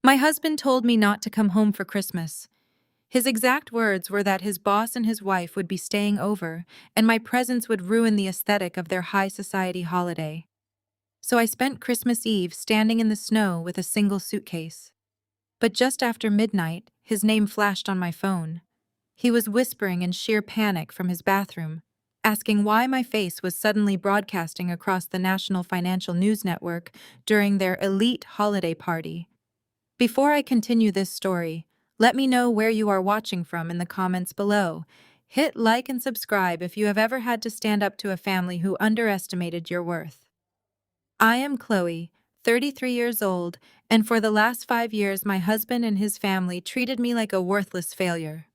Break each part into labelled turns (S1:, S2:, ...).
S1: My husband told me not to come home for Christmas. His exact words were that his boss and his wife would be staying over, and my presence would ruin the aesthetic of their high society holiday. So I spent Christmas Eve standing in the snow with a single suitcase. But just after midnight, his name flashed on my phone. He was whispering in sheer panic from his bathroom, asking why my face was suddenly broadcasting across the national financial news network during their elite holiday party. Before I continue this story, let me know where you are watching from in the comments below. Hit like and subscribe if you have ever had to stand up to a family who underestimated your worth. I am Chloe, 33 years old, and for the last 5 years my husband and his family treated me like a worthless failure.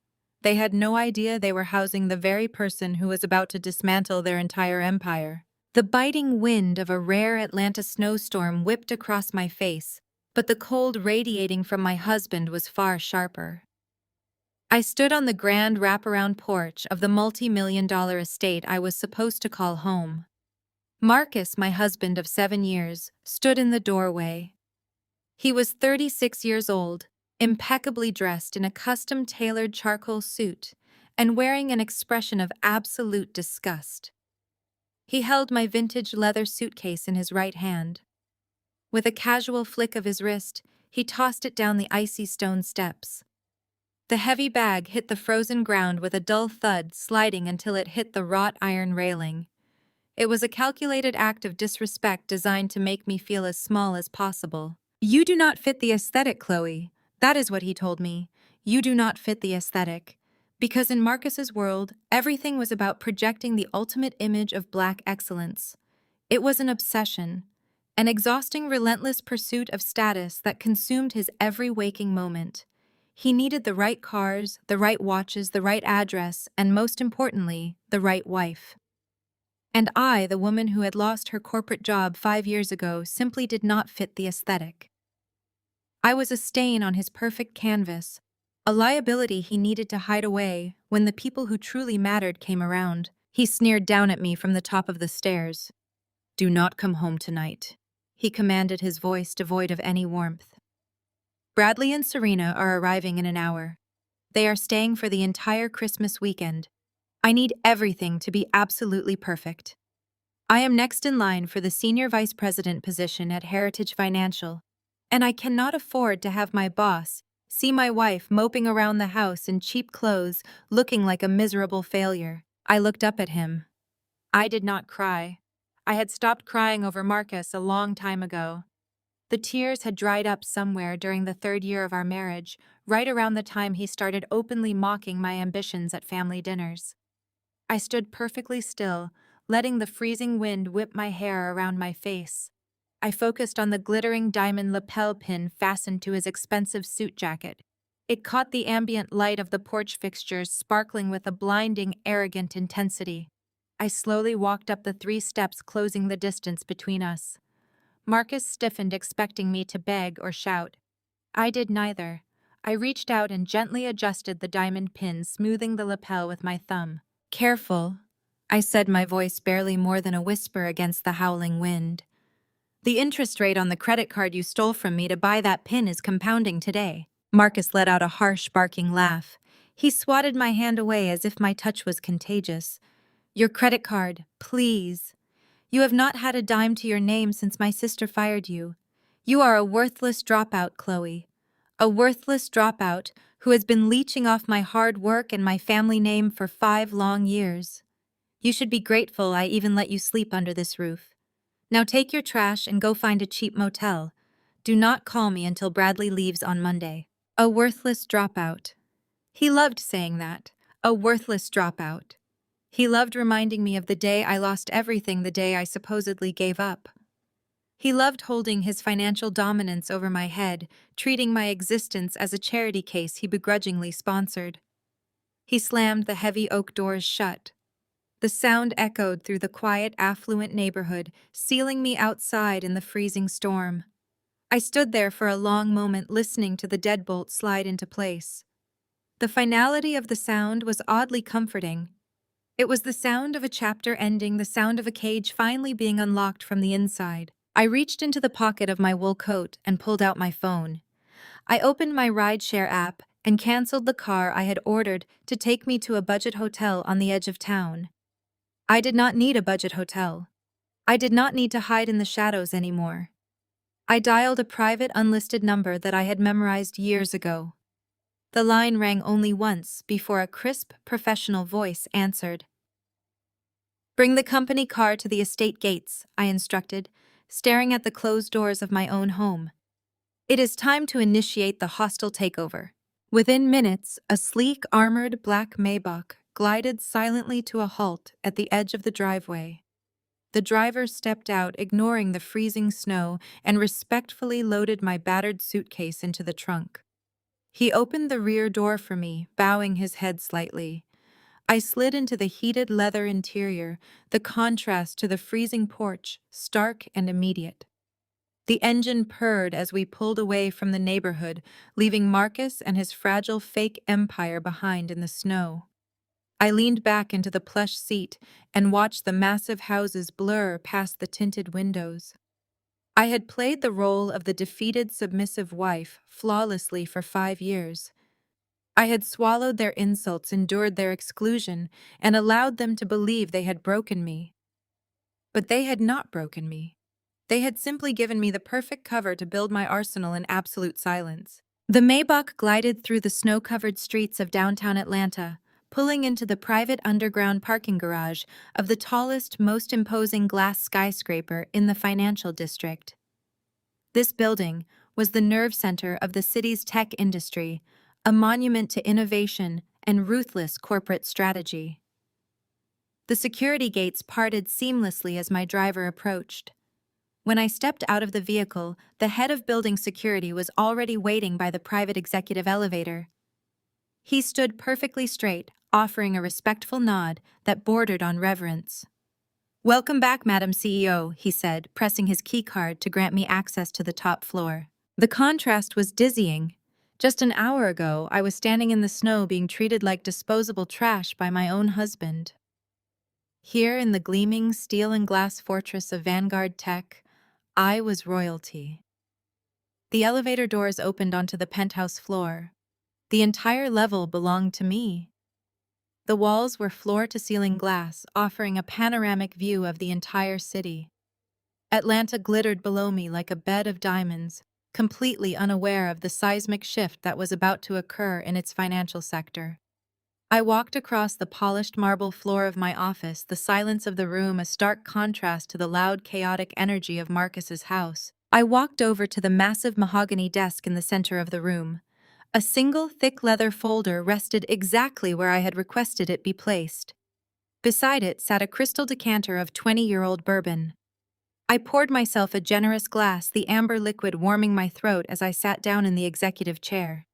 S1: They had no idea they were housing the very person who was about to dismantle their entire empire. The biting wind of a rare Atlanta snowstorm whipped across my face, but the cold radiating from my husband was far sharper. I stood on the grand wraparound porch of the multi-million-dollar estate I was supposed to call home. Marcus, my husband of 7 years, stood in the doorway. He was 36 years old, impeccably dressed in a custom-tailored charcoal suit, and wearing an expression of absolute disgust. He held my vintage leather suitcase in his right hand. With a casual flick of his wrist, he tossed it down the icy stone steps. The heavy bag hit the frozen ground with a dull thud, sliding until it hit the wrought iron railing. It was a calculated act of disrespect designed to make me feel as small as possible. "You do not fit the aesthetic, Chloe." That is what he told me. "You do not fit the aesthetic." Because in Marcus's world, everything was about projecting the ultimate image of black excellence. It was an obsession, an exhausting, relentless pursuit of status that consumed his every waking moment. He needed the right cars, the right watches, the right address, and most importantly, the right wife. And I, the woman who had lost her corporate job 5 years ago, simply did not fit the aesthetic. I was a stain on his perfect canvas, a liability he needed to hide away when the people who truly mattered came around. He sneered down at me from the top of the stairs. "Do not come home tonight," he commanded, his voice devoid of any warmth. "Bradley and Serena are arriving in an hour. They are staying for the entire Christmas weekend. I need everything to be absolutely perfect. I am next in line for the senior vice president position at Heritage Financial, and I cannot afford to have my boss see my wife moping around the house in cheap clothes, looking like a miserable failure." I looked up at him. I did not cry. I had stopped crying over Marcus a long time ago. The tears had dried up somewhere during the 3rd year of our marriage, right around the time he started openly mocking my ambitions at family dinners. I stood perfectly still, letting the freezing wind whip my hair around my face. I focused on the glittering diamond lapel pin fastened to his expensive suit jacket. It caught the ambient light of the porch fixtures, sparkling with a blinding, arrogant intensity. I slowly walked up the 3 steps, closing the distance between us. Marcus stiffened, expecting me to beg or shout. I did neither. I reached out and gently adjusted the diamond pin, smoothing the lapel with my thumb. "Careful," I said, my voice barely more than a whisper against the howling wind. "The interest rate on the credit card you stole from me to buy that pin is compounding today." Marcus let out a harsh, barking laugh. He swatted my hand away as if my touch was contagious. "Your credit card, please. You have not had a dime to your name since my sister fired you. You are a worthless dropout, Chloe. A worthless dropout who has been leeching off my hard work and my family name for 5 long years. You should be grateful I even let you sleep under this roof. Now take your trash and go find a cheap motel. Do not call me until Bradley leaves on Monday." A worthless dropout. He loved saying that. A worthless dropout. He loved reminding me of the day I lost everything, the day I supposedly gave up. He loved holding his financial dominance over my head, treating my existence as a charity case he begrudgingly sponsored. He slammed the heavy oak doors shut. The sound echoed through the quiet, affluent neighborhood, sealing me outside in the freezing storm. I stood there for a long moment, listening to the deadbolt slide into place. The finality of the sound was oddly comforting. It was the sound of a chapter ending, the sound of a cage finally being unlocked from the inside. I reached into the pocket of my wool coat and pulled out my phone. I opened my rideshare app and canceled the car I had ordered to take me to a budget hotel on the edge of town. I did not need a budget hotel. I did not need to hide in the shadows anymore. I dialed a private unlisted number that I had memorized years ago. The line rang only once before a crisp, professional voice answered. "Bring the company car to the estate gates," I instructed, staring at the closed doors of my own home. "It is time to initiate the hostile takeover." Within minutes, a sleek, armored black Maybach glided silently to a halt at the edge of the driveway. The driver stepped out, ignoring the freezing snow, and respectfully loaded my battered suitcase into the trunk. He opened the rear door for me, bowing his head slightly. I slid into the heated leather interior, the contrast to the freezing porch, stark and immediate. The engine purred as we pulled away from the neighborhood, leaving Marcus and his fragile fake empire behind in the snow. I leaned back into the plush seat and watched the massive houses blur past the tinted windows. I had played the role of the defeated submissive wife flawlessly for 5 years. I had swallowed their insults, endured their exclusion, and allowed them to believe they had broken me. But they had not broken me. They had simply given me the perfect cover to build my arsenal in absolute silence. The Maybach glided through the snow-covered streets of downtown Atlanta, pulling into the private underground parking garage of the tallest, most imposing glass skyscraper in the financial district. This building was the nerve center of the city's tech industry, a monument to innovation and ruthless corporate strategy. The security gates parted seamlessly as my driver approached. When I stepped out of the vehicle, the head of building security was already waiting by the private executive elevator. He stood perfectly straight, offering a respectful nod that bordered on reverence. "Welcome back, Madam CEO," he said, pressing his keycard to grant me access to the top floor. The contrast was dizzying. Just an hour ago, I was standing in the snow being treated like disposable trash by my own husband. Here in the gleaming steel and glass fortress of Vanguard Tech, I was royalty. The elevator doors opened onto the penthouse floor. The entire level belonged to me. The walls were floor-to-ceiling glass, offering a panoramic view of the entire city. Atlanta glittered below me like a bed of diamonds, completely unaware of the seismic shift that was about to occur in its financial sector. I walked across the polished marble floor of my office, the silence of the room a stark contrast to the loud, chaotic energy of Marcus's house. I walked over to the massive mahogany desk in the center of the room. A single thick leather folder rested exactly where I had requested it be placed. Beside it sat a crystal decanter of 20-year-old bourbon. I poured myself a generous glass, the amber liquid warming my throat as I sat down in the executive chair.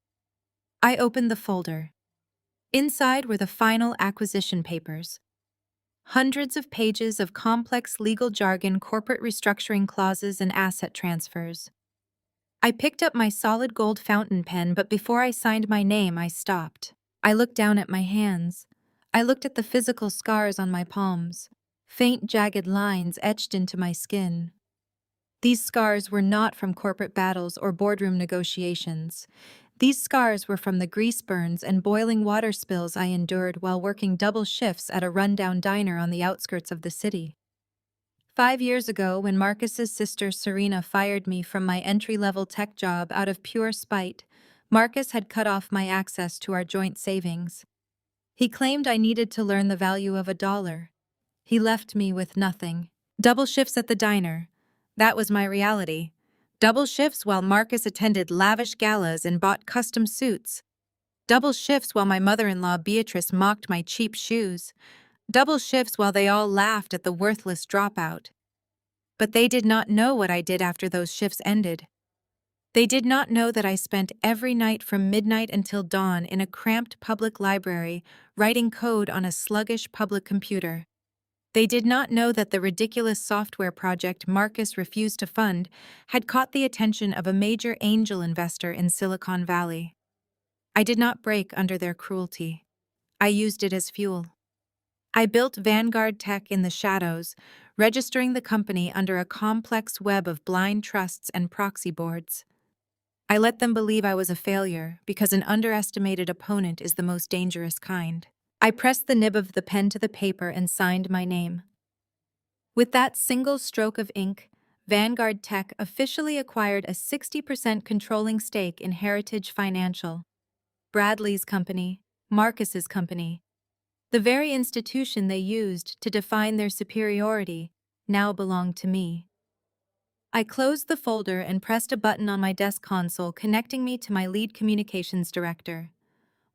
S1: I opened the folder. Inside were the final acquisition papers. Hundreds of pages of complex legal jargon, corporate restructuring clauses, and asset transfers. I picked up my solid gold fountain pen, but before I signed my name, I stopped. I looked down at my hands. I looked at the physical scars on my palms, faint, jagged lines etched into my skin. These scars were not from corporate battles or boardroom negotiations. These scars were from the grease burns and boiling water spills I endured while working double shifts at a rundown diner on the outskirts of the city. 5 years ago, when Marcus's sister Serena fired me from my entry-level tech job out of pure spite, Marcus had cut off my access to our joint savings. He claimed I needed to learn the value of $1. He left me with nothing. Double shifts at the diner. That was my reality. Double shifts while Marcus attended lavish galas and bought custom suits. Double shifts while my mother-in-law Beatrice mocked my cheap shoes. Double shifts while they all laughed at the worthless dropout. But they did not know what I did after those shifts ended. They did not know that I spent every night from midnight until dawn in a cramped public library, writing code on a sluggish public computer. They did not know that the ridiculous software project Marcus refused to fund had caught the attention of a major angel investor in Silicon Valley. I did not break under their cruelty. I used it as fuel. I built Vanguard Tech in the shadows, registering the company under a complex web of blind trusts and proxy boards. I let them believe I was a failure because an underestimated opponent is the most dangerous kind. I pressed the nib of the pen to the paper and signed my name. With that single stroke of ink, Vanguard Tech officially acquired a 60% controlling stake in Heritage Financial, Bradley's company, Marcus's company. The very institution they used to define their superiority now belonged to me. I closed the folder and pressed a button on my desk console connecting me to my lead communications director.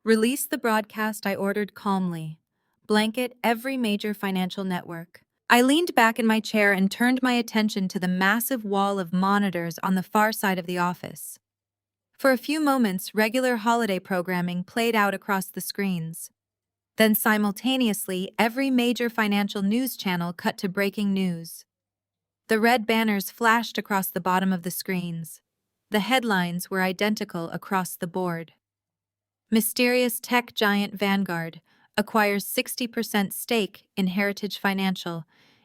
S1: Release the broadcast, I ordered calmly. Blanket every major financial network. I leaned back in my chair and turned my attention to the massive wall of monitors on the far side of the office. For a few moments, regular holiday programming played out across the screens. Then simultaneously, every major financial news channel cut to breaking news. The red banners flashed across the bottom of the screens. The headlines were identical across the board. Mysterious tech giant Vanguard acquires 60% stake in Heritage Financial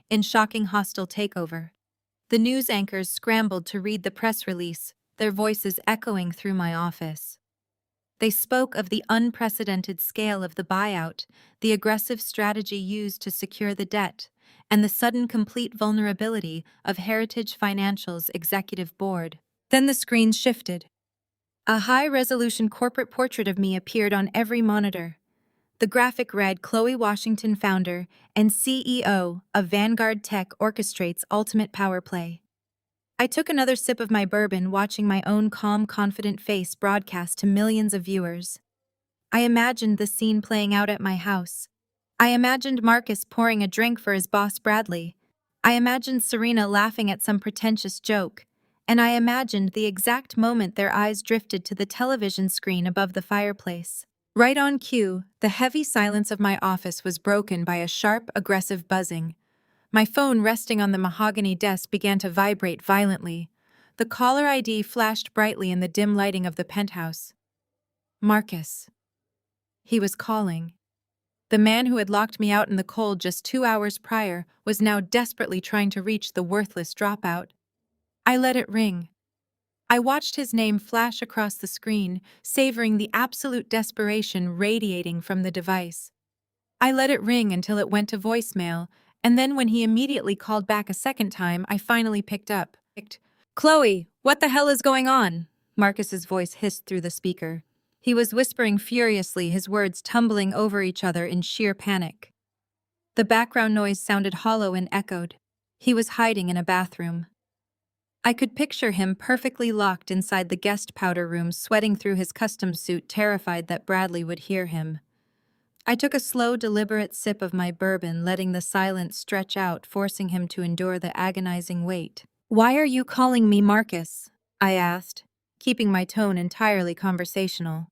S1: in shocking hostile takeover. The news anchors scrambled to read the press release, their voices echoing through my office. They spoke of the unprecedented scale of the buyout, the aggressive strategy used to secure the debt, and the sudden complete vulnerability of Heritage Financial's executive board. Then the screens shifted. A high-resolution corporate portrait of me appeared on every monitor. The graphic read, "Chloe Washington, founder and CEO of Vanguard Tech, orchestrates ultimate power play." I took another sip of my bourbon, watching my own calm, confident face broadcast to millions of viewers. I imagined the scene playing out at my house. I imagined Marcus pouring a drink for his boss Bradley. I imagined Serena laughing at some pretentious joke. And I imagined the exact moment their eyes drifted to the television screen above the fireplace. Right on cue, the heavy silence of my office was broken by a sharp, aggressive buzzing. My phone resting on the mahogany desk began to vibrate violently. The caller ID flashed brightly in the dim lighting of the penthouse. Marcus. He was calling. The man who had locked me out in the cold just 2 hours prior was now desperately trying to reach the worthless dropout. I let it ring. I watched his name flash across the screen, savoring the absolute desperation radiating from the device. I let it ring until it went to voicemail, and then when he immediately called back a second time, I finally picked up. "Chloe, what the hell is going on?" Marcus's voice hissed through the speaker. He was whispering furiously, his words tumbling over each other in sheer panic. The background noise sounded hollow and echoed. He was hiding in a bathroom. I could picture him perfectly locked inside the guest powder room, sweating through his custom suit, terrified that Bradley would hear him. I took a slow, deliberate sip of my bourbon, letting the silence stretch out, forcing him to endure the agonizing wait. "Why are you calling me Marcus?" I asked, keeping my tone entirely conversational.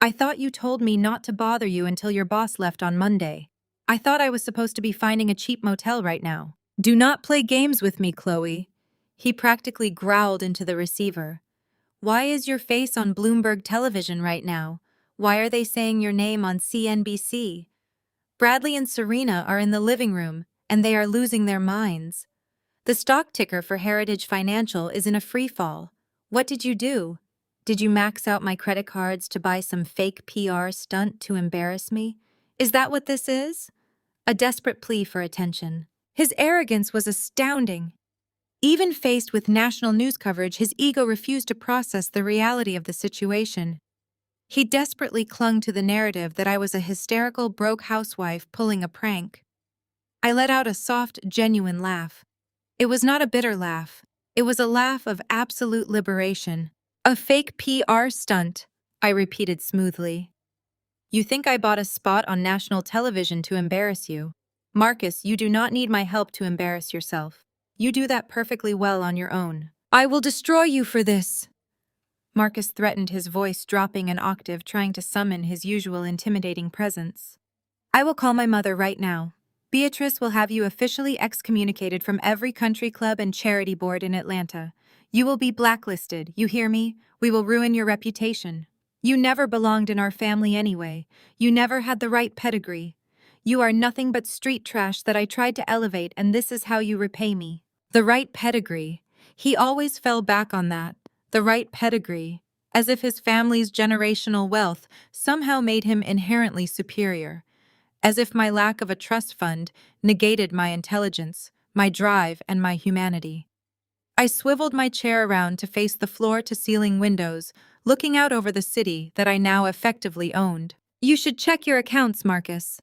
S1: "I thought you told me not to bother you until your boss left on Monday. I thought I was supposed to be finding a cheap motel right now." "Do not play games with me, Chloe." He practically growled into the receiver. "Why is your face on Bloomberg television right now? Why are they saying your name on CNBC? Bradley and Serena are in the living room, and they are losing their minds. The stock ticker for Heritage Financial is in a free fall. What did you do? Did you max out my credit cards to buy some fake PR stunt to embarrass me? Is that what this is?" A desperate plea for attention. His arrogance was astounding. Even faced with national news coverage, his ego refused to process the reality of the situation. He desperately clung to the narrative that I was a hysterical, broke housewife pulling a prank. I let out a soft, genuine laugh. It was not a bitter laugh. It was a laugh of absolute liberation. "A fake PR stunt," I repeated smoothly. "You think I bought a spot on national television to embarrass you? Marcus, you do not need my help to embarrass yourself. You do that perfectly well on your own. I will destroy you for this." Marcus threatened, his voice dropping an octave, trying to summon his usual intimidating presence. "I will call my mother right now. Beatrice will have you officially excommunicated from every country club and charity board in Atlanta. You will be blacklisted, you hear me? We will ruin your reputation. You never belonged in our family anyway. You never had the right pedigree. You are nothing but street trash that I tried to elevate, and this is how you repay me." The right pedigree. He always fell back on that. the right pedigree, as if his family's generational wealth somehow made him inherently superior, as if my lack of a trust fund negated my intelligence, my drive, and my humanity. I swiveled my chair around to face the floor-to-ceiling windows, looking out over the city that I now effectively owned. "You should check your accounts, Marcus,"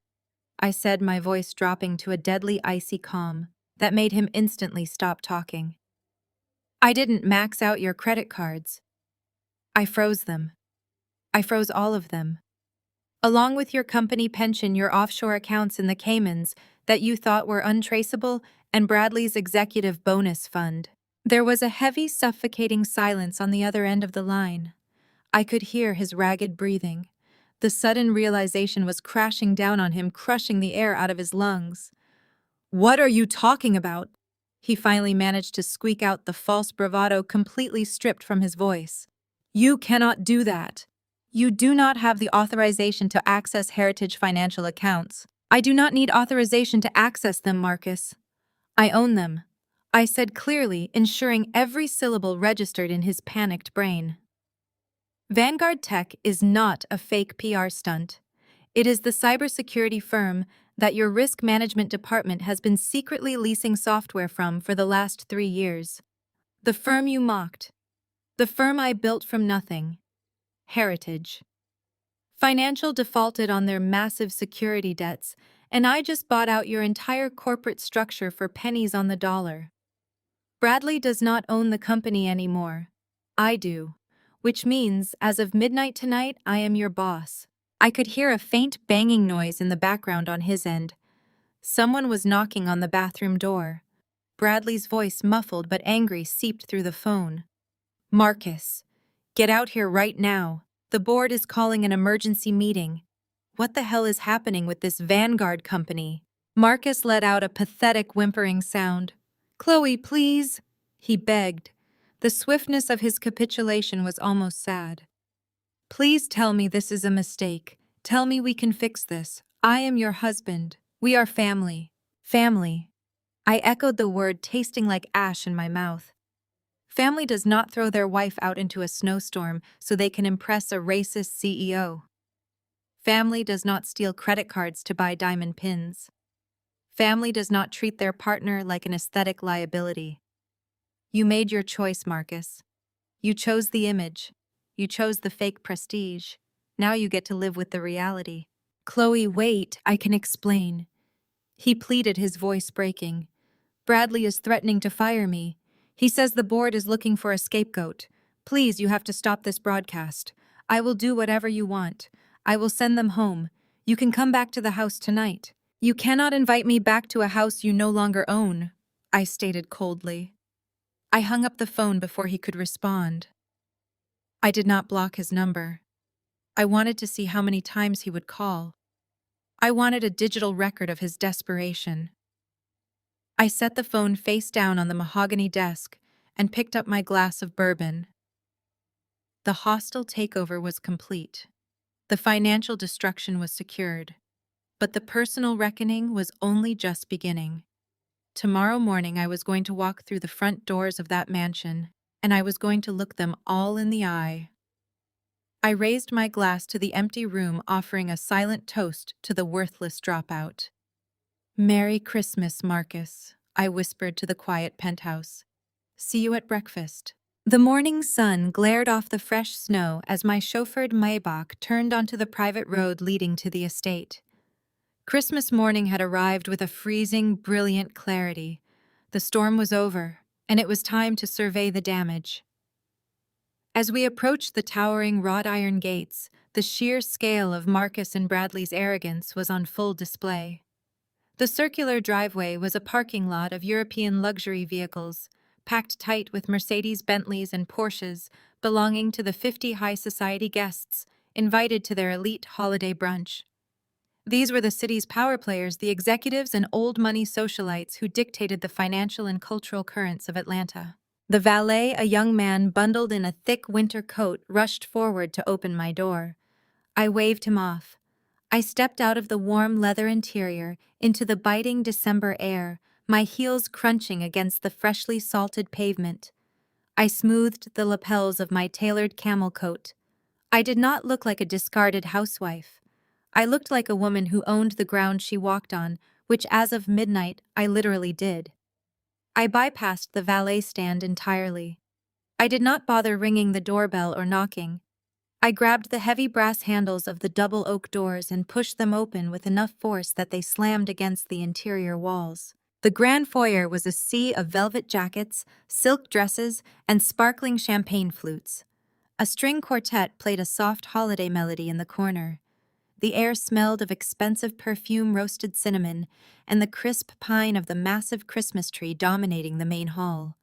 S1: I said, my voice dropping to a deadly icy calm that made him instantly stop talking. "I didn't max out your credit cards. I froze them. I froze all of them. Along with your company pension, your offshore accounts in the Caymans that you thought were untraceable, and Bradley's executive bonus fund." There was a heavy, suffocating silence on the other end of the line. I could hear his ragged breathing. The sudden realization was crashing down on him, crushing the air out of his lungs. "What are you talking about?" He finally managed to squeak out, the false bravado completely stripped from his voice. "You cannot do that. You do not have the authorization to access Heritage financial accounts." "I do not need authorization to access them, Marcus. I own them," I said clearly, ensuring every syllable registered in his panicked brain. Vanguard Tech is not a fake PR stunt. It is the cybersecurity firm that your risk management department has been secretly leasing software from for the last 3 years. The firm you mocked. The firm I built from nothing. Heritage. Financial defaulted on their massive security debts, and I just bought out your entire corporate structure for pennies on the dollar. Bradley does not own the company anymore. I do. Which means, as of midnight tonight, I am your boss. I could hear a faint banging noise in the background on his end. Someone was knocking on the bathroom door. Bradley's voice, muffled but angry, seeped through the phone. "Marcus, get out here right now. The board is calling an emergency meeting. What the hell is happening with this Vanguard company?" Marcus let out a pathetic whimpering sound. "Chloe, please," he begged. The swiftness of his capitulation was almost sad. "Please tell me this is a mistake. Tell me we can fix this. I am your husband. We are family." Family. I echoed the word, tasting like ash in my mouth. Family does not throw their wife out into a snowstorm so they can impress a racist CEO. Family does not steal credit cards to buy diamond pins. Family does not treat their partner like an aesthetic liability. You made your choice, Marcus. You chose the image. You chose the fake prestige. Now you get to live with the reality. "Chloe, wait, I can explain." He pleaded, his voice breaking. "Bradley is threatening to fire me. He says the board is looking for a scapegoat. Please, you have to stop this broadcast. I will do whatever you want. I will send them home. You can come back to the house tonight." "You cannot invite me back to a house you no longer own," I stated coldly. I hung up the phone before he could respond. I did not block his number. I wanted to see how many times he would call. I wanted a digital record of his desperation. I set the phone face down on the mahogany desk and picked up my glass of bourbon. The hostile takeover was complete. The financial destruction was secured. But the personal reckoning was only just beginning. Tomorrow morning I was going to walk through the front doors of that mansion, and I was going to look them all in the eye. I raised my glass to the empty room, offering a silent toast to the worthless dropout. "Merry Christmas, Marcus," I whispered to the quiet penthouse. "See you at breakfast." The morning sun glared off the fresh snow as my chauffeured Maybach turned onto the private road leading to the estate. Christmas morning had arrived with a freezing, brilliant clarity. The storm was over, and it was time to survey the damage. As we approached the towering wrought iron gates, the sheer scale of Marcus and Bradley's arrogance was on full display. The circular driveway was a parking lot of European luxury vehicles, packed tight with Mercedes, Bentleys, and Porsches belonging to the 50 high society guests invited to their elite holiday brunch. These were the city's power players, the executives and old money socialites who dictated the financial and cultural currents of Atlanta. The valet, a young man bundled in a thick winter coat, rushed forward to open my door. I waved him off. I stepped out of the warm leather interior into the biting December air, my heels crunching against the freshly salted pavement. I smoothed the lapels of my tailored camel coat. I did not look like a discarded housewife. I looked like a woman who owned the ground she walked on, which as of midnight, I literally did. I bypassed the valet stand entirely. I did not bother ringing the doorbell or knocking. I grabbed the heavy brass handles of the double oak doors and pushed them open with enough force that they slammed against the interior walls. The grand foyer was a sea of velvet jackets, silk dresses, and sparkling champagne flutes. A string quartet played a soft holiday melody in the corner. The air smelled of expensive perfume roasted cinnamon and the crisp pine of the massive Christmas tree dominating the main hall.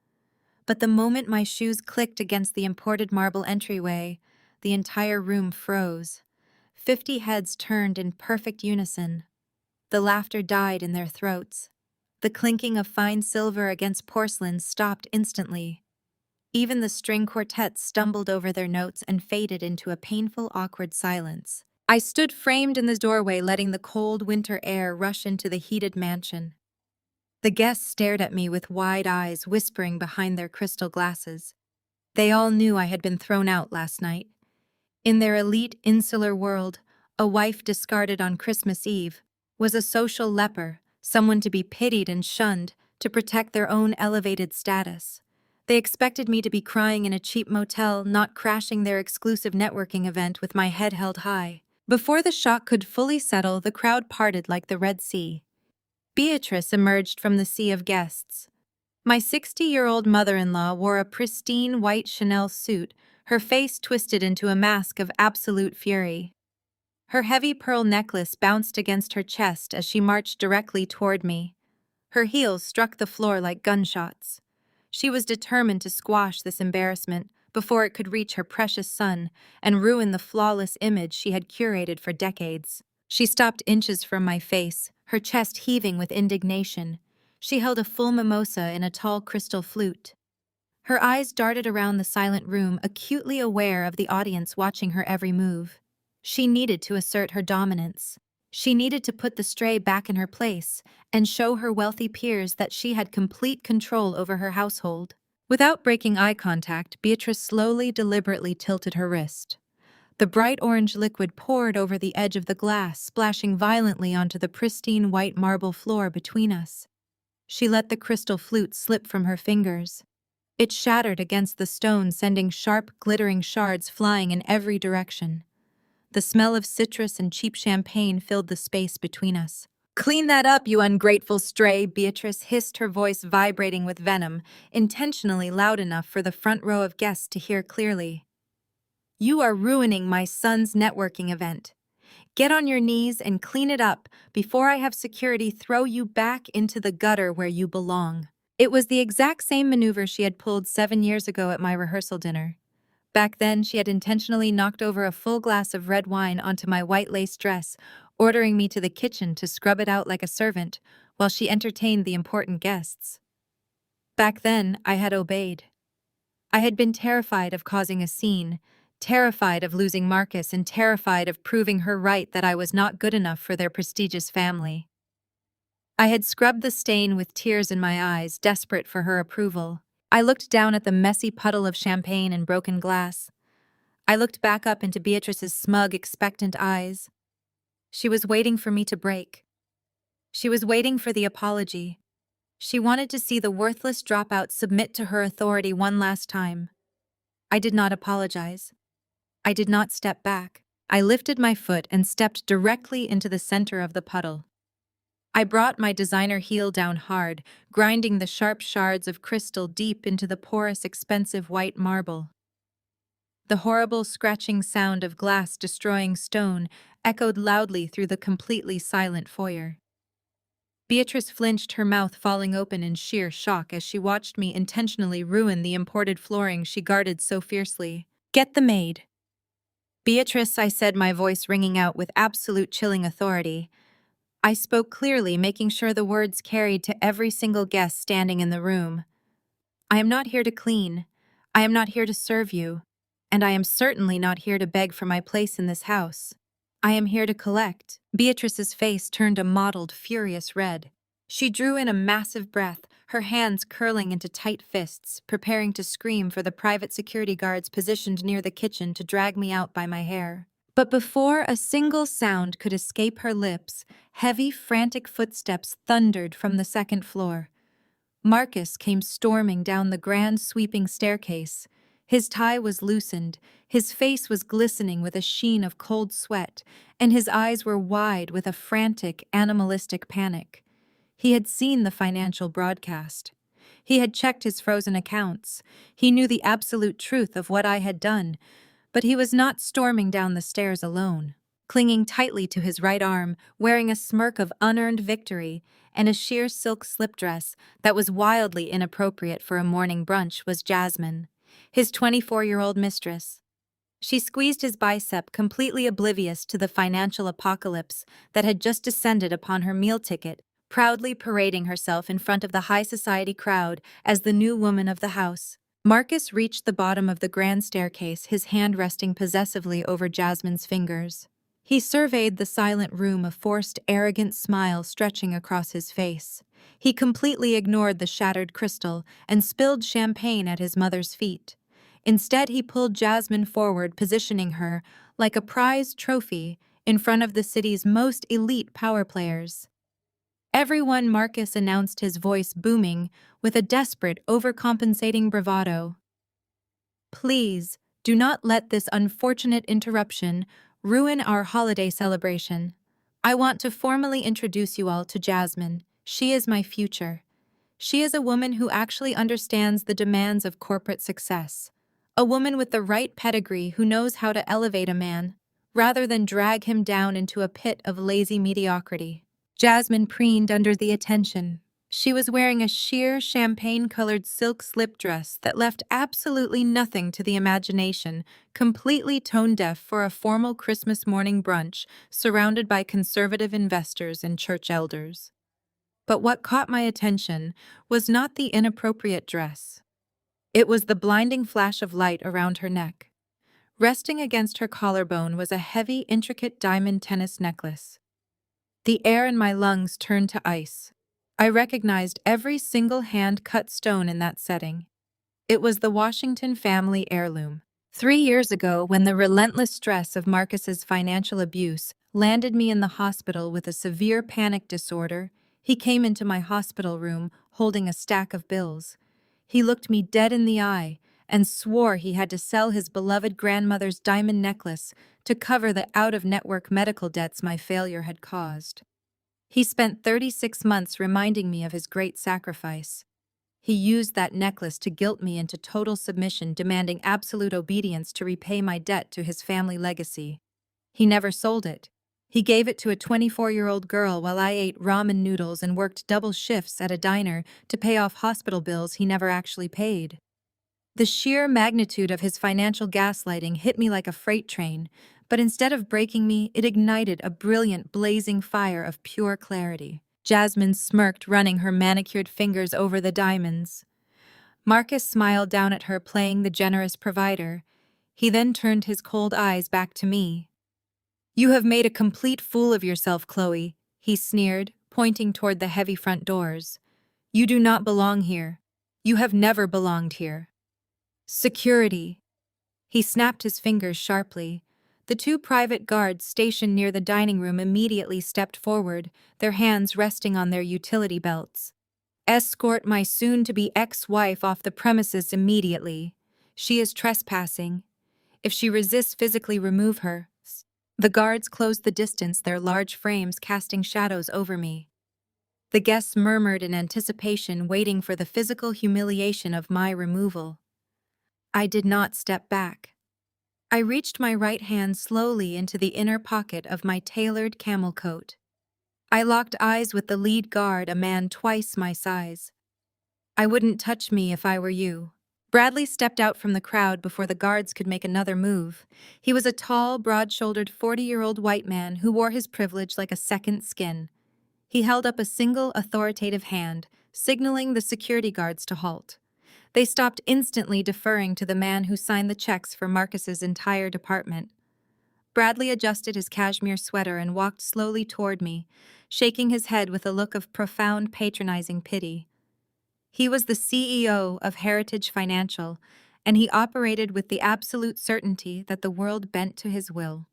S1: But the moment my shoes clicked against the imported marble entryway, the entire room froze. 50 heads turned in perfect unison. The laughter died in their throats. The clinking of fine silver against porcelain stopped instantly. Even the string quartets stumbled over their notes and faded into a painful, awkward silence. I stood framed in the doorway, letting the cold winter air rush into the heated mansion. The guests stared at me with wide eyes, whispering behind their crystal glasses. They all knew I had been thrown out last night. In their elite, insular world, a wife discarded on Christmas Eve was a social leper, someone to be pitied and shunned to protect their own elevated status. They expected me to be crying in a cheap motel, not crashing their exclusive networking event with my head held high. Before the shock could fully settle, the crowd parted like the Red Sea. Beatrice emerged from the sea of guests. My 60-year-old mother-in-law wore a pristine white Chanel suit, her face twisted into a mask of absolute fury. Her heavy pearl necklace bounced against her chest as she marched directly toward me. Her heels struck the floor like gunshots. She was determined to squash this embarrassment before it could reach her precious son and ruin the flawless image she had curated for decades. She stopped inches from my face, her chest heaving with indignation. She held a full mimosa in a tall crystal flute. Her eyes darted around the silent room, acutely aware of the audience watching her every move. She needed to assert her dominance. She needed to put the stray back in her place and show her wealthy peers that she had complete control over her household. Without breaking eye contact, Beatrice slowly, deliberately tilted her wrist. The bright orange liquid poured over the edge of the glass, splashing violently onto the pristine white marble floor between us. She let the crystal flute slip from her fingers. It shattered against the stone, sending sharp, glittering shards flying in every direction. The smell of citrus and cheap champagne filled the space between us. "Clean that up, you ungrateful stray," Beatrice hissed, her voice vibrating with venom, intentionally loud enough for the front row of guests to hear clearly. "You are ruining my son's networking event. Get on your knees and clean it up before I have security throw you back into the gutter where you belong." It was the exact same maneuver she had pulled 7 years ago at my rehearsal dinner. Back then, she had intentionally knocked over a full glass of red wine onto my white lace dress, ordering me to the kitchen to scrub it out like a servant while she entertained the important guests. Back then, I had obeyed. I had been terrified of causing a scene, terrified of losing Marcus, and terrified of proving her right that I was not good enough for their prestigious family. I had scrubbed the stain with tears in my eyes, desperate for her approval. I looked down at the messy puddle of champagne and broken glass. I looked back up into Beatrice's smug, expectant eyes. She was waiting for me to break. She was waiting for the apology. She wanted to see the worthless dropout submit to her authority one last time. I did not apologize. I did not step back. I lifted my foot and stepped directly into the center of the puddle. I brought my designer heel down hard, grinding the sharp shards of crystal deep into the porous, expensive white marble. The horrible scratching sound of glass destroying stone echoed loudly through the completely silent foyer. Beatrice flinched, her mouth falling open in sheer shock as she watched me intentionally ruin the imported flooring she guarded so fiercely. "Get the maid." "Beatrice," I said, my voice ringing out with absolute chilling authority. I spoke clearly, making sure the words carried to every single guest standing in the room. "I am not here to clean. I am not here to serve you. And I am certainly not here to beg for my place in this house. I am here to collect." Beatrice's face turned a mottled, furious red. She drew in a massive breath, her hands curling into tight fists, preparing to scream for the private security guards positioned near the kitchen to drag me out by my hair. But before a single sound could escape her lips, heavy, frantic footsteps thundered from the second floor. Marcus came storming down the grand sweeping staircase. His tie was loosened, his face was glistening with a sheen of cold sweat, and his eyes were wide with a frantic, animalistic panic. He had seen the financial broadcast. He had checked his frozen accounts. He knew the absolute truth of what I had done, but he was not storming down the stairs alone. Clinging tightly to his right arm, wearing a smirk of unearned victory, and a sheer silk slip dress that was wildly inappropriate for a morning brunch was Jasmine, his 24-year-old mistress. She squeezed his bicep, completely oblivious to the financial apocalypse that had just descended upon her meal ticket, proudly parading herself in front of the high society crowd as the new woman of the house. Marcus reached the bottom of the grand staircase, his hand resting possessively over Jasmine's fingers. He surveyed the silent room, a forced, arrogant smile stretching across his face. He completely ignored the shattered crystal and spilled champagne at his mother's feet. Instead, he pulled Jasmine forward, positioning her, like a prized trophy, in front of the city's most elite power players. "Everyone," Marcus announced, his voice booming with a desperate, overcompensating bravado. "Please, do not let this unfortunate interruption ruin our holiday celebration. I want to formally introduce you all to Jasmine. She is my future. She is a woman who actually understands the demands of corporate success. A woman with the right pedigree who knows how to elevate a man, rather than drag him down into a pit of lazy mediocrity." Jasmine preened under the attention. She was wearing a sheer, champagne-colored silk slip dress that left absolutely nothing to the imagination, completely tone-deaf for a formal Christmas morning brunch surrounded by conservative investors and church elders. But what caught my attention was not the inappropriate dress. It was the blinding flash of light around her neck. Resting against her collarbone was a heavy, intricate diamond tennis necklace. The air in my lungs turned to ice. I recognized every single hand-cut stone in that setting. It was the Washington family heirloom. 3 years ago, when the relentless stress of Marcus's financial abuse landed me in the hospital with a severe panic disorder, he came into my hospital room holding a stack of bills. He looked me dead in the eye and swore he had to sell his beloved grandmother's diamond necklace to cover the out-of-network medical debts my failure had caused. He spent 36 months reminding me of his great sacrifice. He used that necklace to guilt me into total submission, demanding absolute obedience to repay my debt to his family legacy. He never sold it. He gave it to a 24-year-old girl while I ate ramen noodles and worked double shifts at a diner to pay off hospital bills he never actually paid. The sheer magnitude of his financial gaslighting hit me like a freight train, but instead of breaking me, it ignited a brilliant, blazing fire of pure clarity. Jasmine smirked, running her manicured fingers over the diamonds. Marcus smiled down at her, playing the generous provider. He then turned his cold eyes back to me. "You have made a complete fool of yourself, Chloe," he sneered, pointing toward the heavy front doors. "You do not belong here. You have never belonged here." "Security!" He snapped his fingers sharply. The two private guards stationed near the dining room immediately stepped forward, their hands resting on their utility belts. "Escort my soon-to-be ex-wife off the premises immediately. She is trespassing. If she resists, physically remove her." The guards closed the distance, their large frames casting shadows over me. The guests murmured in anticipation, waiting for the physical humiliation of my removal. I did not step back. I reached my right hand slowly into the inner pocket of my tailored camel coat. I locked eyes with the lead guard, a man twice my size. "I wouldn't touch me if I were you." Bradley stepped out from the crowd before the guards could make another move. He was a tall, broad-shouldered 40-year-old white man who wore his privilege like a second skin. He held up a single authoritative hand, signaling the security guards to halt. They stopped instantly, deferring to the man who signed the checks for Marcus's entire department. Bradley adjusted his cashmere sweater and walked slowly toward me, shaking his head with a look of profound, patronizing pity. He was the CEO of Heritage Financial, and he operated with the absolute certainty that the world bent to his will.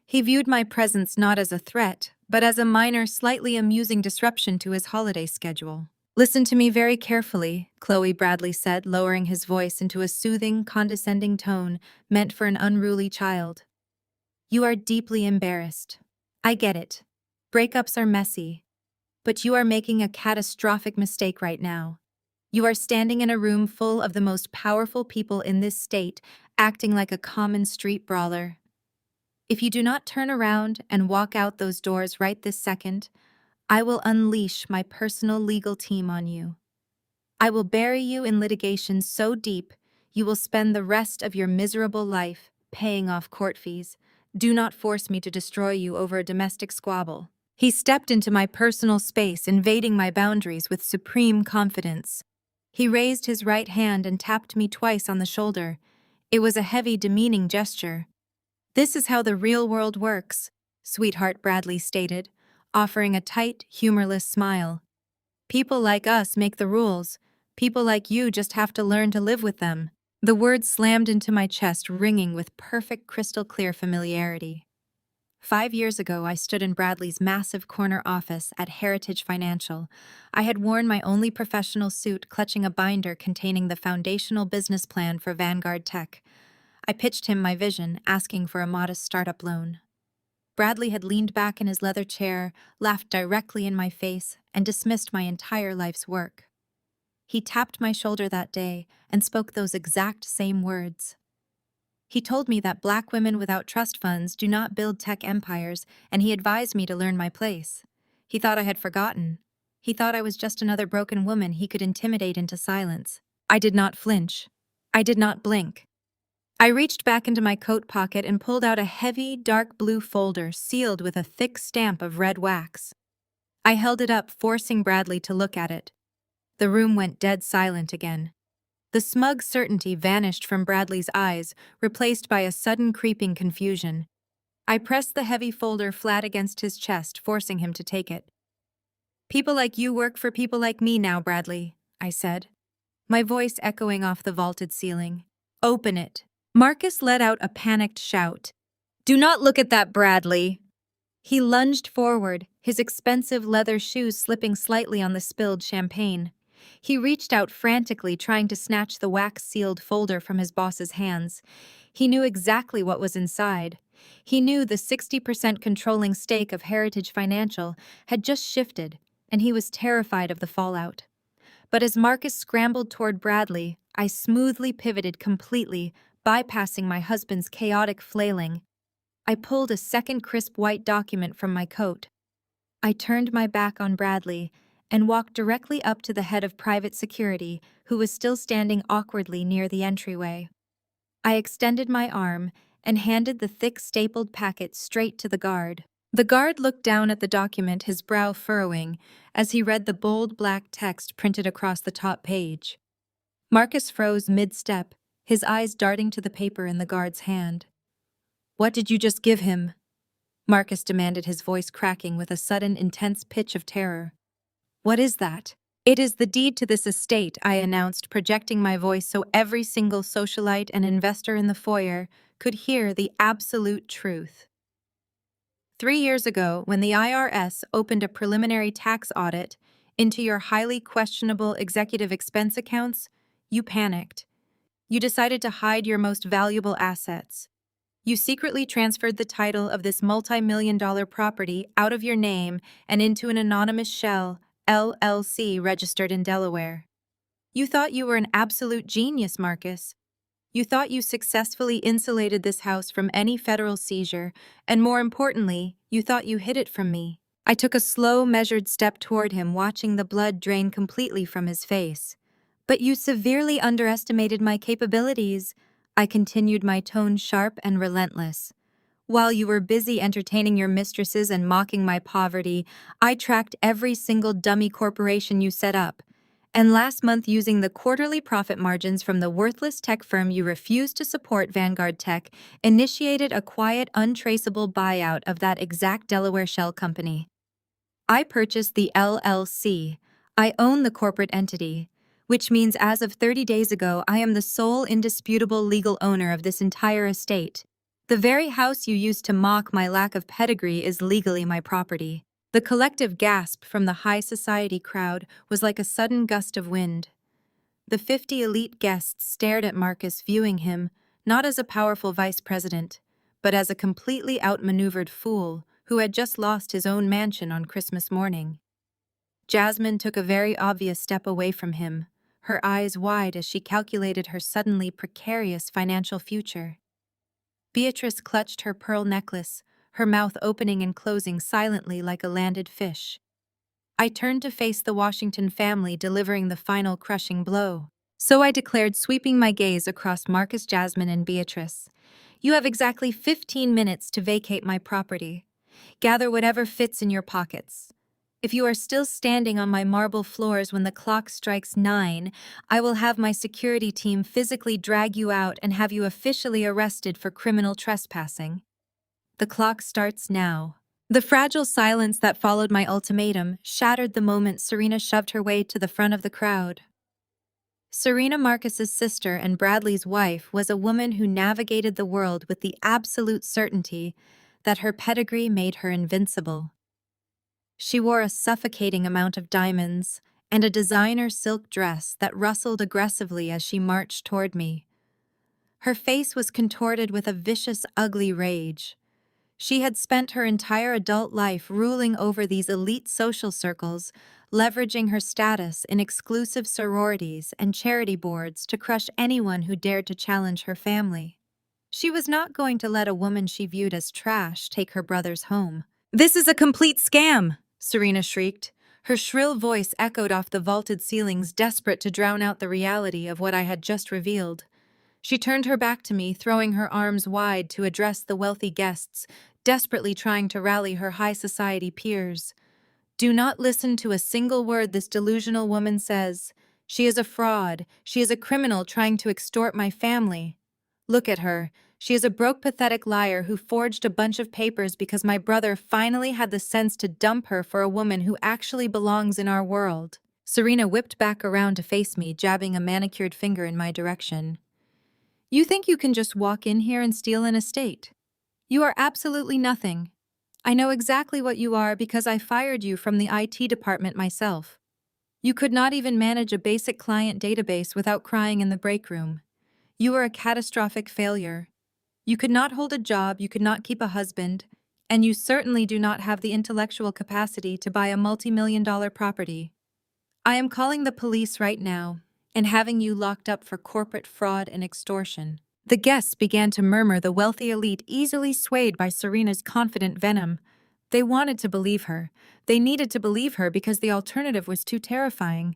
S1: He viewed my presence not as a threat, but as a minor, slightly amusing disruption to his holiday schedule. "Listen to me very carefully," Chloe Bradley said, lowering his voice into a soothing, condescending tone meant for an unruly child. "You are deeply embarrassed. I get it. Breakups are messy. But you are making a catastrophic mistake right now. You are standing in a room full of the most powerful people in this state, acting like a common street brawler. If you do not turn around and walk out those doors right this second, I will unleash my personal legal team on you. I will bury you in litigation so deep you will spend the rest of your miserable life paying off court fees. Do not force me to destroy you over a domestic squabble." He stepped into my personal space, invading my boundaries with supreme confidence. He raised his right hand and tapped me twice on the shoulder. It was a heavy, demeaning gesture. "This is how the real world works," Sweetheart Bradley stated, offering a tight, humorless smile. "People like us make the rules. People like you just have to learn to live with them." The words slammed into my chest, ringing with perfect, crystal-clear familiarity. 5 years ago, I stood in Bradley's massive corner office at Heritage Financial. I had worn my only professional suit, clutching a binder containing the foundational business plan for Vanguard Tech. I pitched him my vision, asking for a modest startup loan. Bradley had leaned back in his leather chair, laughed directly in my face, and dismissed my entire life's work. He tapped my shoulder that day and spoke those exact same words. He told me that Black women without trust funds do not build tech empires, and he advised me to learn my place. He thought I had forgotten. He thought I was just another broken woman he could intimidate into silence. I did not flinch. I did not blink. I reached back into my coat pocket and pulled out a heavy, dark blue folder sealed with a thick stamp of red wax. I held it up, forcing Bradley to look at it. The room went dead silent again. The smug certainty vanished from Bradley's eyes, replaced by a sudden creeping confusion. I pressed the heavy folder flat against his chest, forcing him to take it. "People like you work for people like me now, Bradley," I said, my voice echoing off the vaulted ceiling. "Open it." Marcus let out a panicked shout. "Do not look at that, Bradley." He lunged forward, his expensive leather shoes slipping slightly on the spilled champagne. He reached out frantically, trying to snatch the wax-sealed folder from his boss's hands. He knew exactly what was inside. He knew the 60% controlling stake of Heritage Financial had just shifted, and he was terrified of the fallout. But as Marcus scrambled toward Bradley, I smoothly pivoted completely, bypassing my husband's chaotic flailing. I pulled a second crisp white document from my coat. I turned my back on Bradley and walked directly up to the head of private security, who was still standing awkwardly near the entryway. I extended my arm and handed the thick stapled packet straight to the guard. The guard looked down at the document, his brow furrowing, as he read the bold black text printed across the top page. Marcus froze mid-step, his eyes darting to the paper in the guard's hand. "What did you just give him?" Marcus demanded, his voice cracking with a sudden, intense pitch of terror. "What is that?" "It is the deed to this estate," I announced, projecting my voice so every single socialite and investor in the foyer could hear the absolute truth. 3 years ago, when the IRS opened a preliminary tax audit into your highly questionable executive expense accounts, you panicked. You decided to hide your most valuable assets. You secretly transferred the title of this multi-million-dollar property out of your name and into an anonymous shell, LLC, registered in Delaware. You thought you were an absolute genius, Marcus. You thought you successfully insulated this house from any federal seizure, and more importantly, you thought you hid it from me. I took a slow, measured step toward him, watching the blood drain completely from his face. "But you severely underestimated my capabilities," I continued, my tone sharp and relentless. "While you were busy entertaining your mistresses and mocking my poverty, I tracked every single dummy corporation you set up. And last month, using the quarterly profit margins from the worthless tech firm you refused to support, Vanguard Tech, initiated a quiet, untraceable buyout of that exact Delaware shell company. I purchased the LLC. I own the corporate entity. which means as of 30 days ago, I am the sole indisputable legal owner of this entire estate. The very house you used to mock my lack of pedigree is legally my property. The collective gasp from the high society crowd was like a sudden gust of wind. The 50 elite guests stared at Marcus, viewing him not as a powerful vice president, but as a completely outmaneuvered fool who had just lost his own mansion on Christmas morning. Jasmine took a very obvious step away from him, her eyes wide as she calculated her suddenly precarious financial future. Beatrice clutched her pearl necklace, her mouth opening and closing silently like a landed fish. I turned to face the Washington family, delivering the final crushing blow. So I declared, sweeping my gaze across Marcus, Jasmine, and Beatrice. You have exactly 15 minutes to vacate my property. Gather whatever fits in your pockets. If you are still standing on my marble floors when the clock strikes 9, I will have my security team physically drag you out and have you officially arrested for criminal trespassing. The clock starts now. The fragile silence that followed my ultimatum shattered the moment Serena shoved her way to the front of the crowd. Serena, Marcus's sister and Bradley's wife, was a woman who navigated the world with the absolute certainty that her pedigree made her invincible. She wore a suffocating amount of diamonds and a designer silk dress that rustled aggressively as she marched toward me. Her face was contorted with a vicious, ugly rage. She had spent her entire adult life ruling over these elite social circles, leveraging her status in exclusive sororities and charity boards to crush anyone who dared to challenge her family. She was not going to let a woman she viewed as trash take her brother's home. "This is a complete scam!" Serena shrieked. Her shrill voice echoed off the vaulted ceilings, desperate to drown out the reality of what I had just revealed. She turned her back to me, throwing her arms wide to address the wealthy guests, desperately trying to rally her high society peers. "Do not listen to a single word this delusional woman says. She is a fraud. She is a criminal trying to extort my family. Look at her. She is a broke, pathetic liar who forged a bunch of papers because my brother finally had the sense to dump her for a woman who actually belongs in our world." Serena whipped back around to face me, jabbing a manicured finger in my direction. "You think you can just walk in here and steal an estate? You are absolutely nothing. I know exactly what you are because I fired you from the IT department myself. You could not even manage a basic client database without crying in the break room. You are a catastrophic failure. You could not hold a job, you could not keep a husband, and you certainly do not have the intellectual capacity to buy a multi-million-dollar property. I am calling the police right now and having you locked up for corporate fraud and extortion." The guests began to murmur, the wealthy elite easily swayed by Serena's confident venom. They wanted to believe her. They needed to believe her because the alternative was too terrifying.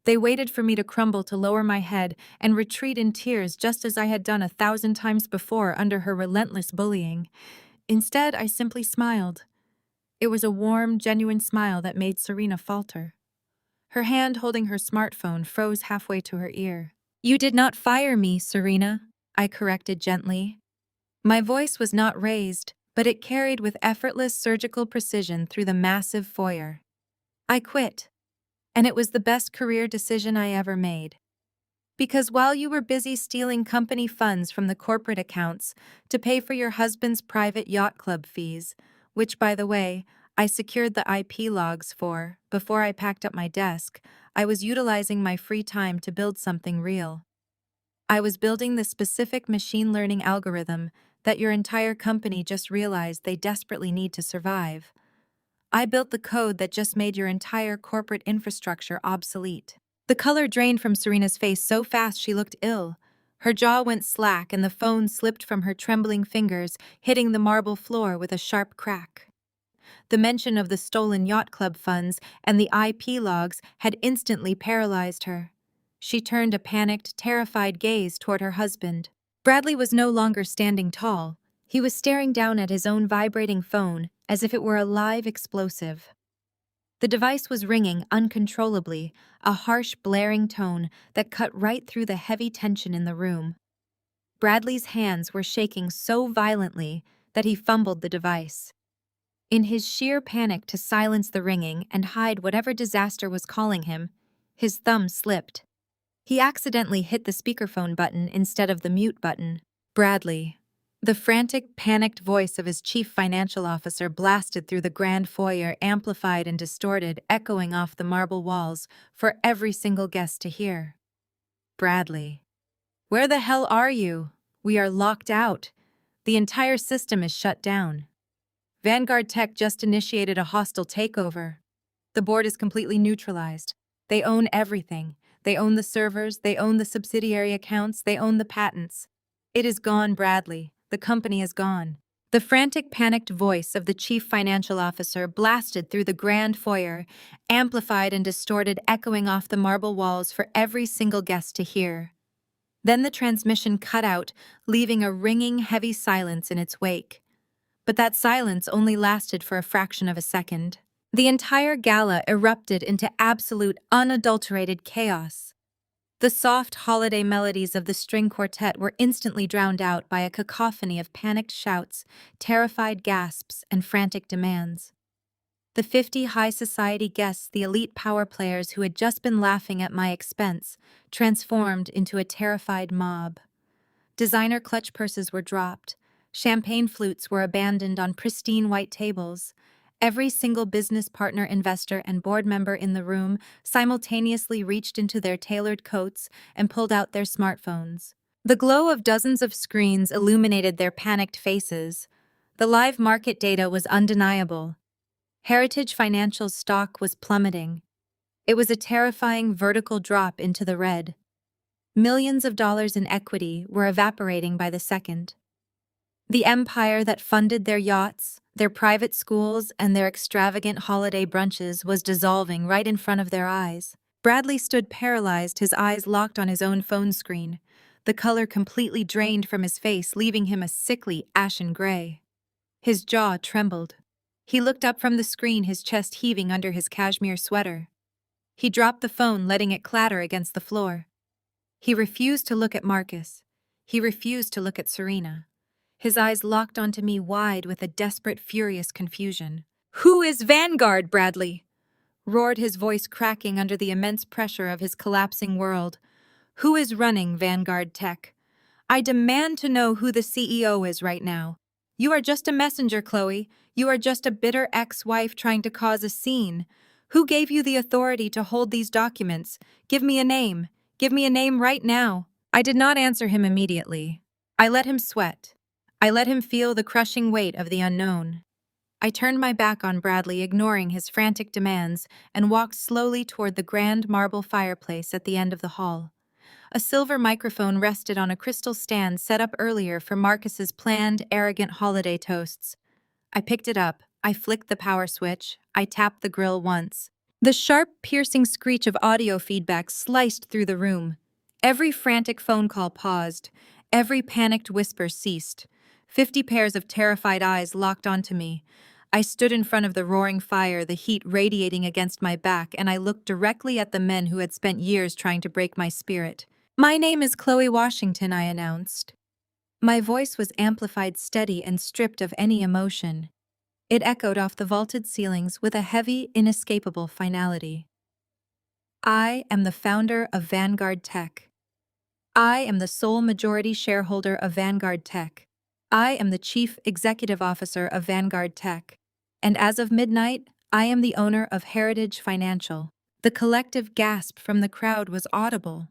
S1: They waited for me to crumble, to lower my head and retreat in tears, just as I had done 1,000 times before under her relentless bullying. Instead, I simply smiled. It was a warm, genuine smile that made Serena falter. Her hand holding her smartphone froze halfway to her ear. "You did not fire me, Serena," I corrected gently. My voice was not raised, but it carried with effortless surgical precision through the massive foyer. "I quit. And it was the best career decision I ever made. Because while you were busy stealing company funds from the corporate accounts to pay for your husband's private yacht club fees, which, by the way, I secured the IP logs for before I packed up my desk, I was utilizing my free time to build something real. I was building the specific machine learning algorithm that your entire company just realized they desperately need to survive. I built the code that just made your entire corporate infrastructure obsolete." The color drained from Serena's face so fast she looked ill. Her jaw went slack and the phone slipped from her trembling fingers, hitting the marble floor with a sharp crack. The mention of the stolen yacht club funds and the IP logs had instantly paralyzed her. She turned a panicked, terrified gaze toward her husband. Bradley was no longer standing tall. He was staring down at his own vibrating phone as if it were a live explosive. The device was ringing uncontrollably, a harsh, blaring tone that cut right through the heavy tension in the room. Bradley's hands were shaking so violently that he fumbled the device. In his sheer panic to silence the ringing and hide whatever disaster was calling him, his thumb slipped. He accidentally hit the speakerphone button instead of the mute button. Bradley. The frantic, panicked voice of his chief financial officer blasted through the grand foyer, amplified and distorted, echoing off the marble walls for every single guest to hear. Bradley. Where the hell are you? We are locked out. The entire system is shut down. Vanguard Tech just initiated a hostile takeover. The board is completely neutralized. They own everything. They own the servers, they own the subsidiary accounts, they own the patents. It is gone, Bradley. The company is gone. The frantic, panicked voice of the chief financial officer blasted through the grand foyer, amplified and distorted, echoing off the marble walls for every single guest to hear. Then the transmission cut out, leaving a ringing, heavy silence in its wake. But that silence only lasted for a fraction of a second. The entire gala erupted into absolute, unadulterated chaos. The soft holiday melodies of the string quartet were instantly drowned out by a cacophony of panicked shouts, terrified gasps, and frantic demands. The 50 high society guests, the elite power players who had just been laughing at my expense, transformed into a terrified mob. Designer clutch purses were dropped. Champagne flutes were abandoned on pristine white tables. Every single business partner, investor, and board member in the room simultaneously reached into their tailored coats and pulled out their smartphones. The glow of dozens of screens illuminated their panicked faces. The live market data was undeniable. Heritage Financial's stock was plummeting. It was a terrifying vertical drop into the red. Millions of dollars in equity were evaporating by the second. The empire that funded their yachts, their private schools, and their extravagant holiday brunches was dissolving right in front of their eyes. Bradley stood paralyzed, his eyes locked on his own phone screen, the color completely drained from his face, leaving him a sickly, ashen gray. His jaw trembled. He looked up from the screen, his chest heaving under his cashmere sweater. He dropped the phone, letting it clatter against the floor. He refused to look at Marcus. He refused to look at Serena. His eyes locked onto me wide with a desperate, furious confusion. "Who is Vanguard, Bradley?" roared his voice, cracking under the immense pressure of his collapsing world. "Who is running Vanguard Tech? I demand to know who the CEO is right now. You are just a messenger, Chloe. You are just a bitter ex-wife trying to cause a scene. Who gave you the authority to hold these documents? Give me a name. Give me a name right now." I did not answer him immediately. I let him sweat. I let him feel the crushing weight of the unknown. I turned my back on Bradley, ignoring his frantic demands, and walked slowly toward the grand marble fireplace at the end of the hall. A silver microphone rested on a crystal stand set up earlier for Marcus's planned, arrogant holiday toasts. I picked it up. I flicked the power switch. I tapped the grill once. The sharp, piercing screech of audio feedback sliced through the room. Every frantic phone call paused. Every panicked whisper ceased. 50 pairs of terrified eyes locked onto me. I stood in front of the roaring fire, the heat radiating against my back, and I looked directly at the men who had spent years trying to break my spirit. "My name is Chloe Washington," I announced. My voice was amplified, steady, and stripped of any emotion. It echoed off the vaulted ceilings with a heavy, inescapable finality. "I am the founder of Vanguard Tech. I am the sole majority shareholder of Vanguard Tech. I am the chief executive officer of Vanguard Tech. And as of midnight, I am the owner of Heritage Financial." The collective gasp from the crowd was audible.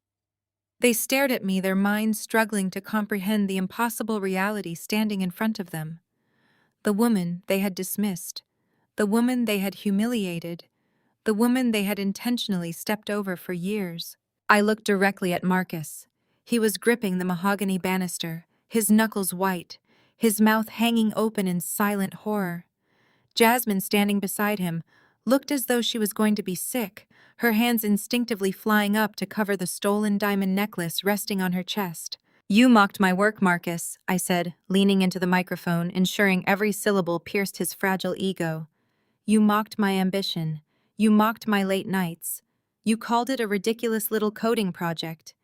S1: They stared at me, their minds struggling to comprehend the impossible reality standing in front of them. The woman they had dismissed, the woman they had humiliated, the woman they had intentionally stepped over for years. I looked directly at Marcus. He was gripping the mahogany banister, his knuckles white, his mouth hanging open in silent horror. Jasmine, standing beside him, looked as though she was going to be sick, her hands instinctively flying up to cover the stolen diamond necklace resting on her chest. "You mocked my work, Marcus," I said, leaning into the microphone, ensuring every syllable pierced his fragile ego. "You mocked my ambition. You mocked my late nights. You called it a ridiculous little coding project.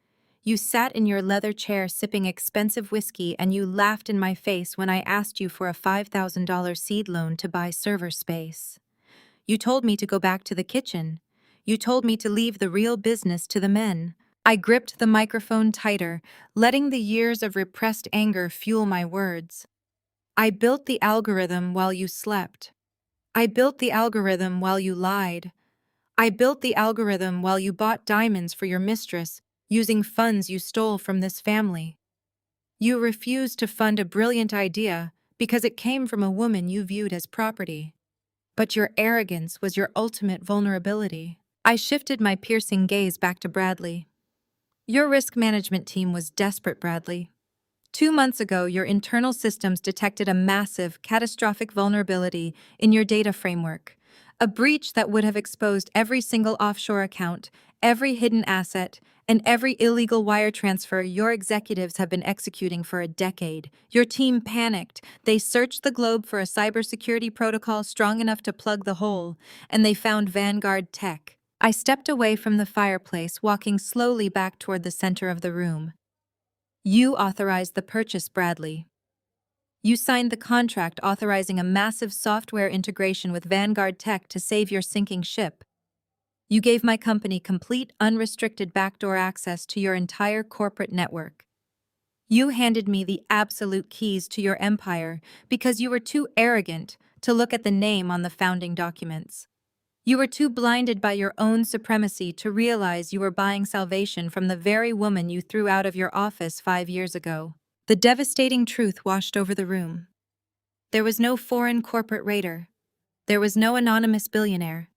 S1: You sat in your leather chair sipping expensive whiskey and you laughed in my face when I asked you for a $5,000 seed loan to buy server space. You told me to go back to the kitchen. You told me to leave the real business to the men." I gripped the microphone tighter, letting the years of repressed anger fuel my words. I built the algorithm while you slept. I built the algorithm while you lied. I built the algorithm while you bought diamonds for your mistress, using funds you stole from this family. You refused to fund a brilliant idea because it came from a woman you viewed as property. But your arrogance was your ultimate vulnerability. I shifted my piercing gaze back to Bradley. Your risk management team was desperate, Bradley. 2 months ago, your internal systems detected a massive, catastrophic vulnerability in your data framework, a breach that would have exposed every single offshore account, every hidden asset, and every illegal wire transfer your executives have been executing for a decade. Your team panicked. They searched the globe for a cybersecurity protocol strong enough to plug the hole, and they found Vanguard Tech. I stepped away from the fireplace, walking slowly back toward the center of the room. You authorized the purchase, Bradley. You signed the contract authorizing a massive software integration with Vanguard Tech to save your sinking ship. You gave my company complete, unrestricted backdoor access to your entire corporate network. You handed me the absolute keys to your empire because you were too arrogant to look at the name on the founding documents. You were too blinded by your own supremacy to realize you were buying salvation from the very woman you threw out of your office 5 years ago. The devastating truth washed over the room. There was no foreign corporate raider. There was no anonymous billionaire.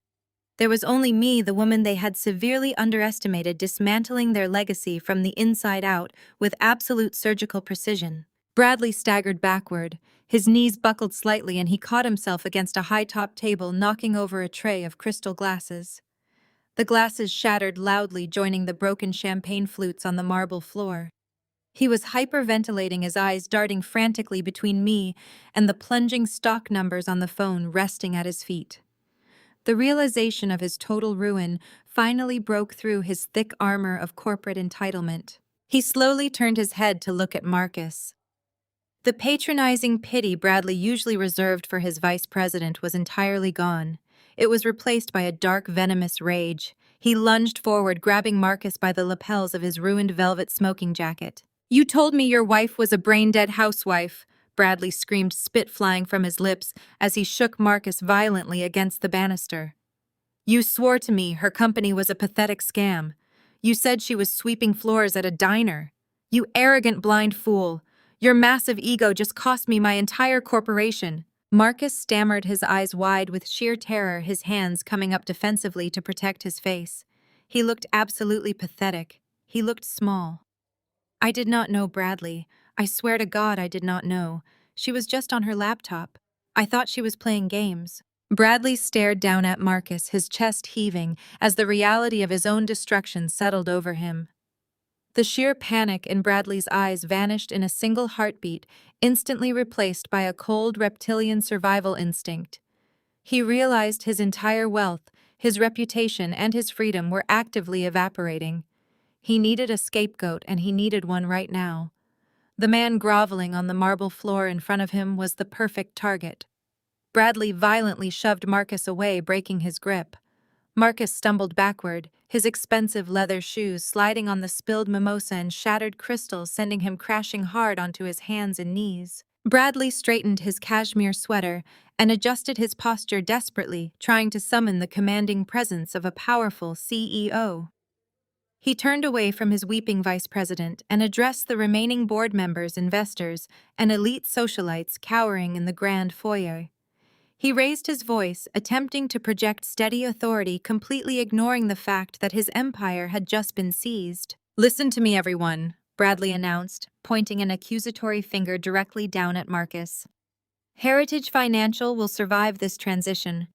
S1: There was only me, the woman they had severely underestimated, dismantling their legacy from the inside out with absolute surgical precision. Bradley staggered backward. His knees buckled slightly and he caught himself against a high-top table, knocking over a tray of crystal glasses. The glasses shattered loudly, joining the broken champagne flutes on the marble floor. He was hyperventilating, his eyes darting frantically between me and the plunging stock numbers on the phone resting at his feet. The realization of his total ruin finally broke through his thick armor of corporate entitlement. He slowly turned his head to look at Marcus. The patronizing pity Bradley usually reserved for his vice president was entirely gone. It was replaced by a dark, venomous rage. He lunged forward, grabbing Marcus by the lapels of his ruined velvet smoking jacket. "You told me your wife was a brain-dead housewife," Bradley screamed, spit flying from his lips as he shook Marcus violently against the banister. "You swore to me her company was a pathetic scam. You said she was sweeping floors at a diner. You arrogant blind fool. Your massive ego just cost me my entire corporation." Marcus stammered, his eyes wide with sheer terror, his hands coming up defensively to protect his face. He looked absolutely pathetic. He looked small. "I did not know, Bradley. I swear to God I did not know. She was just on her laptop. I thought she was playing games." Bradley stared down at Marcus, his chest heaving as the reality of his own destruction settled over him. The sheer panic in Bradley's eyes vanished in a single heartbeat, instantly replaced by a cold reptilian survival instinct. He realized his entire wealth, his reputation, and his freedom were actively evaporating. He needed a scapegoat, and he needed one right now. The man groveling on the marble floor in front of him was the perfect target. Bradley violently shoved Marcus away, breaking his grip. Marcus stumbled backward, his expensive leather shoes sliding on the spilled mimosa and shattered crystals, sending him crashing hard onto his hands and knees. Bradley straightened his cashmere sweater and adjusted his posture desperately, trying to summon the commanding presence of a powerful CEO. He turned away from his weeping vice president and addressed the remaining board members, investors, and elite socialites cowering in the grand foyer. He raised his voice, attempting to project steady authority, completely ignoring the fact that his empire had just been seized. "Listen to me, everyone," Bradley announced, pointing an accusatory finger directly down at Marcus. "Heritage Financial will survive this transition.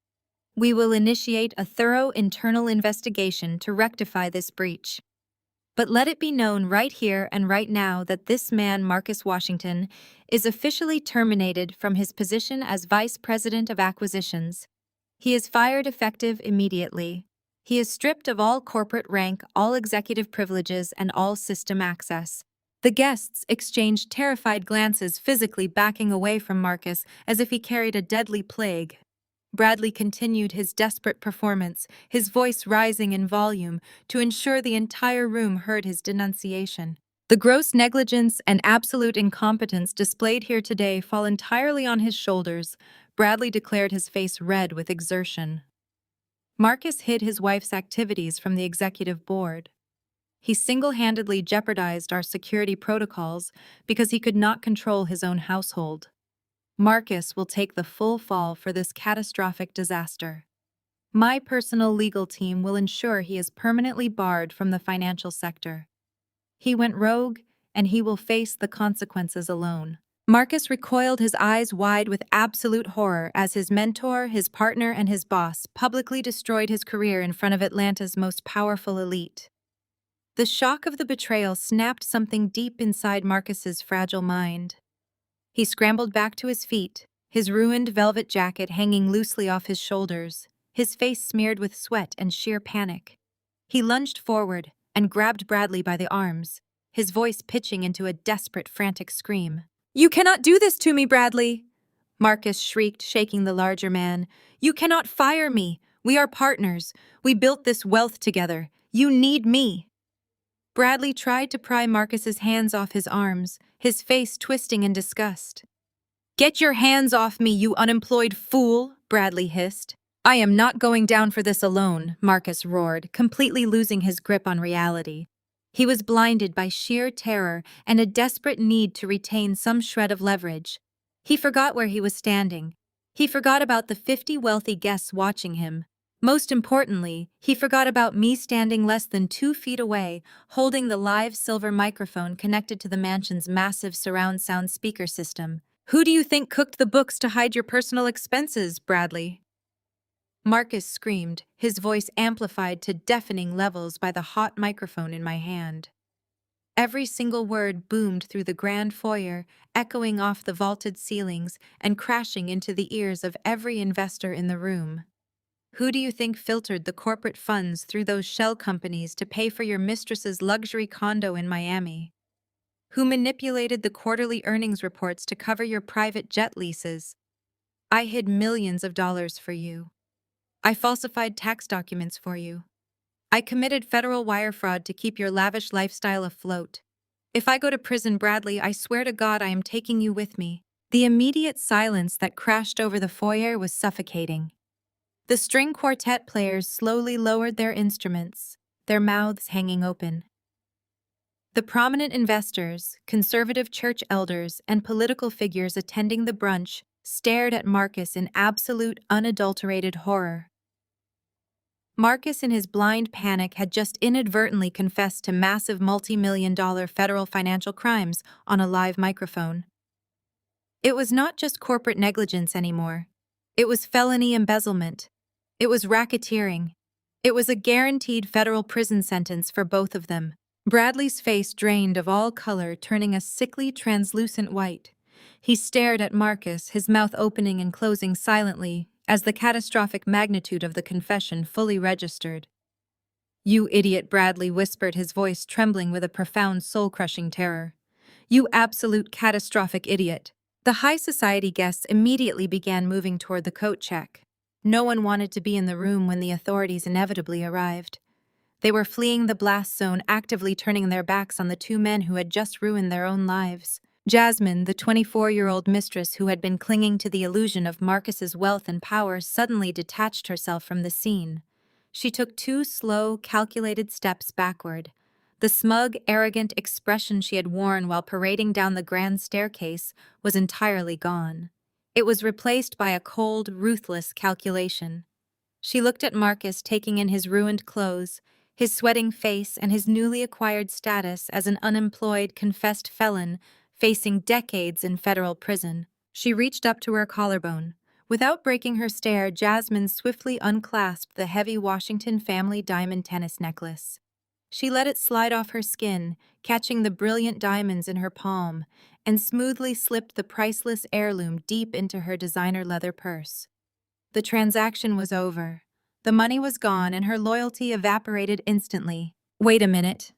S1: We will initiate a thorough internal investigation to rectify this breach. But let it be known right here and right now that this man, Marcus Washington, is officially terminated from his position as Vice President of Acquisitions. He is fired effective immediately. He is stripped of all corporate rank, all executive privileges, and all system access." The guests exchanged terrified glances, physically backing away from Marcus as if he carried a deadly plague. Bradley continued his desperate performance, his voice rising in volume to ensure the entire room heard his denunciation. The gross negligence and absolute incompetence displayed here today fall entirely on his shoulders, Bradley declared, his face red with exertion. Marcus hid his wife's activities from the executive board. He single-handedly jeopardized our security protocols because he could not control his own household. Marcus will take the full fall for this catastrophic disaster. My personal legal team will ensure he is permanently barred from the financial sector. He went rogue, and he will face the consequences alone. Marcus recoiled, his eyes wide with absolute horror, as his mentor, his partner, and his boss publicly destroyed his career in front of Atlanta's most powerful elite. The shock of the betrayal snapped something deep inside Marcus's fragile mind. He scrambled back to his feet, his ruined velvet jacket hanging loosely off his shoulders, his face smeared with sweat and sheer panic. He lunged forward and grabbed Bradley by the arms, his voice pitching into a desperate, frantic scream. "You cannot do this to me, Bradley!" Marcus shrieked, shaking the larger man. "You cannot fire me! We are partners. We built this wealth together. You need me!" Bradley tried to pry Marcus's hands off his arms, his face twisting in disgust. "Get your hands off me, you unemployed fool!" Bradley hissed. "I am not going down for this alone," Marcus roared, completely losing his grip on reality. He was blinded by sheer terror and a desperate need to retain some shred of leverage. He forgot where he was standing. He forgot about the 50 wealthy guests watching him. Most importantly, he forgot about me standing less than 2 feet away, holding the live silver microphone connected to the mansion's massive surround sound speaker system. "Who do you think cooked the books to hide your personal expenses, Bradley?" Marcus screamed, his voice amplified to deafening levels by the hot microphone in my hand. Every single word boomed through the grand foyer, echoing off the vaulted ceilings and crashing into the ears of every investor in the room. "Who do you think filtered the corporate funds through those shell companies to pay for your mistress's luxury condo in Miami? Who manipulated the quarterly earnings reports to cover your private jet leases? I hid millions of dollars for you. I falsified tax documents for you. I committed federal wire fraud to keep your lavish lifestyle afloat. If I go to prison, Bradley, I swear to God I am taking you with me." The immediate silence that crashed over the foyer was suffocating. The string quartet players slowly lowered their instruments, their mouths hanging open. The prominent investors, conservative church elders, and political figures attending the brunch stared at Marcus in absolute, unadulterated horror. Marcus, in his blind panic, had just inadvertently confessed to massive multi-million-dollar federal financial crimes on a live microphone. It was not just corporate negligence anymore. It was felony embezzlement. It was racketeering. It was a guaranteed federal prison sentence for both of them. Bradley's face drained of all color, turning a sickly, translucent white. He stared at Marcus, his mouth opening and closing silently, as the catastrophic magnitude of the confession fully registered. "You idiot," Bradley whispered, his voice trembling with a profound, soul-crushing terror. "You absolute catastrophic idiot." The high society guests immediately began moving toward the coat check. No one wanted to be in the room when the authorities inevitably arrived. They were fleeing the blast zone, actively turning their backs on the 2 men who had just ruined their own lives. Jasmine, the 24-year-old mistress who had been clinging to the illusion of Marcus's wealth and power, suddenly detached herself from the scene. She took 2 slow, calculated steps backward. The smug, arrogant expression she had worn while parading down the grand staircase was entirely gone. It was replaced by a cold, ruthless calculation. She looked at Marcus, taking in his ruined clothes, his sweating face, and his newly acquired status as an unemployed, confessed felon facing decades in federal prison. She reached up to her collarbone. Without breaking her stare, Jasmine swiftly unclasped the heavy Washington family diamond tennis necklace. She let it slide off her skin, catching the brilliant diamonds in her palm, and smoothly slipped the priceless heirloom deep into her designer leather purse. The transaction was over. The money was gone, and her loyalty evaporated instantly. "Wait a minute,"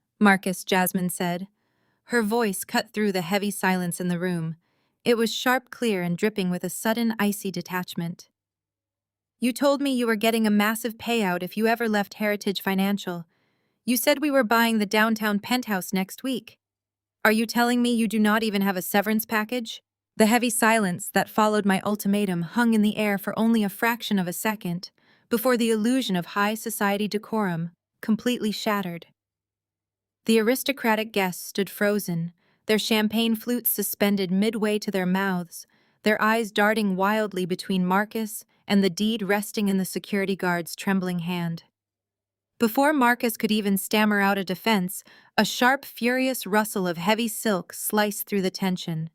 S1: Jasmine said. Her voice cut through the heavy silence in the room. It was sharp, clear, and dripping with a sudden, icy detachment. You told me you were getting a massive payout if you ever left Heritage Financial. You said we were buying the downtown penthouse next week. Are you telling me you do not even have a severance package? The heavy silence that followed my ultimatum hung in the air for only a fraction of a second, before the illusion of high society decorum completely shattered. The aristocratic guests stood frozen, their champagne flutes suspended midway to their mouths, their eyes darting wildly between Marcus and the deed resting in the security guard's trembling hand. Before Marcus could even stammer out a defense, a sharp, furious rustle of heavy silk sliced through the tension.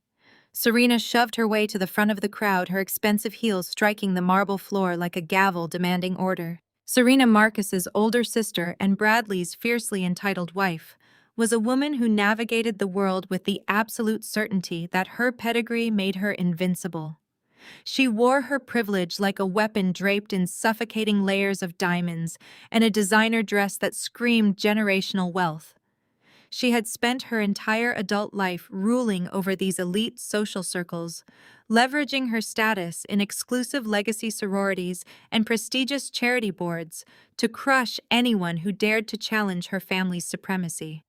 S1: Serena shoved her way to the front of the crowd, her expensive heels striking the marble floor like a gavel demanding order. Serena Marcus's older sister and Bradley's fiercely entitled wife was a woman who navigated the world with the absolute certainty that her pedigree made her invincible. She wore her privilege like a weapon draped in suffocating layers of diamonds and a designer dress that screamed generational wealth. She had spent her entire adult life ruling over these elite social circles, leveraging her status in exclusive legacy sororities and prestigious charity boards to crush anyone who dared to challenge her family's supremacy.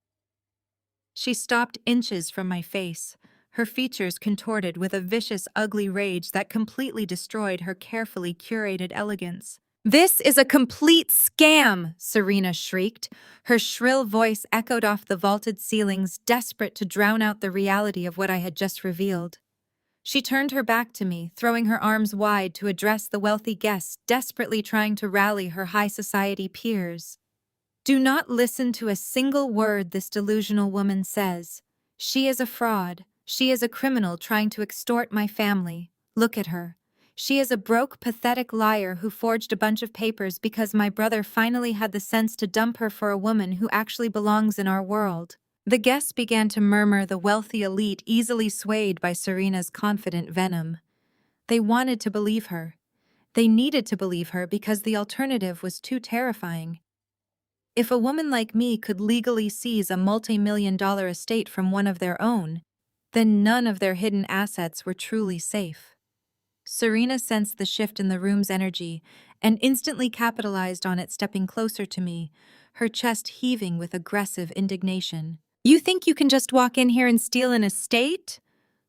S1: She stopped inches from my face, her features contorted with a vicious, ugly rage that completely destroyed her carefully curated elegance. "This is a complete scam!" Serena shrieked. Her shrill voice echoed off the vaulted ceilings, desperate to drown out the reality of what I had just revealed. She turned her back to me, throwing her arms wide to address the wealthy guests, desperately trying to rally her high society peers. "Do not listen to a single word this delusional woman says. She is a fraud. She is a criminal trying to extort my family. Look at her. She is a broke, pathetic liar who forged a bunch of papers because my brother finally had the sense to dump her for a woman who actually belongs in our world." The guests began to murmur, the wealthy elite easily swayed by Serena's confident venom. They wanted to believe her. They needed to believe her because the alternative was too terrifying. If a woman like me could legally seize a multi-million-dollar estate from one of their own, then none of their hidden assets were truly safe. Serena sensed the shift in the room's energy and instantly capitalized on it, stepping closer to me, her chest heaving with aggressive indignation. "You think you can just walk in here and steal an estate?"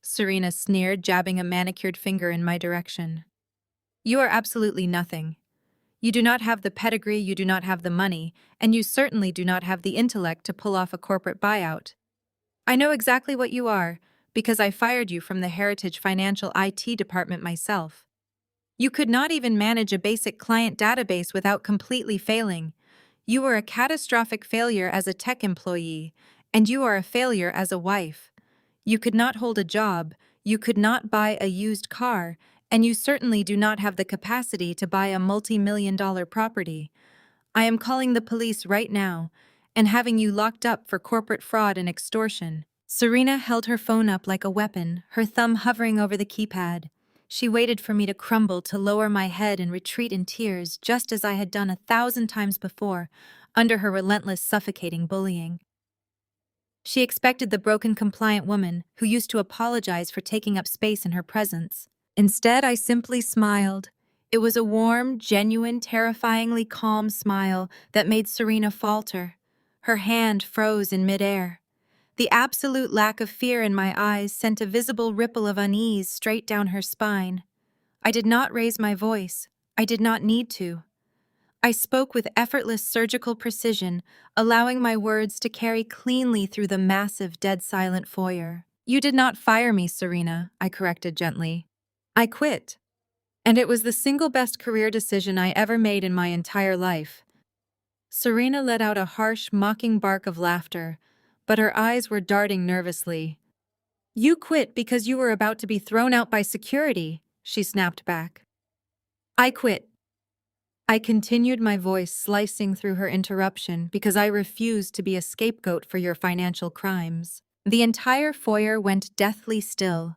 S1: Serena sneered, jabbing a manicured finger in my direction. "You are absolutely nothing. You do not have the pedigree, you do not have the money, and you certainly do not have the intellect to pull off a corporate buyout. I know exactly what you are, because I fired you from the Heritage Financial IT department myself. You could not even manage a basic client database without completely failing. You were a catastrophic failure as a tech employee, and you are a failure as a wife. You could not hold a job, you could not buy a used car, and you certainly do not have the capacity to buy a multi-million-dollar property. I am calling the police right now and having you locked up for corporate fraud and extortion." Serena held her phone up like a weapon, her thumb hovering over the keypad. She waited for me to crumble, to lower my head and retreat in tears, just as I had done 1,000 times before, under her relentless, suffocating bullying. She expected the broken, compliant woman who used to apologize for taking up space in her presence. Instead, I simply smiled. It was a warm, genuine, terrifyingly calm smile that made Serena falter. Her hand froze in midair. The absolute lack of fear in my eyes sent a visible ripple of unease straight down her spine. I did not raise my voice. I did not need to. I spoke with effortless surgical precision, allowing my words to carry cleanly through the massive, dead-silent foyer. "You did not fire me, Serena," I corrected gently. "I quit. And it was the single best career decision I ever made in my entire life." Serena let out a harsh, mocking bark of laughter, but her eyes were darting nervously. "You quit because you were about to be thrown out by security," she snapped back. "I quit." I continued, my voice slicing through her interruption, "because I refused to be a scapegoat for your financial crimes." The entire foyer went deathly still.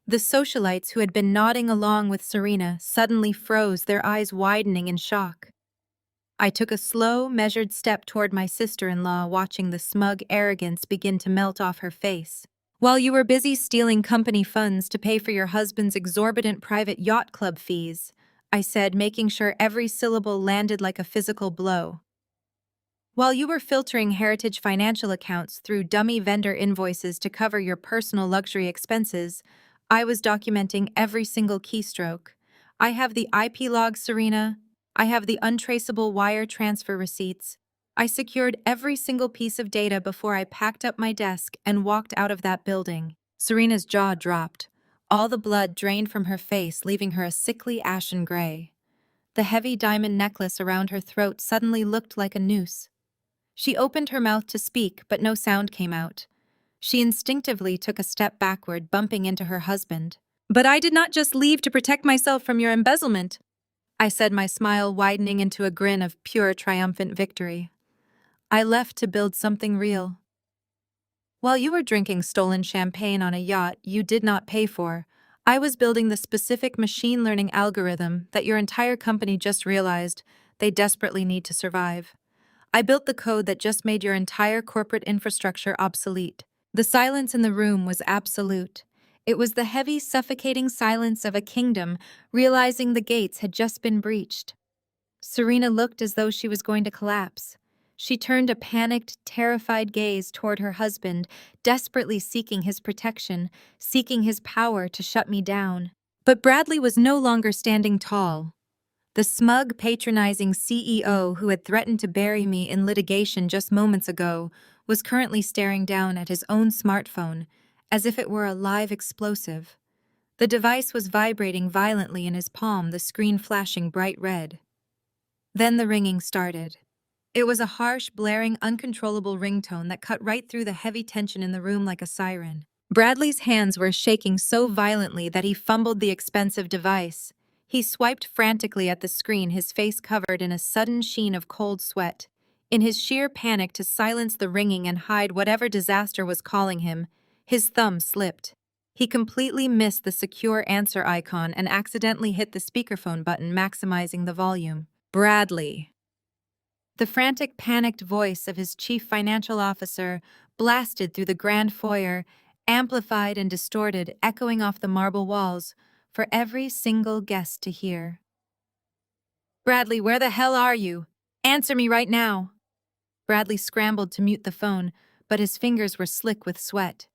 S1: The socialites who had been nodding along with Serena suddenly froze, their eyes widening in shock. I took a slow, measured step toward my sister-in-law, watching the smug arrogance begin to melt off her face. "While you were busy stealing company funds to pay for your husband's exorbitant private yacht club fees, I said, making sure every syllable landed like a physical blow. While you were filtering Heritage financial accounts through dummy vendor invoices to cover your personal luxury expenses, I was documenting every single keystroke. I have the IP logs, Serena. I have the untraceable wire transfer receipts. I secured every single piece of data before I packed up my desk and walked out of that building. Serena's jaw dropped. All the blood drained from her face, leaving her a sickly ashen gray. The heavy diamond necklace around her throat suddenly looked like a noose. She opened her mouth to speak, but no sound came out. She instinctively took a step backward, bumping into her husband. "But I did not just leave to protect myself from your embezzlement," I said, my smile widening into a grin of pure triumphant victory. "I left to build something real. While you were drinking stolen champagne on a yacht you did not pay for, I was building the specific machine learning algorithm that your entire company just realized they desperately need to survive. I built the code that just made your entire corporate infrastructure obsolete." The silence in the room was absolute. It was the heavy, suffocating silence of a kingdom realizing the gates had just been breached. Serena looked as though she was going to collapse. She turned a panicked, terrified gaze toward her husband, desperately seeking his protection, seeking his power to shut me down. But Bradley was no longer standing tall. The smug, patronizing CEO who had threatened to bury me in litigation just moments ago was currently staring down at his own smartphone, as if it were a live explosive. The device was vibrating violently in his palm, the screen flashing bright red. Then the ringing started. It was a harsh, blaring, uncontrollable ringtone that cut right through the heavy tension in the room like a siren. Bradley's hands were shaking so violently that he fumbled the expensive device. He swiped frantically at the screen, his face covered in a sudden sheen of cold sweat. In his sheer panic to silence the ringing and hide whatever disaster was calling him, his thumb slipped. He completely missed the secure answer icon and accidentally hit the speakerphone button, maximizing the volume. "Bradley." The frantic, panicked voice of his chief financial officer blasted through the grand foyer, amplified and distorted, echoing off the marble walls for every single guest to hear. "Bradley, where the hell are you? Answer me right now." Bradley scrambled to mute the phone, but his fingers were slick with sweat.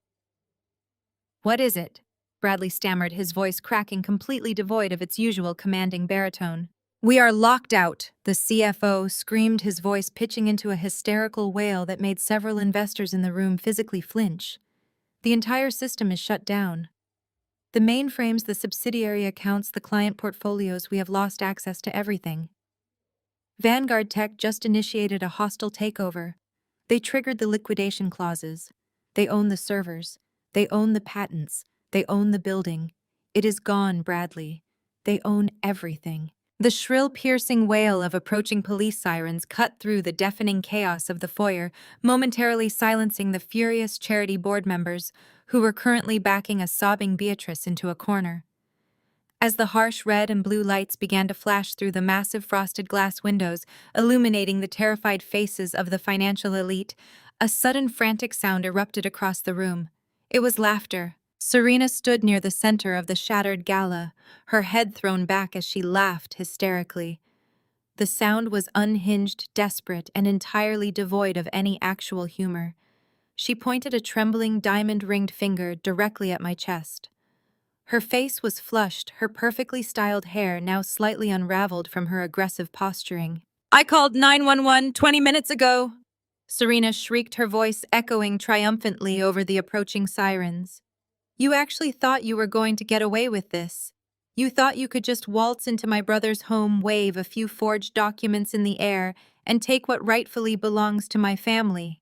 S1: "What is it?" Bradley stammered, his voice cracking, completely devoid of its usual commanding baritone. "We are locked out," the CFO screamed, his voice pitching into a hysterical wail that made several investors in the room physically flinch. "The entire system is shut down. The mainframes, the subsidiary accounts, the client portfolios, we have lost access to everything. Vanguard Tech just initiated a hostile takeover. They triggered the liquidation clauses. They own the servers. They own the patents. They own the building. It is gone, Bradley. They own everything." The shrill, piercing wail of approaching police sirens cut through the deafening chaos of the foyer, momentarily silencing the furious charity board members who were currently backing a sobbing Beatrice into a corner. As the harsh red and blue lights began to flash through the massive frosted glass windows, illuminating the terrified faces of the financial elite, a sudden frantic sound erupted across the room. It was laughter. Serena stood near the center of the shattered gala, her head thrown back as she laughed hysterically. The sound was unhinged, desperate, and entirely devoid of any actual humor. She pointed a trembling, diamond-ringed finger directly at my chest. Her face was flushed, her perfectly styled hair now slightly unraveled from her aggressive posturing. "I called 911 20 minutes ago!" Serena shrieked, her voice echoing triumphantly over the approaching sirens. "You actually thought you were going to get away with this. You thought you could just waltz into my brother's home, wave a few forged documents in the air, and take what rightfully belongs to my family.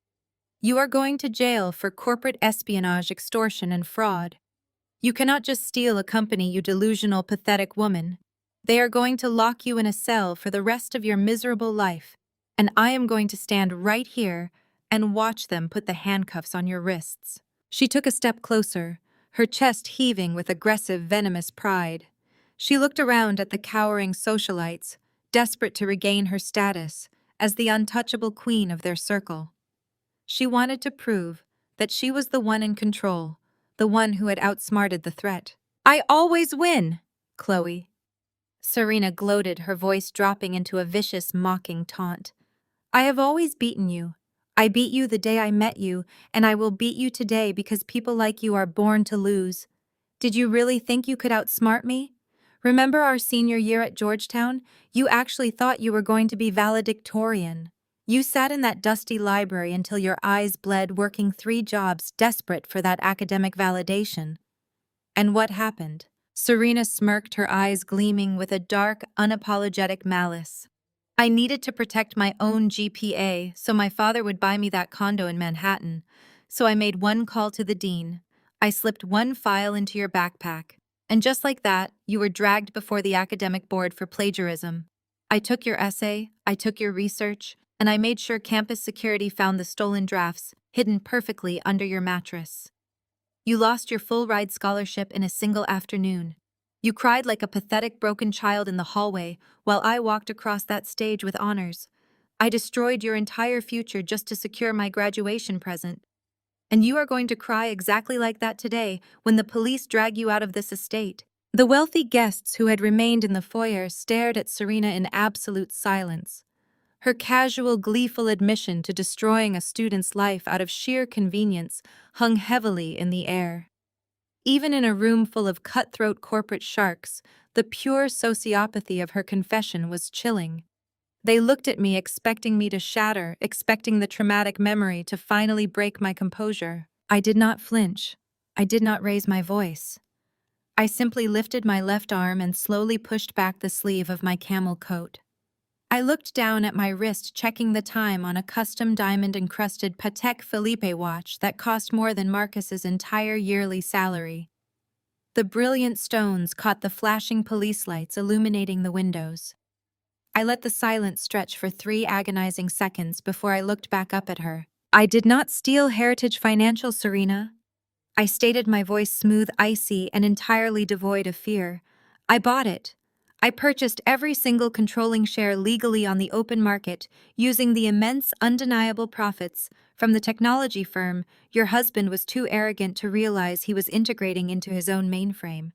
S1: You are going to jail for corporate espionage, extortion, and fraud. You cannot just steal a company, you delusional, pathetic woman. They are going to lock you in a cell for the rest of your miserable life, and I am going to stand right here and watch them put the handcuffs on your wrists." She took a step closer, her chest heaving with aggressive, venomous pride. She looked around at the cowering socialites, desperate to regain her status as the untouchable queen of their circle. She wanted to prove that she was the one in control, the one who had outsmarted the threat. "I always win, Chloe." Serena gloated, her voice dropping into a vicious, mocking taunt. I have always beaten you. I beat you the day I met you, and I will beat you today because people like you are born to lose. Did you really think you could outsmart me? Remember our senior year at Georgetown? You actually thought you were going to be valedictorian. You sat in that dusty library until your eyes bled, working 3 jobs, desperate for that academic validation. And what happened? Serena smirked, her eyes gleaming with a dark, unapologetic malice. I needed to protect my own GPA, so my father would buy me that condo in Manhattan. So I made one call to the dean. I slipped one file into your backpack. And just like that, you were dragged before the academic board for plagiarism. I took your essay, I took your research, and I made sure campus security found the stolen drafts, hidden perfectly under your mattress. You lost your full-ride scholarship in a single afternoon. You cried like a pathetic broken child in the hallway while I walked across that stage with honors. I destroyed your entire future just to secure my graduation present. And you are going to cry exactly like that today when the police drag you out of this estate. The wealthy guests who had remained in the foyer stared at Serena in absolute silence. Her casual, gleeful admission to destroying a student's life out of sheer convenience hung heavily in the air. Even in a room full of cutthroat corporate sharks, the pure sociopathy of her confession was chilling. They looked at me, expecting me to shatter, expecting the traumatic memory to finally break my composure. I did not flinch. I did not raise my voice. I simply lifted my left arm and slowly pushed back the sleeve of my camel coat. I looked down at my wrist, checking the time on a custom diamond-encrusted Patek Philippe watch that cost more than Marcus's entire yearly salary. The brilliant stones caught the flashing police lights illuminating the windows. I let the silence stretch for 3 agonizing seconds before I looked back up at her. I did not steal Heritage Financial, Serena. I stated, my voice smooth, icy, and entirely devoid of fear. I bought it. I purchased every single controlling share legally on the open market, using the immense, undeniable profits from the technology firm your husband was too arrogant to realize he was integrating into his own mainframe.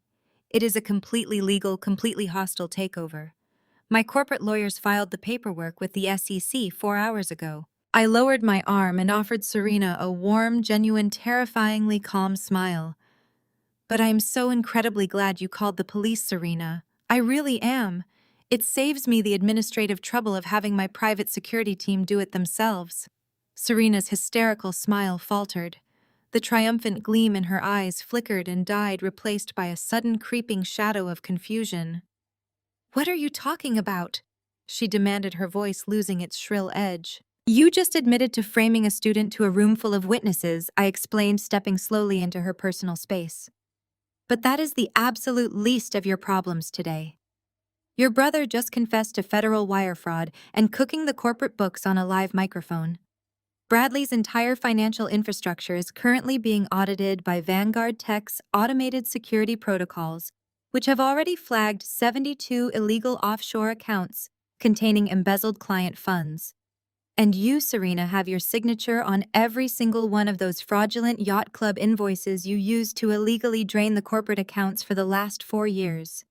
S1: It is a completely legal, completely hostile takeover. My corporate lawyers filed the paperwork with the SEC 4 hours ago. I lowered my arm and offered Serena a warm, genuine, terrifyingly calm smile. But I am so incredibly glad you called the police, Serena. I really am. It saves me the administrative trouble of having my private security team do it themselves. Serena's hysterical smile faltered. The triumphant gleam in her eyes flickered and died, replaced by a sudden creeping shadow of confusion. What are you talking about? She demanded, her voice losing its shrill edge. You just admitted to framing a student to a room full of witnesses, I explained, stepping slowly into her personal space. But that is the absolute least of your problems today. Your brother just confessed to federal wire fraud and cooking the corporate books on a live microphone. Bradley's entire financial infrastructure is currently being audited by Vanguard Tech's automated security protocols, which have already flagged 72 illegal offshore accounts containing embezzled client funds. And you, Serena, have your signature on every single one of those fraudulent yacht club invoices you used to illegally drain the corporate accounts for the last 4 years.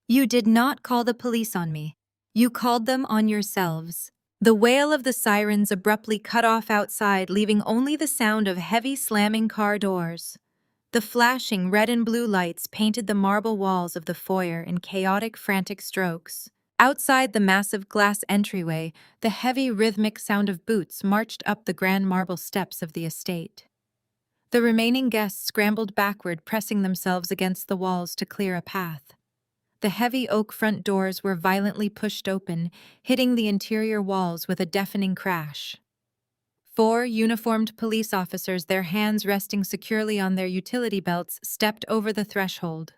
S1: You did not call the police on me. You called them on yourselves. The wail of the sirens abruptly cut off outside, leaving only the sound of heavy slamming car doors. The flashing red and blue lights painted the marble walls of the foyer in chaotic, frantic strokes. Outside the massive glass entryway, the heavy, rhythmic sound of boots marched up the grand marble steps of the estate. The remaining guests scrambled backward, pressing themselves against the walls to clear a path. The heavy oak front doors were violently pushed open, hitting the interior walls with a deafening crash. 4 uniformed police officers, their hands resting securely on their utility belts, stepped over the threshold.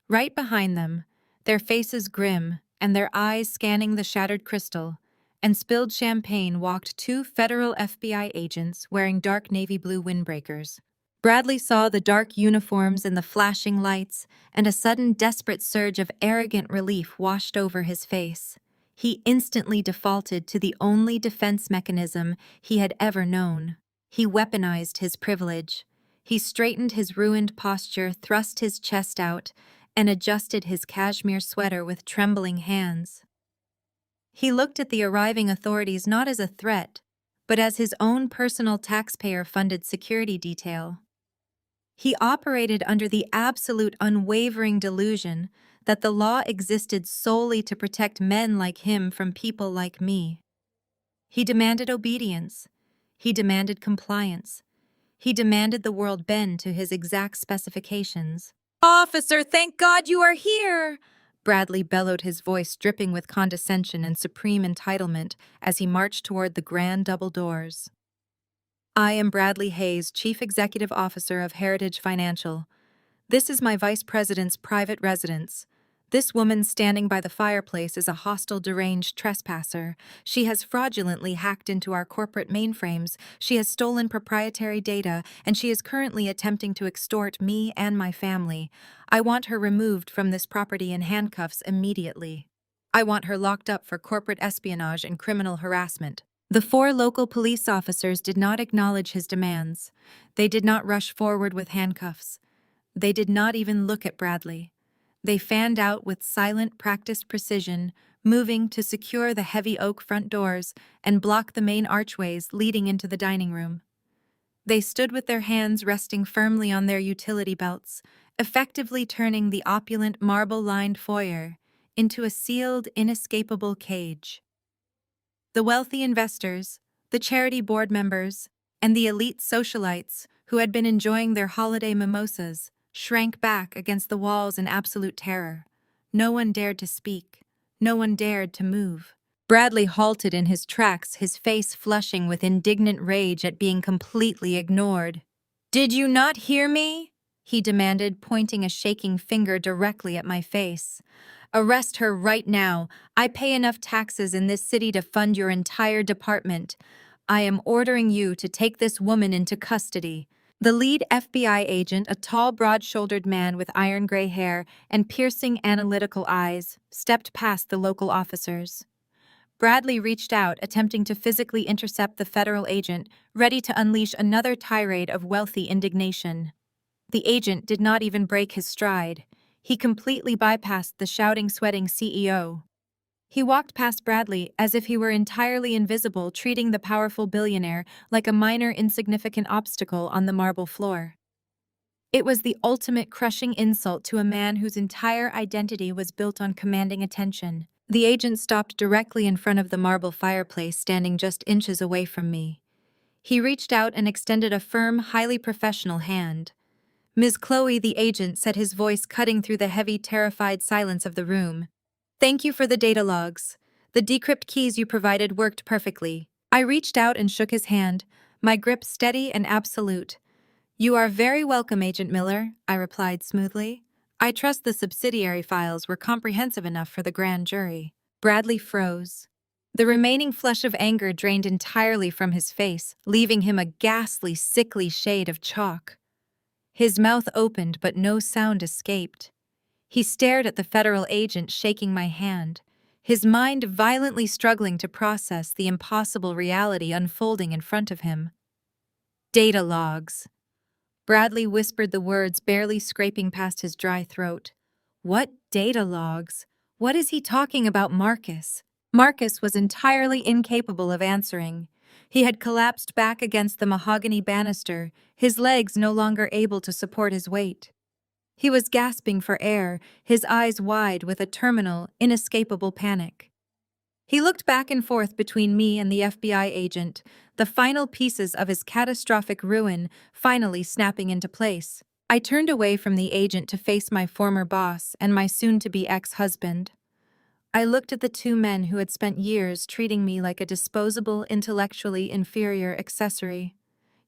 S1: Right behind them, their faces grim and their eyes scanning the shattered crystal and spilled champagne, walked 2 federal FBI agents wearing dark navy blue windbreakers. Bradley saw the dark uniforms and the flashing lights, and a sudden desperate surge of arrogant relief washed over his face. He instantly defaulted to the only defense mechanism he had ever known. He weaponized his privilege. He straightened his ruined posture, thrust his chest out, and adjusted his cashmere sweater with trembling hands. He looked at the arriving authorities not as a threat, but as his own personal taxpayer-funded security detail. He operated under the absolute unwavering delusion that the law existed solely to protect men like him from people like me. He demanded obedience. He demanded compliance. He demanded the world bend to his exact specifications. "Officer, thank God you are here!" Bradley bellowed, his voice dripping with condescension and supreme entitlement as he marched toward the grand double doors. "I am Bradley Hayes, Chief Executive Officer of Heritage Financial. This is my Vice President's private residence. This woman standing by the fireplace is a hostile, deranged trespasser. She has fraudulently hacked into our corporate mainframes, she has stolen proprietary data, and she is currently attempting to extort me and my family. I want her removed from this property in handcuffs immediately. I want her locked up for corporate espionage and criminal harassment." The 4 local police officers did not acknowledge his demands. They did not rush forward with handcuffs. They did not even look at Bradley. They fanned out with silent, practiced precision, moving to secure the heavy oak front doors and block the main archways leading into the dining room. They stood with their hands resting firmly on their utility belts, effectively turning the opulent marble-lined foyer into a sealed, inescapable cage. The wealthy investors, the charity board members, and the elite socialites who had been enjoying their holiday mimosas shrank back against the walls in absolute terror. No one dared to speak. No one dared to move. Bradley halted in his tracks, his face flushing with indignant rage at being completely ignored. "Did you not hear me?" he demanded, pointing a shaking finger directly at my face. "Arrest her right now. I pay enough taxes in this city to fund your entire department. I am ordering you to take this woman into custody." The lead FBI agent, a tall, broad-shouldered man with iron gray hair and piercing, analytical eyes, stepped past the local officers. Bradley reached out, attempting to physically intercept the federal agent, ready to unleash another tirade of wealthy indignation. The agent did not even break his stride. He completely bypassed the shouting, sweating CEO. He walked past Bradley as if he were entirely invisible, treating the powerful billionaire like a minor, insignificant obstacle on the marble floor. It was the ultimate crushing insult to a man whose entire identity was built on commanding attention. The agent stopped directly in front of the marble fireplace, standing just inches away from me. He reached out and extended a firm, highly professional hand. "Ms. Chloe," the agent said, his voice cutting through the heavy, terrified silence of the room. "Thank you for the data logs. The decrypt keys you provided worked perfectly." I reached out and shook his hand, my grip steady and absolute. "You are very welcome, Agent Miller," I replied smoothly. "I trust the subsidiary files were comprehensive enough for the grand jury." Bradley froze. The remaining flush of anger drained entirely from his face, leaving him a ghastly, sickly shade of chalk. His mouth opened, but no sound escaped. He stared at the federal agent, shaking my hand, his mind violently struggling to process the impossible reality unfolding in front of him. "Data logs." Bradley whispered the words, barely scraping past his dry throat. "What data logs? What is he talking about, Marcus?" Marcus was entirely incapable of answering. He had collapsed back against the mahogany banister, his legs no longer able to support his weight. He was gasping for air, his eyes wide with a terminal, inescapable panic. He looked back and forth between me and the FBI agent, the final pieces of his catastrophic ruin finally snapping into place. I turned away from the agent to face my former boss and my soon-to-be ex-husband. I looked at the 2 men who had spent years treating me like a disposable, intellectually inferior accessory.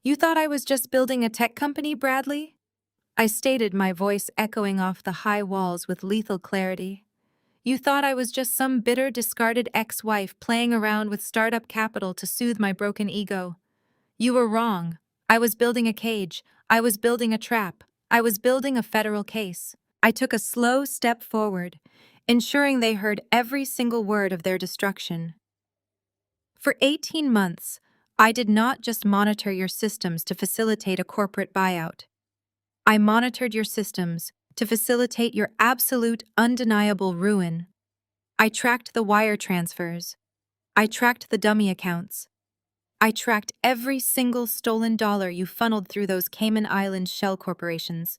S1: "You thought I was just building a tech company, Bradley?" I stated, my voice echoing off the high walls with lethal clarity. "You thought I was just some bitter, discarded ex-wife playing around with startup capital to soothe my broken ego. You were wrong. I was building a cage. I was building a trap. I was building a federal case." I took a slow step forward, ensuring they heard every single word of their destruction. "For 18 months, I did not just monitor your systems to facilitate a corporate buyout. I monitored your systems to facilitate your absolute, undeniable ruin. I tracked the wire transfers. I tracked the dummy accounts. I tracked every single stolen dollar you funneled through those Cayman Islands shell corporations.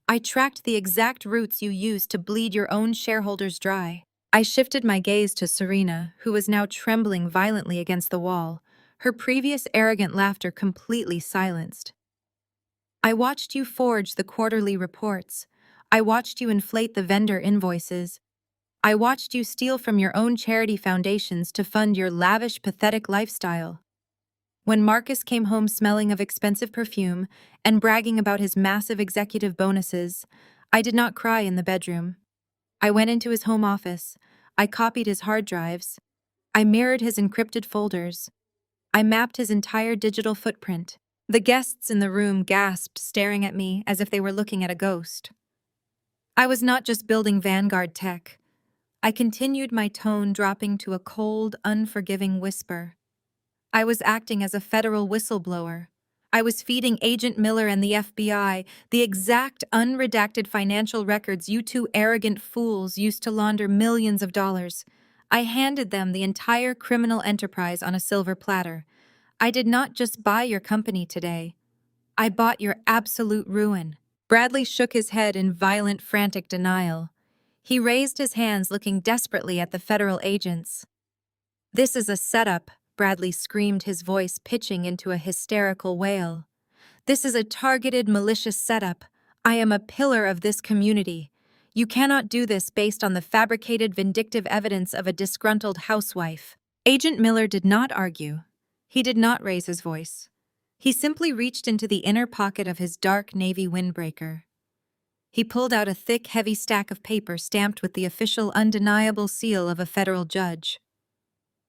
S1: I tracked the exact routes you used to bleed your own shareholders dry. I shifted my gaze to Serena, who was now trembling violently against the wall, her previous arrogant laughter completely silenced. I watched you forge the quarterly reports. I watched you inflate the vendor invoices. I watched you steal from your own charity foundations to fund your lavish, pathetic lifestyle. When Marcus came home smelling of expensive perfume and bragging about his massive executive bonuses, I did not cry in the bedroom. I went into his home office. I copied his hard drives. I mirrored his encrypted folders. I mapped his entire digital footprint. The guests in the room gasped, staring at me as if they were looking at a ghost. I was not just building Vanguard tech. I continued, my tone dropping to a cold, unforgiving whisper. I was acting as a federal whistleblower. I was feeding Agent Miller and the FBI the exact unredacted financial records you two arrogant fools used to launder millions of dollars. I handed them the entire criminal enterprise on a silver platter. I did not just buy your company today. I bought your absolute ruin. Bradley shook his head in violent, frantic denial. He raised his hands, looking desperately at the federal agents. "This is a setup," Bradley screamed, his voice pitching into a hysterical wail. "This is a targeted, malicious setup. I am a pillar of this community. You cannot do this based on the fabricated, vindictive evidence of a disgruntled housewife." Agent Miller did not argue. He did not raise his voice. He simply reached into the inner pocket of his dark navy windbreaker. He pulled out a thick, heavy stack of paper stamped with the official, undeniable seal of a federal judge.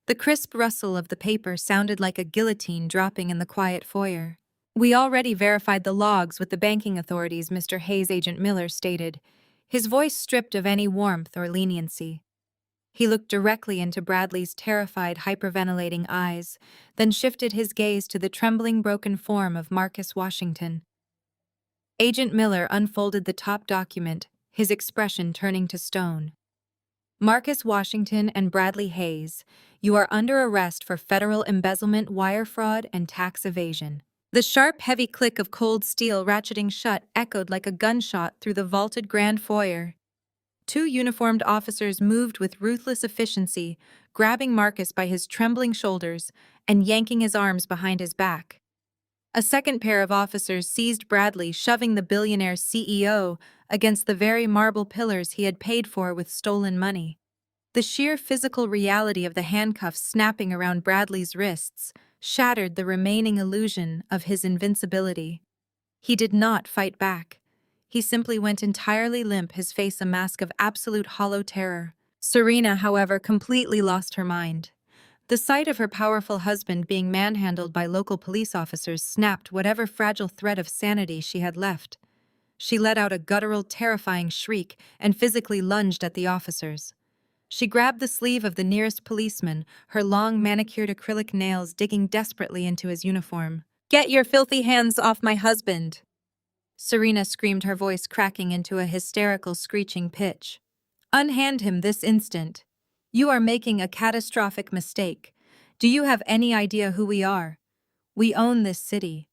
S1: The crisp rustle of the paper sounded like a guillotine dropping in the quiet foyer. "We already verified the logs with the banking authorities," Mr. Hayes, Agent Miller stated, his voice stripped of any warmth or leniency. He looked directly into Bradley's terrified, hyperventilating eyes, then shifted his gaze to the trembling, broken form of Marcus Washington. Agent Miller unfolded the top document, his expression turning to stone. "Marcus Washington and Bradley Hayes, you are under arrest for federal embezzlement, wire fraud, and tax evasion." The sharp, heavy click of cold steel ratcheting shut echoed like a gunshot through the vaulted grand foyer. Two uniformed officers moved with ruthless efficiency, grabbing Marcus by his trembling shoulders and yanking his arms behind his back. A second pair of officers seized Bradley, shoving the billionaire's CEO against the very marble pillars he had paid for with stolen money. The sheer physical reality of the handcuffs snapping around Bradley's wrists shattered the remaining illusion of his invincibility. He did not fight back. He simply went entirely limp, his face a mask of absolute hollow terror. Serena, however, completely lost her mind. The sight of her powerful husband being manhandled by local police officers snapped whatever fragile thread of sanity she had left. She let out a guttural, terrifying shriek and physically lunged at the officers. She grabbed the sleeve of the nearest policeman, her long, manicured acrylic nails digging desperately into his uniform. "Get your filthy hands off my husband!" Serena screamed, her voice cracking into a hysterical, screeching pitch. "Unhand him this instant. You are making a catastrophic mistake. Do you have any idea who we are? We own this city.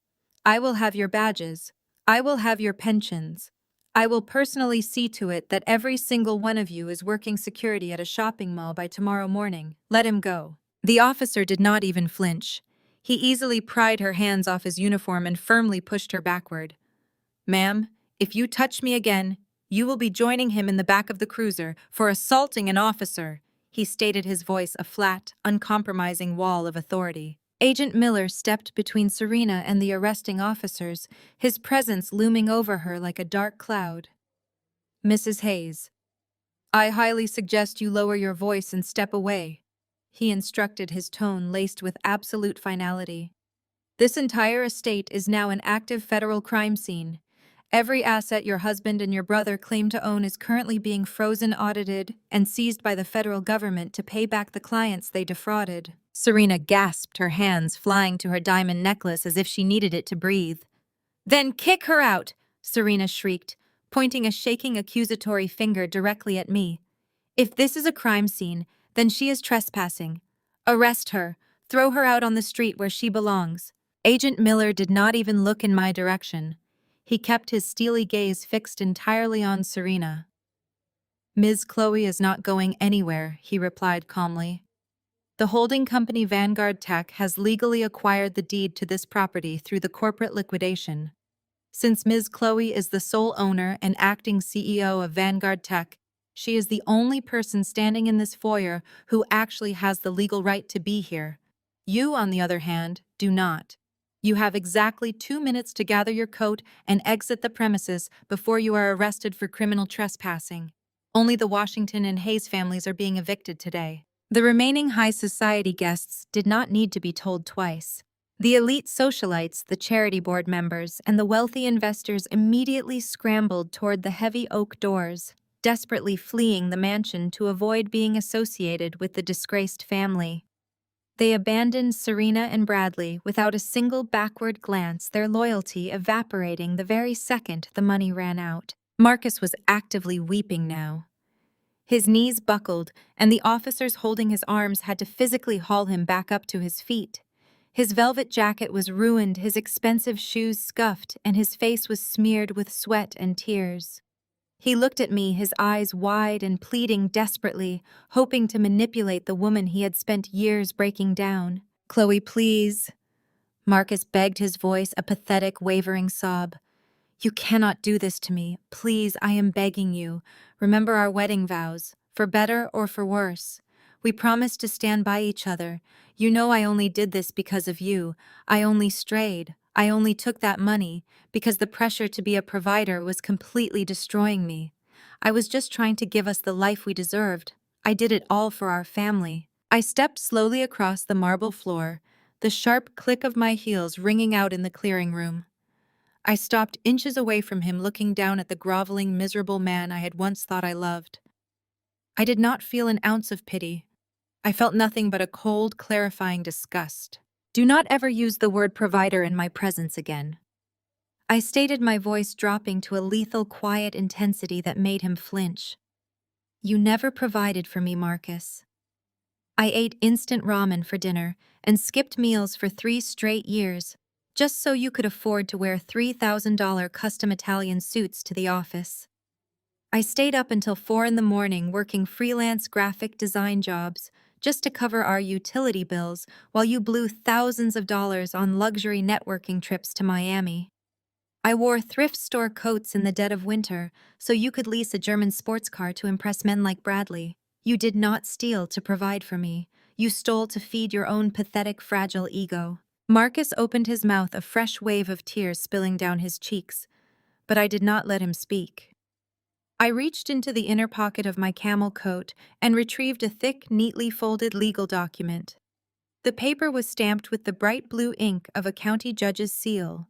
S1: I will have your badges. I will have your pensions. I will personally see to it that every single one of you is working security at a shopping mall by tomorrow morning. Let him go." The officer did not even flinch. He easily pried her hands off his uniform and firmly pushed her backward. "Ma'am, if you touch me again, you will be joining him in the back of the cruiser for assaulting an officer," he stated, his voice a flat, uncompromising wall of authority. Agent Miller stepped between Serena and the arresting officers, his presence looming over her like a dark cloud. "Mrs. Hayes, I highly suggest you lower your voice and step away," he instructed, his tone laced with absolute finality. "This entire estate is now an active federal crime scene. Every asset your husband and your brother claim to own is currently being frozen, audited, and seized by the federal government to pay back the clients they defrauded." Serena gasped, her hands flying to her diamond necklace as if she needed it to breathe. "Then kick her out!" Serena shrieked, pointing a shaking accusatory finger directly at me. "If this is a crime scene, then she is trespassing. Arrest her. Throw her out on the street where she belongs." Agent Miller did not even look in my direction. He kept his steely gaze fixed entirely on Serena. "Ms. Chloe is not going anywhere," he replied calmly. "The holding company Vanguard Tech has legally acquired the deed to this property through the corporate liquidation. Since Ms. Chloe is the sole owner and acting CEO of Vanguard Tech, she is the only person standing in this foyer who actually has the legal right to be here. You, on the other hand, do not. You have exactly 2 minutes to gather your coat and exit the premises before you are arrested for criminal trespassing. Only the Washington and Hayes families are being evicted today." The remaining high society guests did not need to be told twice. The elite socialites, the charity board members, and the wealthy investors immediately scrambled toward the heavy oak doors, desperately fleeing the mansion to avoid being associated with the disgraced family. They abandoned Serena and Bradley without a single backward glance, their loyalty evaporating the very second the money ran out. Marcus was actively weeping now. His knees buckled, and the officers holding his arms had to physically haul him back up to his feet. His velvet jacket was ruined, his expensive shoes scuffed, and his face was smeared with sweat and tears. He looked at me, his eyes wide and pleading desperately, hoping to manipulate the woman he had spent years breaking down. "Chloe, please." Marcus begged, his voice a pathetic, wavering sob. "You cannot do this to me. Please, I am begging you. Remember our wedding vows, for better or for worse. We promised to stand by each other. You know I only did this because of you. I only strayed. I only took that money because the pressure to be a provider was completely destroying me. I was just trying to give us the life we deserved. I did it all for our family." I stepped slowly across the marble floor, the sharp click of my heels ringing out in the clearing room. I stopped inches away from him, looking down at the groveling, miserable man I had once thought I loved. I did not feel an ounce of pity. I felt nothing but a cold, clarifying disgust. "Do not ever use the word provider in my presence again," I stated, my voice dropping to a lethal, quiet intensity that made him flinch. "You never provided for me, Marcus. I ate instant ramen for dinner and skipped meals for 3 straight years, just so you could afford to wear $3,000 custom Italian suits to the office. I stayed up until 4 in the morning working freelance graphic design jobs just to cover our utility bills while you blew thousands of dollars on luxury networking trips to Miami. I wore thrift store coats in the dead of winter so you could lease a German sports car to impress men like Bradley. You did not steal to provide for me. You stole to feed your own pathetic, fragile ego." Marcus opened his mouth, a fresh wave of tears spilling down his cheeks, but I did not let him speak. I reached into the inner pocket of my camel coat and retrieved a thick, neatly folded legal document. The paper was stamped with the bright blue ink of a county judge's seal.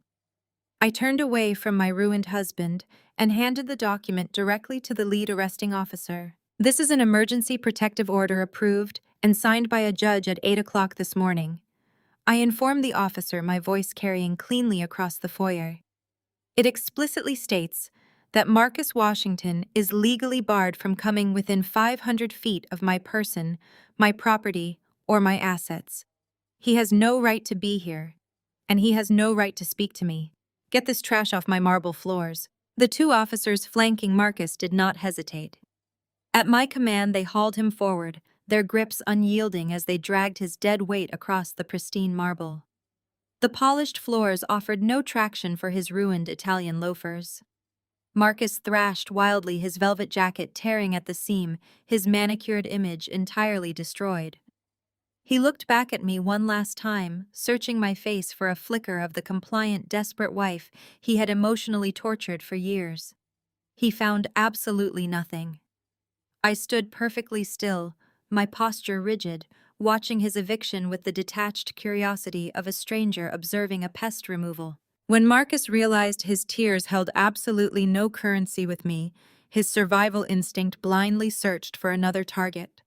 S1: I turned away from my ruined husband and handed the document directly to the lead arresting officer. "This is an emergency protective order approved and signed by a judge at 8 o'clock this morning," I informed the officer, my voice carrying cleanly across the foyer. "It explicitly states that Marcus Washington is legally barred from coming within 500 feet of my person, my property, or my assets. He has no right to be here, and he has no right to speak to me. Get this trash off my marble floors." The 2 officers flanking Marcus did not hesitate. At my command, they hauled him forward, their grips unyielding as they dragged his dead weight across the pristine marble. The polished floors offered no traction for his ruined Italian loafers. Marcus thrashed wildly, his velvet jacket tearing at the seam, his manicured image entirely destroyed. He looked back at me one last time, searching my face for a flicker of the compliant, desperate wife he had emotionally tortured for years. He found absolutely nothing. I stood perfectly still, my posture rigid, watching his eviction with the detached curiosity of a stranger observing a pest removal. When Marcus realized his tears held absolutely no currency with me, his survival instinct blindly searched for another target.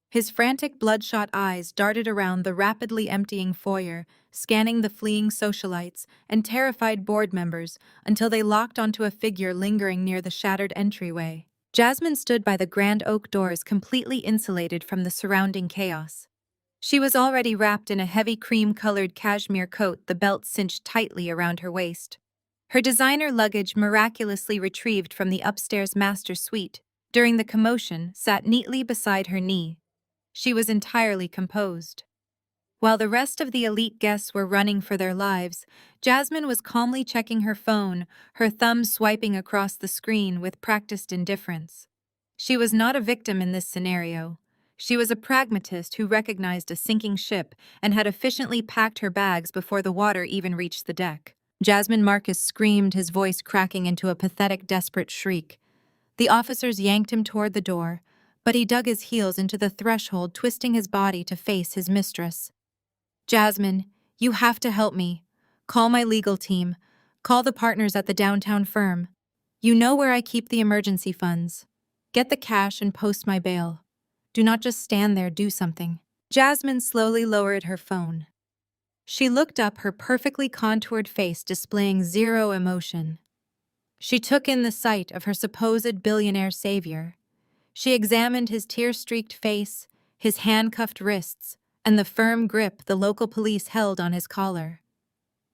S1: His frantic, bloodshot eyes darted around the rapidly emptying foyer, scanning the fleeing socialites and terrified board members until they locked onto a figure lingering near the shattered entryway. Jasmine stood by the grand oak doors, completely insulated from the surrounding chaos. She was already wrapped in a heavy cream-colored cashmere coat, the belt cinched tightly around her waist. Her designer luggage, miraculously retrieved from the upstairs master suite during the commotion, sat neatly beside her knee. She was entirely composed. While the rest of the elite guests were running for their lives, Jasmine was calmly checking her phone, her thumb swiping across the screen with practiced indifference. She was not a victim in this scenario. She was a pragmatist who recognized a sinking ship and had efficiently packed her bags before the water even reached the deck. Jasmine Marcus screamed, his voice cracking into a pathetic, desperate shriek. The officers yanked him toward the door, but he dug his heels into the threshold, twisting his body to face his mistress. Jasmine, you have to help me. Call my legal team. Call the partners at the downtown firm. You know where I keep the emergency funds. Get the cash and post my bail. Do not just stand there, do something. Jasmine slowly lowered her phone. She looked up, her perfectly contoured face displaying zero emotion. She took in the sight of her supposed billionaire savior. She examined his tear-streaked face, his handcuffed wrists, and the firm grip the local police held on his collar.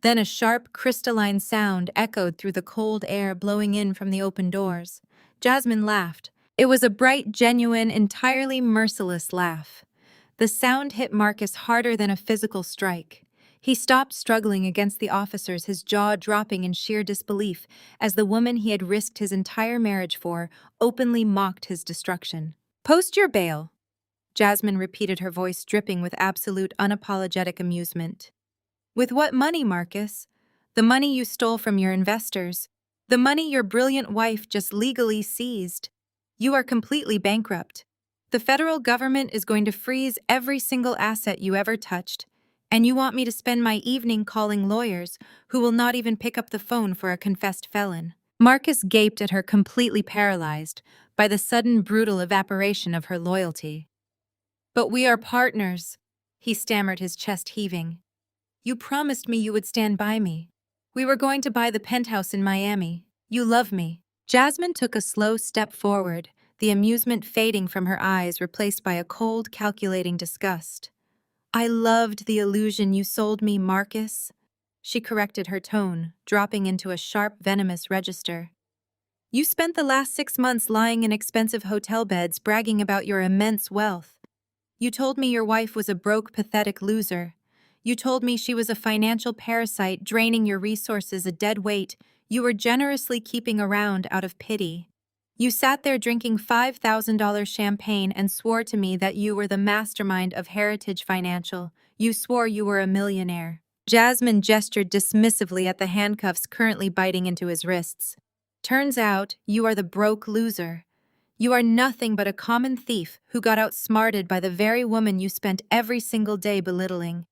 S1: Then a sharp, crystalline sound echoed through the cold air blowing in from the open doors. Jasmine laughed. It was a bright, genuine, entirely merciless laugh. The sound hit Marcus harder than a physical strike. He stopped struggling against the officers, his jaw dropping in sheer disbelief as the woman he had risked his entire marriage for openly mocked his destruction. "Post your bail," Jasmine repeated, her voice dripping with absolute unapologetic amusement. "With what money, Marcus? The money you stole from your investors. The money your brilliant wife just legally seized. You are completely bankrupt. The federal government is going to freeze every single asset you ever touched, and you want me to spend my evening calling lawyers who will not even pick up the phone for a confessed felon." Marcus gaped at her, completely paralyzed by the sudden, brutal evaporation of her loyalty. "But we are partners," he stammered, his chest heaving. "You promised me you would stand by me. We were going to buy the penthouse in Miami. You love me." Jasmine took a slow step forward, the amusement fading from her eyes, replaced by a cold, calculating disgust. "I loved the illusion you sold me, Marcus." She corrected her tone, dropping into a sharp, venomous register. "You spent the last 6 months lying in expensive hotel beds, bragging about your immense wealth. You told me your wife was a broke, pathetic loser. You told me she was a financial parasite, draining your resources, a dead weight you were generously keeping around out of pity. You sat there drinking $5,000 champagne and swore to me that you were the mastermind of Heritage Financial. You swore you were a millionaire." Jasmine gestured dismissively at the handcuffs currently biting into his wrists. "Turns out you are the broke loser. You are nothing but a common thief who got outsmarted by the very woman you spent every single day belittling.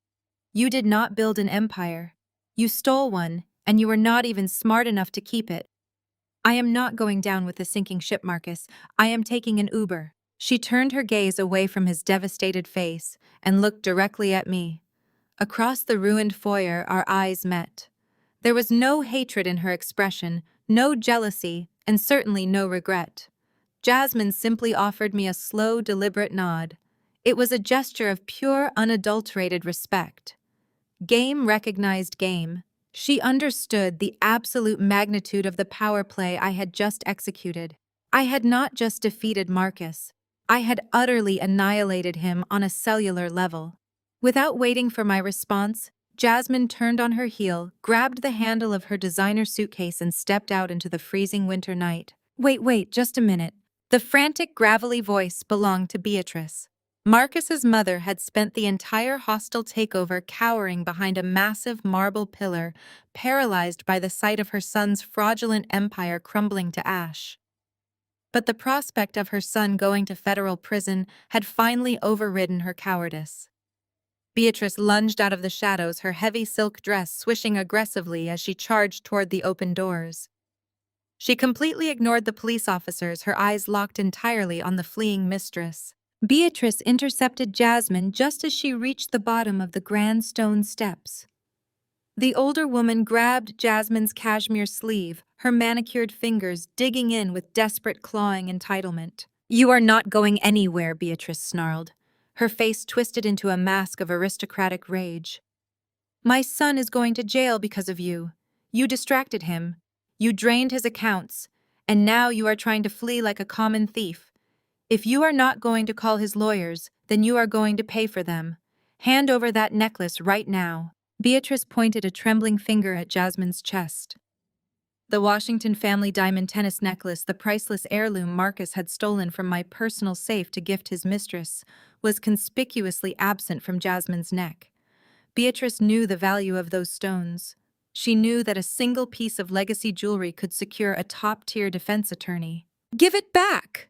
S1: You did not build an empire. You stole one, and you were not even smart enough to keep it. I am not going down with the sinking ship, Marcus. I am taking an Uber." She turned her gaze away from his devastated face and looked directly at me. Across the ruined foyer, our eyes met. There was no hatred in her expression, no jealousy, and certainly no regret. Jasmine simply offered me a slow, deliberate nod. It was a gesture of pure, unadulterated respect. Game recognized game. She understood the absolute magnitude of the power play I had just executed. I had not just defeated Marcus. I had utterly annihilated him on a cellular level. Without waiting for my response, Jasmine turned on her heel, grabbed the handle of her designer suitcase, and stepped out into the freezing winter night. Wait, just a minute." The frantic, gravelly voice belonged to Beatrice. Marcus's mother had spent the entire hostile takeover cowering behind a massive marble pillar, paralyzed by the sight of her son's fraudulent empire crumbling to ash. But the prospect of her son going to federal prison had finally overridden her cowardice. Beatrice lunged out of the shadows, her heavy silk dress swishing aggressively as she charged toward the open doors. She completely ignored the police officers, her eyes locked entirely on the fleeing mistress. Beatrice intercepted Jasmine just as she reached the bottom of the grand stone steps. The older woman grabbed Jasmine's cashmere sleeve, her manicured fingers digging in with desperate clawing entitlement. "You are not going anywhere," Beatrice snarled, her face twisted into a mask of aristocratic rage. "My son is going to jail because of you. You distracted him. You drained his accounts. And now you are trying to flee like a common thief. If you are not going to call his lawyers, then you are going to pay for them. Hand over that necklace right now." Beatrice pointed a trembling finger at Jasmine's chest. The Washington family diamond tennis necklace, the priceless heirloom Marcus had stolen from my personal safe to gift his mistress, was conspicuously absent from Jasmine's neck. Beatrice knew the value of those stones. She knew that a single piece of legacy jewelry could secure a top-tier defense attorney. "Give it back!"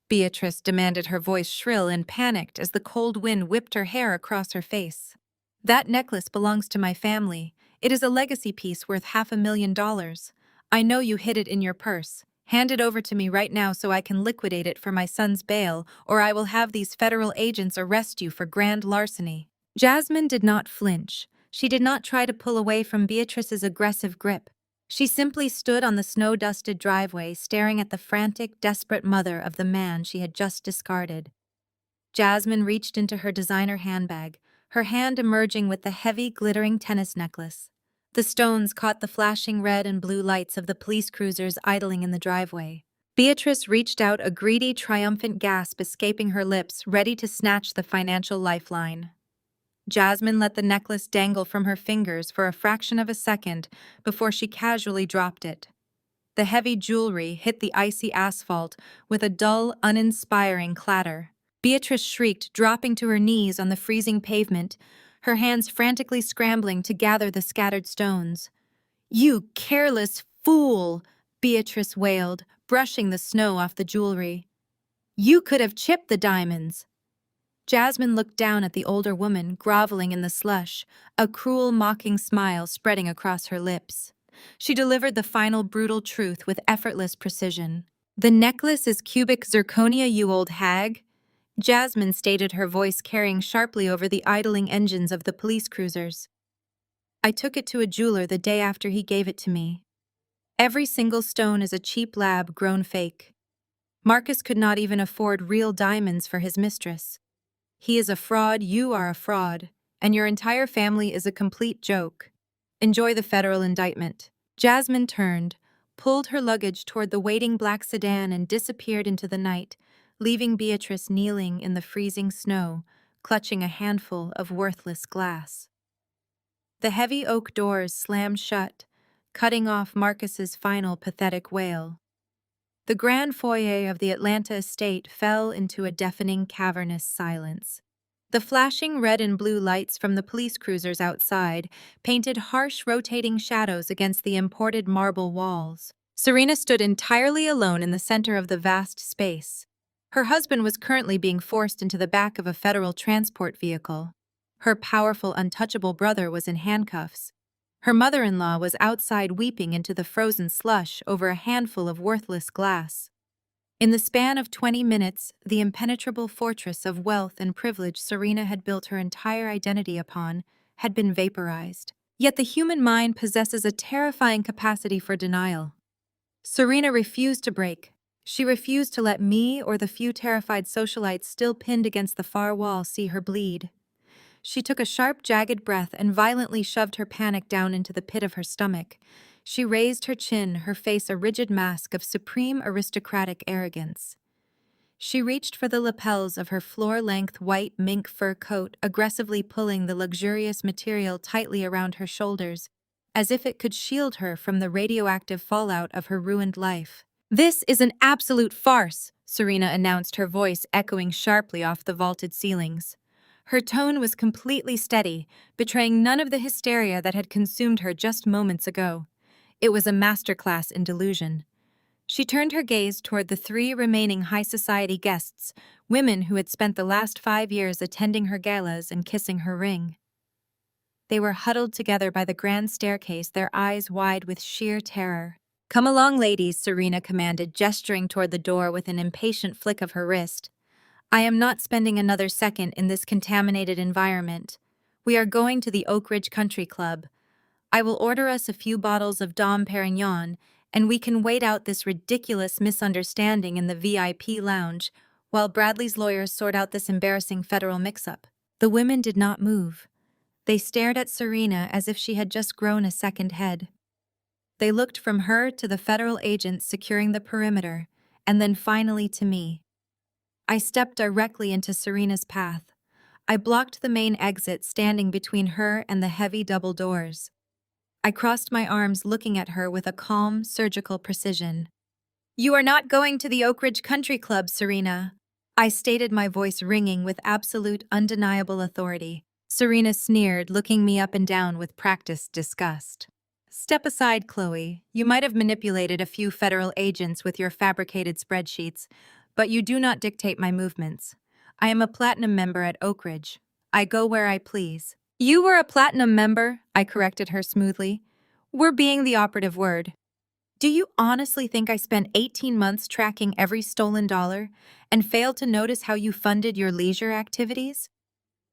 S1: Beatrice demanded, her voice shrill and panicked as the cold wind whipped her hair across her face. "That necklace belongs to my family. It is a legacy piece worth $500,000. I know you hid it in your purse. Hand it over to me right now so I can liquidate it for my son's bail, or I will have these federal agents arrest you for grand larceny." Jasmine did not flinch. She did not try to pull away from Beatrice's aggressive grip. She simply stood on the snow-dusted driveway, staring at the frantic, desperate mother of the man she had just discarded. Jasmine reached into her designer handbag, her hand emerging with the heavy, glittering tennis necklace. The stones caught the flashing red and blue lights of the police cruisers idling in the driveway. Beatrice reached out, a greedy, triumphant gasp escaping her lips, ready to snatch the financial lifeline. Jasmine let the necklace dangle from her fingers for a fraction of a second before she casually dropped it. The heavy jewelry hit the icy asphalt with a dull, uninspiring clatter. Beatrice shrieked, dropping to her knees on the freezing pavement, her hands frantically scrambling to gather the scattered stones. "You careless fool!" Beatrice wailed, brushing the snow off the jewelry. "You could have chipped the diamonds." Jasmine looked down at the older woman, groveling in the slush, a cruel, mocking smile spreading across her lips. She delivered the final brutal truth with effortless precision. "The necklace is cubic zirconia, you old hag," Jasmine stated, her voice carrying sharply over the idling engines of the police cruisers. "I took it to a jeweler the day after he gave it to me. Every single stone is a cheap lab-grown fake. Marcus could not even afford real diamonds for his mistress. He is a fraud, you are a fraud, and your entire family is a complete joke. Enjoy the federal indictment." Jasmine turned, pulled her luggage toward the waiting black sedan and disappeared into the night, leaving Beatrice kneeling in the freezing snow, clutching a handful of worthless glass. The heavy oak doors slammed shut, cutting off Marcus's final pathetic wail. The grand foyer of the Atlanta estate fell into a deafening, cavernous silence. The flashing red and blue lights from the police cruisers outside painted harsh, rotating shadows against the imported marble walls. Serena stood entirely alone in the center of the vast space. Her husband was currently being forced into the back of a federal transport vehicle. Her powerful, untouchable brother was in handcuffs. Her mother-in-law was outside weeping into the frozen slush over a handful of worthless glass. In the span of 20 minutes, the impenetrable fortress of wealth and privilege Serena had built her entire identity upon had been vaporized. Yet the human mind possesses a terrifying capacity for denial. Serena refused to break. She refused to let me or the few terrified socialites still pinned against the far wall see her bleed. She took a sharp, jagged breath and violently shoved her panic down into the pit of her stomach. She raised her chin, her face a rigid mask of supreme aristocratic arrogance. She reached for the lapels of her floor-length white mink fur coat, aggressively pulling the luxurious material tightly around her shoulders, as if it could shield her from the radioactive fallout of her ruined life. "This is an absolute farce," Serena announced, her voice echoing sharply off the vaulted ceilings. Her tone was completely steady, betraying none of the hysteria that had consumed her just moments ago. It was a masterclass in delusion. She turned her gaze toward the 3 remaining high society guests, women who had spent the last 5 years attending her galas and kissing her ring. They were huddled together by the grand staircase, their eyes wide with sheer terror. "Come along, ladies," Serena commanded, gesturing toward the door with an impatient flick of her wrist. I am not spending another second in this contaminated environment. We are going to the Oak Ridge Country Club. I will order us a few bottles of Dom Perignon, and we can wait out this ridiculous misunderstanding in the VIP lounge while Bradley's lawyers sort out this embarrassing federal mix-up. The women did not move. They stared at Serena as if she had just grown a second head. They looked from her to the federal agents securing the perimeter, and then finally to me. I stepped directly into Serena's path. I blocked the main exit, standing between her and the heavy double doors. I crossed my arms, looking at her with a calm, surgical precision. "You are not going to the Oak Ridge Country Club, Serena," I stated, my voice ringing with absolute, undeniable authority. Serena sneered, looking me up and down with practiced disgust. "Step aside, Chloe. You might have manipulated a few federal agents with your fabricated spreadsheets, but you do not dictate my movements. I am a platinum member at Oak Ridge. I go where I please." "You were a platinum member," I corrected her smoothly. "We're being the operative word. Do you honestly think I spent 18 months tracking every stolen dollar and failed to notice how you funded your leisure activities?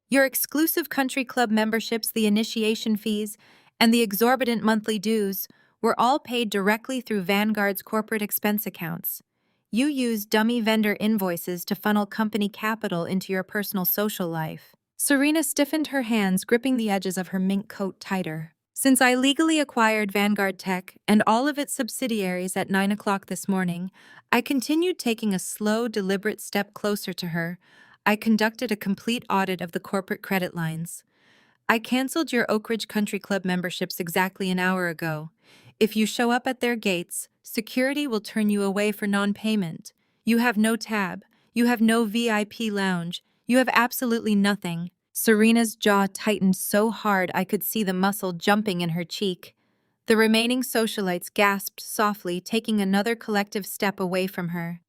S1: Your exclusive country club memberships, the initiation fees, and the exorbitant monthly dues were all paid directly through Vanguard's corporate expense accounts. You used dummy vendor invoices to funnel company capital into your personal social life." Serena stiffened her hands, gripping the edges of her mink coat tighter. "Since I legally acquired Vanguard Tech and all of its subsidiaries at 9 o'clock this morning, I continued taking a slow, deliberate step closer to her. I conducted a complete audit of the corporate credit lines. I canceled your Oak Ridge Country Club memberships exactly an hour ago. If you show up at their gates, security will turn you away for non-payment. You have no tab. You have no VIP lounge. You have absolutely nothing." Serena's jaw tightened so hard I could see the muscle jumping in her cheek. The remaining socialites gasped softly, taking another collective step away from her.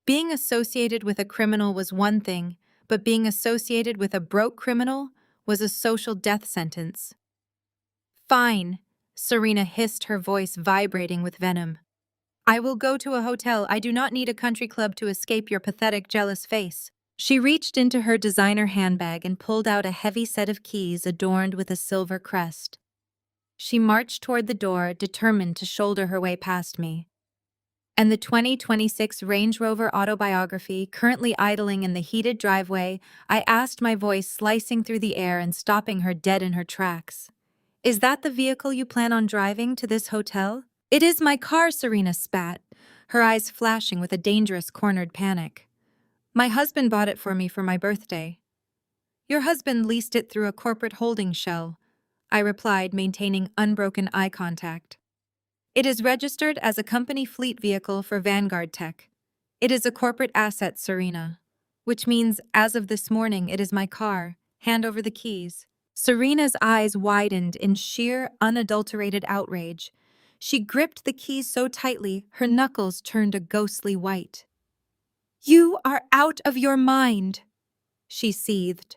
S1: Being associated with a criminal was one thing, but being associated with a broke criminal was a social death sentence. "Fine," Serena hissed, her voice vibrating with venom. "I will go to a hotel. I do not need a country club to escape your pathetic, jealous face." She reached into her designer handbag and pulled out a heavy set of keys adorned with a silver crest. She marched toward the door, determined to shoulder her way past me. And the 2026 Range Rover Autobiography, currently idling in the heated driveway, I asked, my voice slicing through the air and stopping her dead in her tracks. "Is that the vehicle you plan on driving to this hotel?" "It is my car," Serena spat, her eyes flashing with a dangerous cornered panic. "My husband bought it for me for my birthday." "Your husband leased it through a corporate holding shell," I replied, maintaining unbroken eye contact. "It is registered as a company fleet vehicle for Vanguard Tech. It is a corporate asset, Serena. Which means, as of this morning, it is my car. Hand over the keys." Serena's eyes widened in sheer, unadulterated outrage. She gripped the keys so tightly, her knuckles turned a ghostly white. "You are out of your mind," she seethed,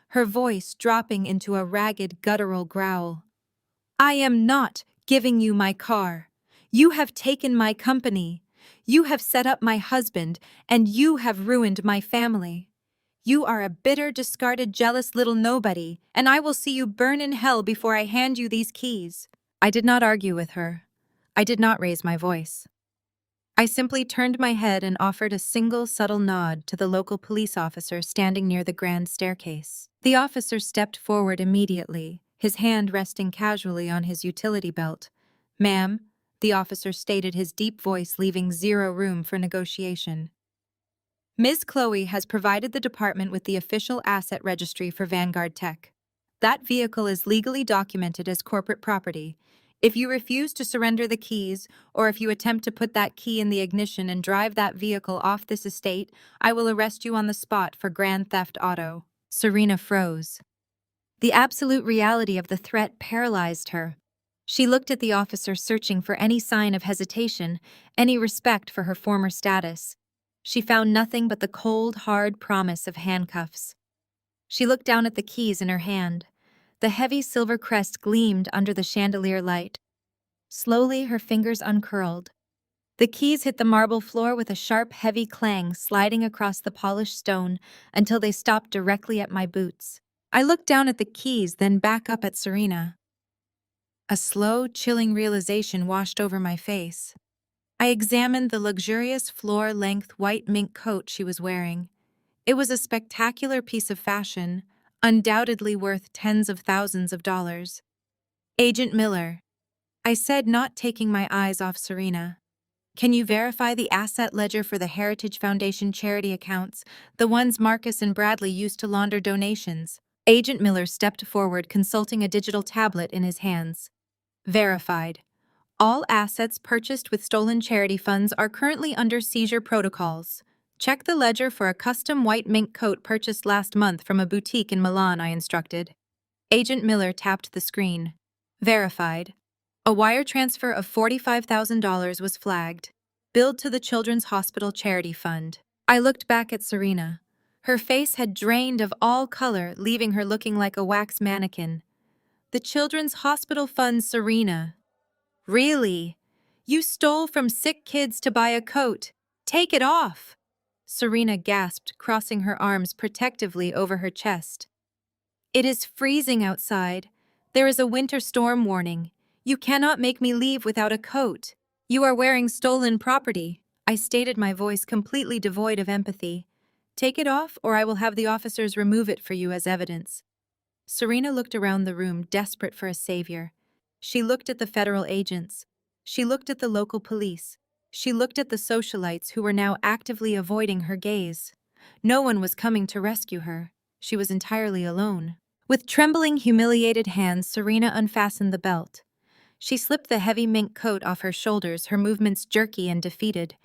S1: her voice dropping into a ragged, guttural growl. "I am not giving you my car. You have taken my company. You have set up my husband, and you have ruined my family. You are a bitter, discarded, jealous little nobody, and I will see you burn in hell before I hand you these keys." I did not argue with her. I did not raise my voice. I simply turned my head and offered a single subtle nod to the local police officer standing near the grand staircase. The officer stepped forward immediately, his hand resting casually on his utility belt. "Ma'am," the officer stated, his deep voice leaving zero room for negotiation. "Ms. Chloe has provided the department with the official asset registry for Vanguard Tech. That vehicle is legally documented as corporate property. If you refuse to surrender the keys, or if you attempt to put that key in the ignition and drive that vehicle off this estate, I will arrest you on the spot for grand theft auto." Serena froze. The absolute reality of the threat paralyzed her. She looked at the officer, searching for any sign of hesitation, any respect for her former status. She found nothing but the cold, hard promise of handcuffs. She looked down at the keys in her hand. The heavy silver crest gleamed under the chandelier light. Slowly, her fingers uncurled. The keys hit the marble floor with a sharp, heavy clang, sliding across the polished stone until they stopped directly at my boots. I looked down at the keys, then back up at Serena. A slow, chilling realization washed over my face. I examined the luxurious floor-length white mink coat she was wearing. It was a spectacular piece of fashion, undoubtedly worth tens of thousands of dollars. Agent Miller, I said, not taking my eyes off Serena. Can you verify the asset ledger for the Heritage Foundation charity accounts, the ones Marcus and Bradley used to launder donations? Agent Miller stepped forward, consulting a digital tablet in his hands. Verified. All assets purchased with stolen charity funds are currently under seizure protocols. Check the ledger for a custom white mink coat purchased last month from a boutique in Milan, I instructed. Agent Miller tapped the screen. Verified. A wire transfer of $45,000 was flagged. Billed to the Children's Hospital Charity Fund. I looked back at Serena. Her face had drained of all color, leaving her looking like a wax mannequin. The Children's Hospital Fund, Serena. Really? You stole from sick kids to buy a coat. Take it off! Serena gasped, crossing her arms protectively over her chest. It is freezing outside. There is a winter storm warning. You cannot make me leave without a coat. You are wearing stolen property, I stated, my voice completely devoid of empathy. Take it off, or I will have the officers remove it for you as evidence. Serena looked around the room, desperate for a savior. She looked at the federal agents. She looked at the local police. She looked at the socialites who were now actively avoiding her gaze. No one was coming to rescue her. She was entirely alone. With trembling, humiliated hands, Serena unfastened the belt. She slipped the heavy mink coat off her shoulders, her movements jerky and defeated.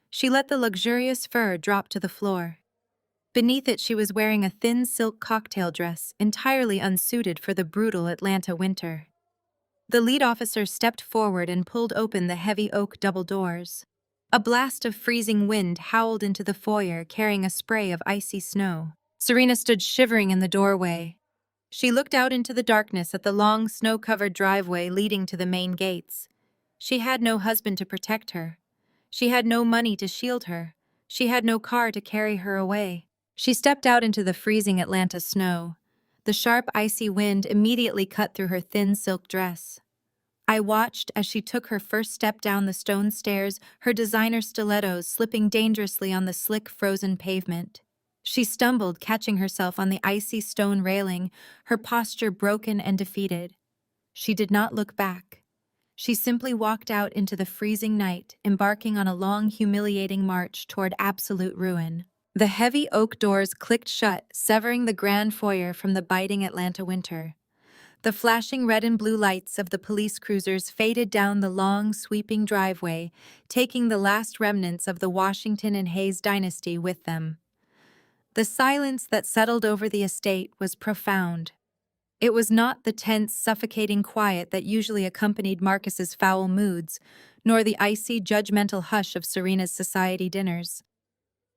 S1: She let the luxurious fur drop to the floor. Beneath it, she was wearing a thin silk cocktail dress, entirely unsuited for the brutal Atlanta winter. The lead officer stepped forward and pulled open the heavy oak double doors. A blast of freezing wind howled into the foyer, carrying a spray of icy snow. Serena stood shivering in the doorway. She looked out into the darkness at the long, snow-covered driveway leading to the main gates. She had no husband to protect her. She had no money to shield her. She had no car to carry her away. She stepped out into the freezing Atlanta snow. The sharp, icy wind immediately cut through her thin silk dress. I watched as she took her first step down the stone stairs, her designer stilettos slipping dangerously on the slick, frozen pavement. She stumbled, catching herself on the icy stone railing, her posture broken and defeated. She did not look back. She simply walked out into the freezing night, embarking on a long, humiliating march toward absolute ruin. The heavy oak doors clicked shut, severing the grand foyer from the biting Atlanta winter. The flashing red and blue lights of the police cruisers faded down the long, sweeping driveway, taking the last remnants of the Washington and Hayes dynasty with them. The silence that settled over the estate was profound. It was not the tense, suffocating quiet that usually accompanied Marcus's foul moods, nor the icy, judgmental hush of Serena's society dinners.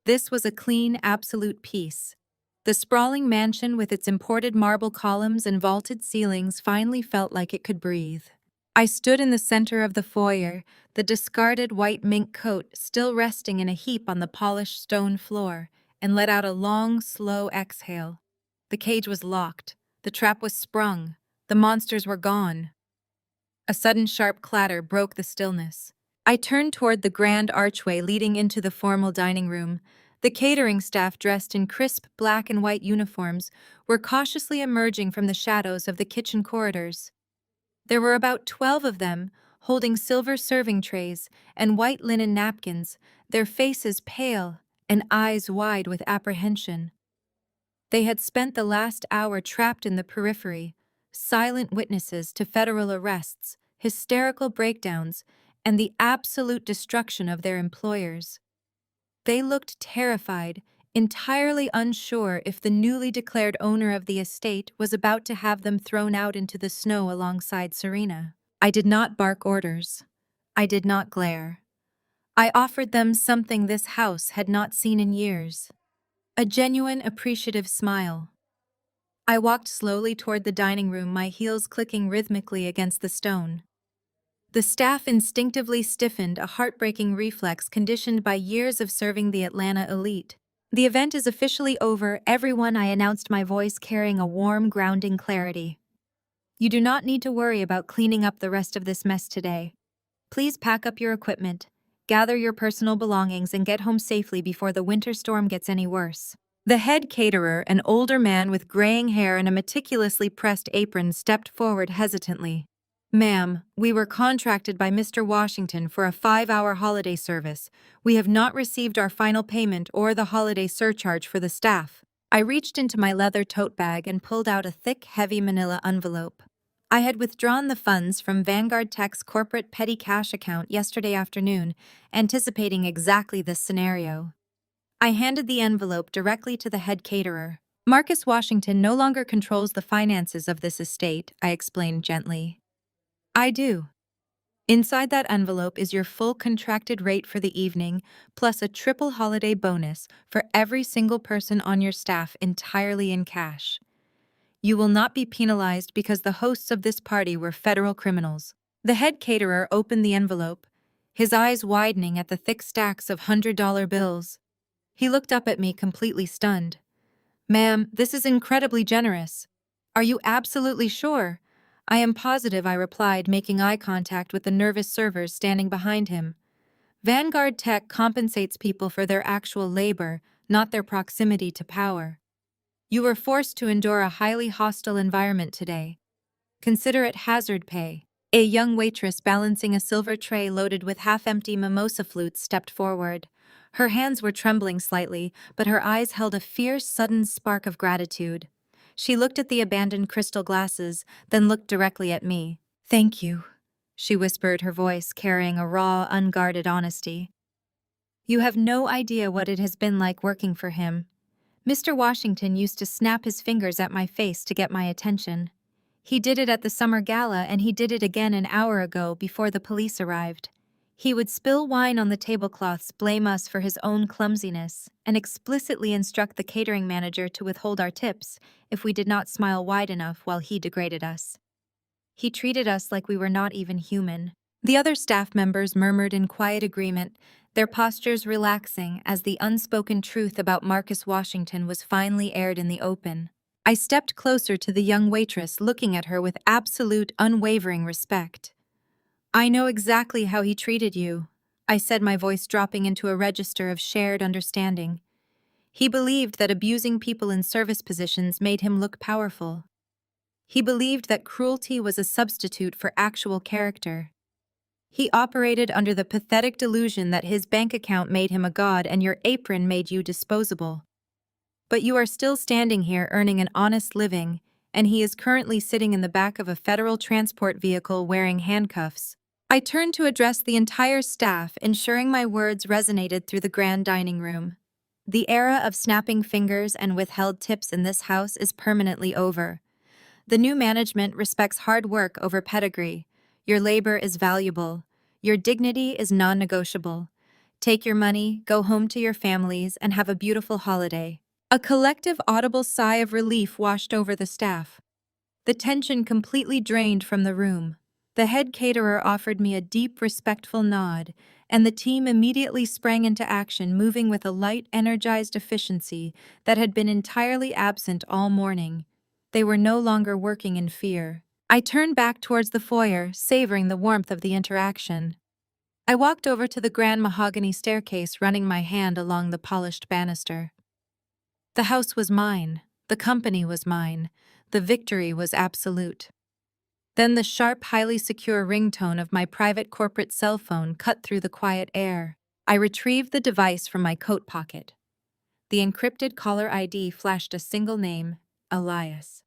S1: This was a clean, absolute peace. The sprawling mansion with its imported marble columns and vaulted ceilings finally felt like it could breathe. I stood in the center of the foyer, the discarded white mink coat still resting in a heap on the polished stone floor, and let out a long, slow exhale. The cage was locked. The trap was sprung. The monsters were gone. A sudden sharp clatter broke the stillness. I turned toward the grand archway leading into the formal dining room. The catering staff, dressed in crisp black and white uniforms, were cautiously emerging from the shadows of the kitchen corridors. There were about 12 of them, holding silver serving trays and white linen napkins, their faces pale and eyes wide with apprehension. They had spent the last hour trapped in the periphery, silent witnesses to federal arrests, hysterical breakdowns, and the absolute destruction of their employers. They looked terrified, entirely unsure if the newly declared owner of the estate was about to have them thrown out into the snow alongside Serena. I did not bark orders. I did not glare. I offered them something this house had not seen in years. A genuine, appreciative smile. I walked slowly toward the dining room, my heels clicking rhythmically against the stone. The staff instinctively stiffened, a heartbreaking reflex conditioned by years of serving the Atlanta elite. The event is officially over, everyone, I announced, my voice carrying a warm, grounding clarity. You do not need to worry about cleaning up the rest of this mess today. Please pack up your equipment, gather your personal belongings, and get home safely before the winter storm gets any worse. The head caterer, an older man with graying hair and a meticulously pressed apron, stepped forward hesitantly. Ma'am, we were contracted by Mr. Washington for a 5-hour holiday service. We have not received our final payment or the holiday surcharge for the staff. I reached into my leather tote bag and pulled out a thick, heavy manila envelope. I had withdrawn the funds from Vanguard Tech's corporate petty cash account yesterday afternoon, anticipating exactly this scenario. I handed the envelope directly to the head caterer. Marcus Washington no longer controls the finances of this estate, I explained gently. I do. Inside that envelope is your full contracted rate for the evening, plus a triple holiday bonus for every single person on your staff, entirely in cash. You will not be penalized because the hosts of this party were federal criminals. The head caterer opened the envelope, his eyes widening at the thick stacks of $100 bills. He looked up at me, completely stunned. Ma'am, this is incredibly generous. Are you absolutely sure? I am positive, I replied, making eye contact with the nervous servers standing behind him. Vanguard Tech compensates people for their actual labor, not their proximity to power. You were forced to endure a highly hostile environment today. Consider it hazard pay. A young waitress balancing a silver tray loaded with half-empty mimosa flutes stepped forward. Her hands were trembling slightly, but her eyes held a fierce, sudden spark of gratitude. She looked at the abandoned crystal glasses, then looked directly at me. Thank you, she whispered, her voice carrying a raw, unguarded honesty. You have no idea what it has been like working for him. Mr. Washington used to snap his fingers at my face to get my attention. He did it at the summer gala, and he did it again an hour ago before the police arrived. He would spill wine on the tablecloths, blame us for his own clumsiness, and explicitly instruct the catering manager to withhold our tips if we did not smile wide enough while he degraded us. He treated us like we were not even human. The other staff members murmured in quiet agreement, their postures relaxing as the unspoken truth about Marcus Washington was finally aired in the open. I stepped closer to the young waitress, looking at her with absolute, unwavering respect. I know exactly how he treated you, I said, my voice dropping into a register of shared understanding. He believed that abusing people in service positions made him look powerful. He believed that cruelty was a substitute for actual character. He operated under the pathetic delusion that his bank account made him a god and your apron made you disposable. But you are still standing here earning an honest living, and he is currently sitting in the back of a federal transport vehicle wearing handcuffs. I turned to address the entire staff, ensuring my words resonated through the grand dining room. The era of snapping fingers and withheld tips in this house is permanently over. The new management respects hard work over pedigree. Your labor is valuable. Your dignity is non-negotiable. Take your money, go home to your families, and have a beautiful holiday. A collective audible sigh of relief washed over the staff. The tension completely drained from the room. The head caterer offered me a deep, respectful nod, and the team immediately sprang into action, moving with a light, energized efficiency that had been entirely absent all morning. They were no longer working in fear. I turned back towards the foyer, savoring the warmth of the interaction. I walked over to the grand mahogany staircase, running my hand along the polished banister. The house was mine. The company was mine. The victory was absolute. Then the sharp, highly secure ringtone of my private corporate cell phone cut through the quiet air. I retrieved the device from my coat pocket. The encrypted caller ID flashed a single name, Elias.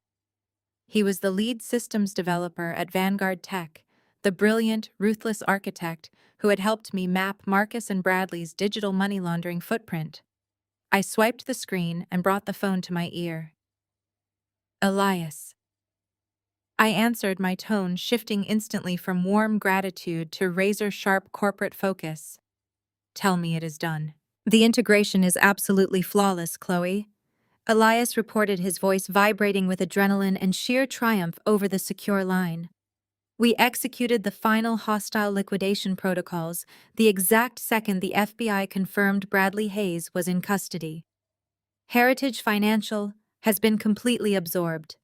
S1: He was the lead systems developer at Vanguard Tech, the brilliant, ruthless architect who had helped me map Marcus and Bradley's digital money laundering footprint. I swiped the screen and brought the phone to my ear. Elias. I answered, my tone shifting instantly from warm gratitude to razor-sharp corporate focus. Tell me it is done. The integration is absolutely flawless, Chloe. Elias reported, his voice vibrating with adrenaline and sheer triumph over the secure line. We executed the final hostile liquidation protocols the exact second the FBI confirmed Bradley Hayes was in custody. Heritage Financial has been completely absorbed.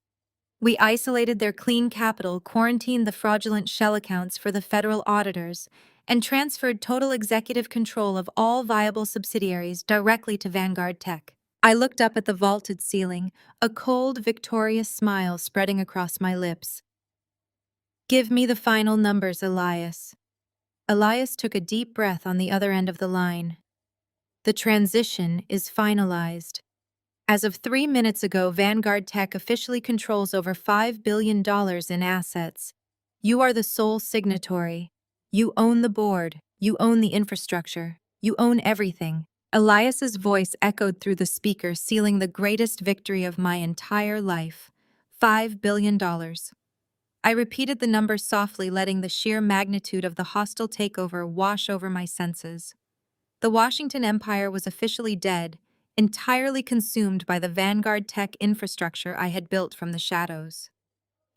S1: We isolated their clean capital, quarantined the fraudulent shell accounts for the federal auditors, and transferred total executive control of all viable subsidiaries directly to Vanguard Tech. I looked up at the vaulted ceiling, a cold, victorious smile spreading across my lips. Give me the final numbers, Elias. Elias took a deep breath on the other end of the line. The transition is finalized. As of 3 minutes ago, Vanguard Tech officially controls over $5 billion in assets. You are the sole signatory. You own the board. You own the infrastructure. You own everything. Elias's voice echoed through the speaker, sealing the greatest victory of my entire life. $5 billion. I repeated the number softly, letting the sheer magnitude of the hostile takeover wash over my senses. The Washington Empire was officially dead, entirely consumed by the Vanguard Tech infrastructure I had built from the shadows.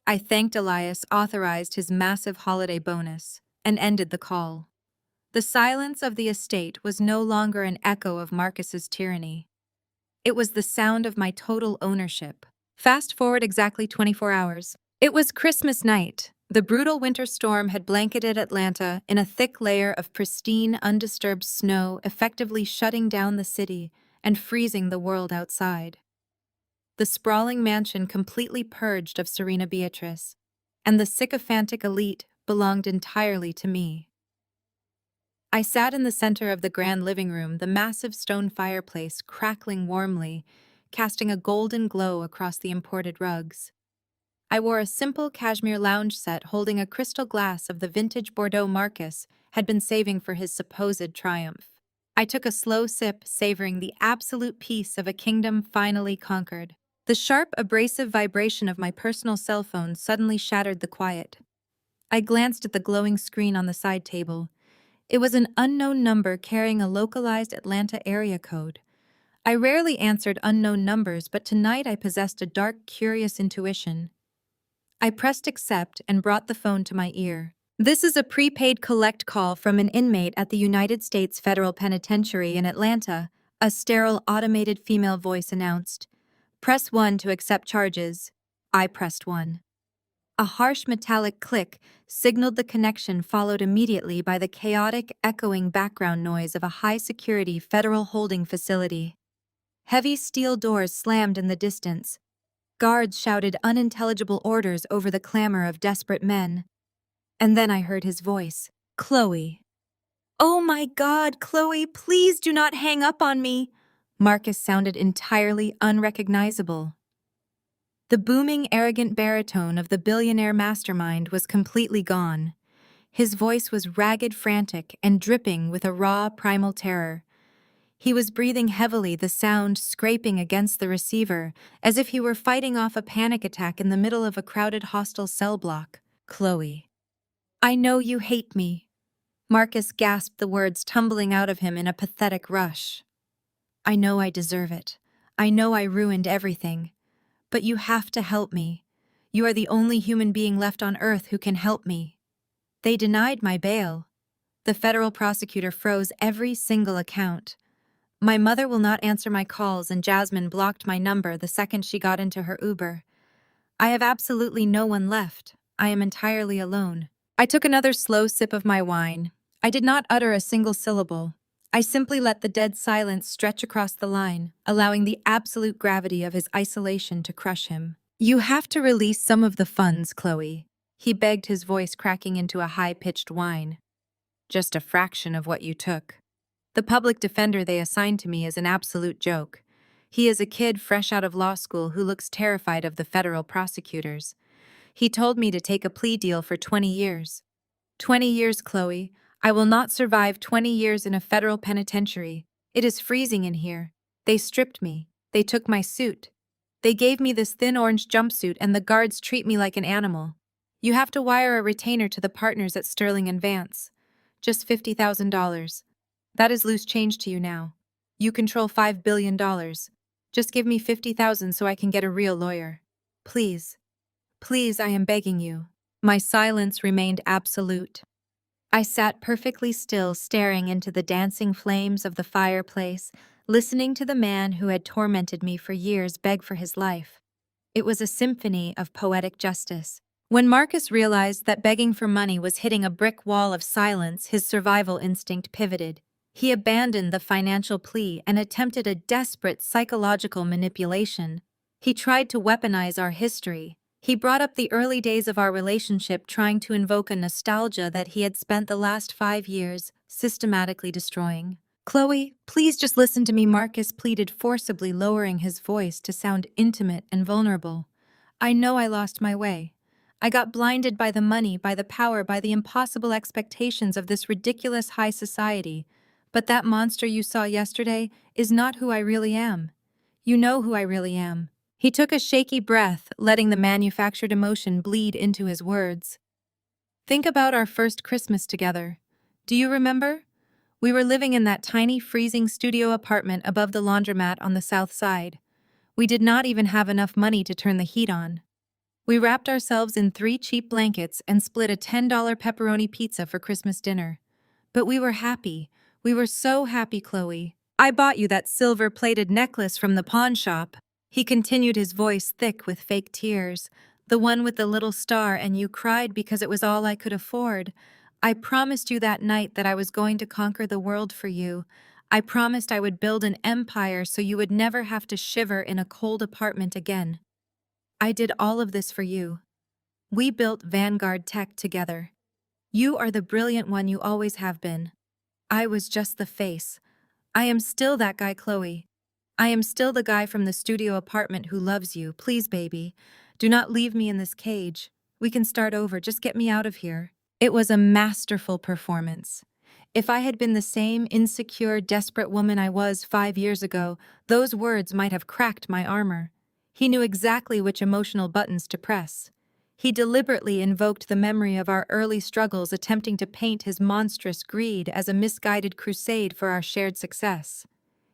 S1: I thanked Elias, authorized his massive holiday bonus, and ended the call. The silence of the estate was no longer an echo of Marcus's tyranny. It was the sound of my total ownership. Fast forward exactly 24 hours. It was Christmas night. The brutal winter storm had blanketed Atlanta in a thick layer of pristine, undisturbed snow, effectively shutting down the city and freezing the world outside. The sprawling mansion completely purged of Serena Beatrice, and the sycophantic elite belonged entirely to me. I sat in the center of the grand living room, the massive stone fireplace crackling warmly, casting a golden glow across the imported rugs. I wore a simple cashmere lounge set holding a crystal glass of the vintage Bordeaux Marcus had been saving for his supposed triumph. I took a slow sip, savoring the absolute peace of a kingdom finally conquered. The sharp, abrasive vibration of my personal cell phone suddenly shattered the quiet. I glanced at the glowing screen on the side table. It was an unknown number carrying a localized Atlanta area code. I rarely answered unknown numbers, but tonight I possessed a dark, curious intuition. I pressed accept and brought the phone to my ear. This is a prepaid collect call from an inmate at the United States Federal Penitentiary in Atlanta, a sterile, automated female voice announced. Press 1 to accept charges. I pressed 1. A harsh metallic click signaled the connection, followed immediately by the chaotic, echoing background noise of a high-security federal holding facility. Heavy steel doors slammed in the distance. Guards shouted unintelligible orders over the clamor of desperate men. And then I heard his voice. Chloe. Oh my God, Chloe, please do not hang up on me. Marcus sounded entirely unrecognizable. The booming, arrogant baritone of the billionaire mastermind was completely gone. His voice was ragged, frantic, and dripping with a raw, primal terror. He was breathing heavily, the sound scraping against the receiver, as if he were fighting off a panic attack in the middle of a crowded hostile cell block. Chloe. I know you hate me. Marcus gasped, the words tumbling out of him in a pathetic rush. I know I deserve it. I know I ruined everything. But you have to help me. You are the only human being left on Earth who can help me. They denied my bail. The federal prosecutor froze every single account. My mother will not answer my calls, and Jasmine blocked my number the second she got into her Uber. I have absolutely no one left. I am entirely alone. I took another slow sip of my wine. I did not utter a single syllable. I simply let the dead silence stretch across the line, allowing the absolute gravity of his isolation to crush him. You have to release some of the funds, Chloe. He begged, his voice cracking into a high-pitched whine. Just a fraction of what you took. The public defender they assigned to me is an absolute joke. He is a kid fresh out of law school who looks terrified of the federal prosecutors. He told me to take a plea deal for 20 years. 20 years, Chloe. I will not survive 20 years in a federal penitentiary. It is freezing in here. They stripped me. They took my suit. They gave me this thin orange jumpsuit, and the guards treat me like an animal. You have to wire a retainer to the partners at Sterling and Vance. Just $50,000. That is loose change to you now. You control $5 billion. Just give me $50,000 so I can get a real lawyer. Please. Please, I am begging you. My silence remained absolute. I sat perfectly still, staring into the dancing flames of the fireplace, listening to the man who had tormented me for years beg for his life. It was a symphony of poetic justice. When Marcus realized that begging for money was hitting a brick wall of silence, his survival instinct pivoted. He abandoned the financial plea and attempted a desperate psychological manipulation. He tried to weaponize our history. He brought up the early days of our relationship, trying to invoke a nostalgia that he had spent the last 5 years systematically destroying. "Chloe, please just listen to me," Marcus pleaded forcibly, lowering his voice to sound intimate and vulnerable. "I know I lost my way. I got blinded by the money, by the power, by the impossible expectations of this ridiculous high society. But that monster you saw yesterday is not who I really am. You know who I really am." He took a shaky breath, letting the manufactured emotion bleed into his words. "Think about our first Christmas together. Do you remember? We were living in that tiny, freezing studio apartment above the laundromat on the south side. We did not even have enough money to turn the heat on. We wrapped ourselves in 3 cheap blankets and split a $10 pepperoni pizza for Christmas dinner. But we were happy. We were so happy, Chloe. I bought you that silver-plated necklace from the pawn shop." He continued, his voice thick with fake tears. "The one with the little star, and you cried because it was all I could afford. I promised you that night that I was going to conquer the world for you. I promised I would build an empire so you would never have to shiver in a cold apartment again. I did all of this for you. We built Vanguard Tech together. You are the brilliant one you always have been. I was just the face. I am still that guy, Chloe. I am still the guy from the studio apartment who loves you. Please, baby, do not leave me in this cage. We can start over. Just get me out of here." It was a masterful performance. If I had been the same insecure, desperate woman I was 5 years ago, those words might have cracked my armor. He knew exactly which emotional buttons to press. He deliberately invoked the memory of our early struggles, attempting to paint his monstrous greed as a misguided crusade for our shared success.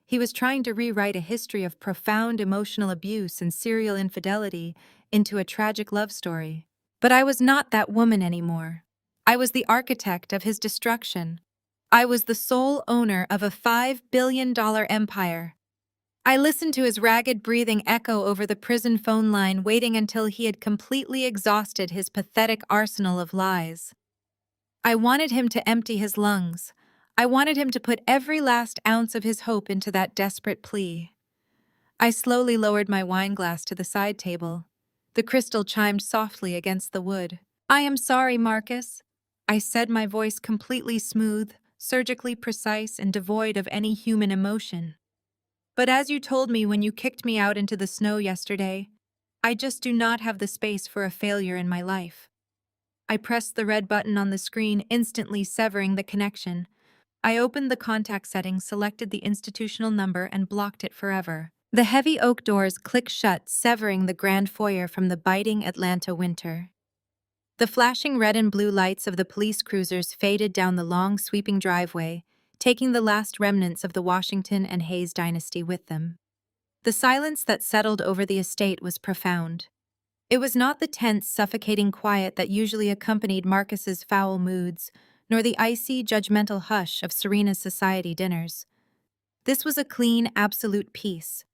S1: He was trying to rewrite a history of profound emotional abuse and serial infidelity into a tragic love story. But I was not that woman anymore. I was the architect of his destruction. I was the sole owner of a $5 billion empire. I listened to his ragged breathing echo over the prison phone line, waiting until he had completely exhausted his pathetic arsenal of lies. I wanted him to empty his lungs. I wanted him to put every last ounce of his hope into that desperate plea. I slowly lowered my wineglass to the side table. The crystal chimed softly against the wood. "I am sorry, Marcus," I said, my voice completely smooth, surgically precise, and devoid of any human emotion. "But as you told me when you kicked me out into the snow yesterday, I just do not have the space for a failure in my life." I pressed the red button on the screen, instantly severing the connection. I opened the contact settings, selected the institutional number, and blocked it forever. The heavy oak doors clicked shut, severing the grand foyer from the biting Atlanta winter. The flashing red and blue lights of the police cruisers faded down the long, sweeping driveway, taking the last remnants of the Washington and Hayes dynasty with them. The silence that settled over the estate was profound. It was not the tense, suffocating quiet that usually accompanied Marcus's foul moods, nor the icy, judgmental hush of Serena's society dinners. This was a clean, absolute peace.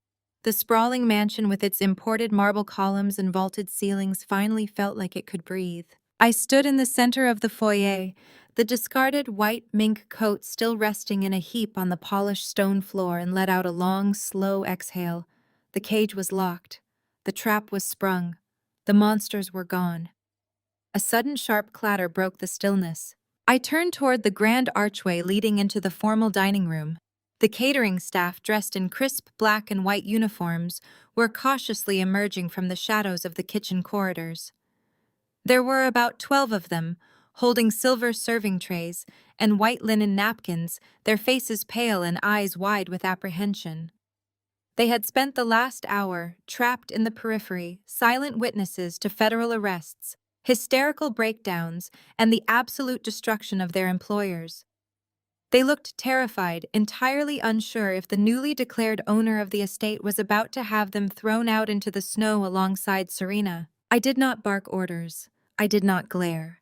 S1: The sprawling mansion with its imported marble columns and vaulted ceilings finally felt like it could breathe. I stood in the center of the foyer, the discarded white mink coat still resting in a heap on the polished stone floor, and let out a long, slow exhale. The cage was locked. The trap was sprung. The monsters were gone. A sudden sharp clatter broke the stillness. I turned toward the grand archway leading into the formal dining room. The catering staff, dressed in crisp black and white uniforms, were cautiously emerging from the shadows of the kitchen corridors. There were about 12 of them, holding silver serving trays and white linen napkins, their faces pale and eyes wide with apprehension. They had spent the last hour trapped in the periphery, silent witnesses to federal arrests, hysterical breakdowns, and the absolute destruction of their employers. They looked terrified, entirely unsure if the newly declared owner of the estate was about to have them thrown out into the snow alongside Serena. I did not bark orders. I did not glare.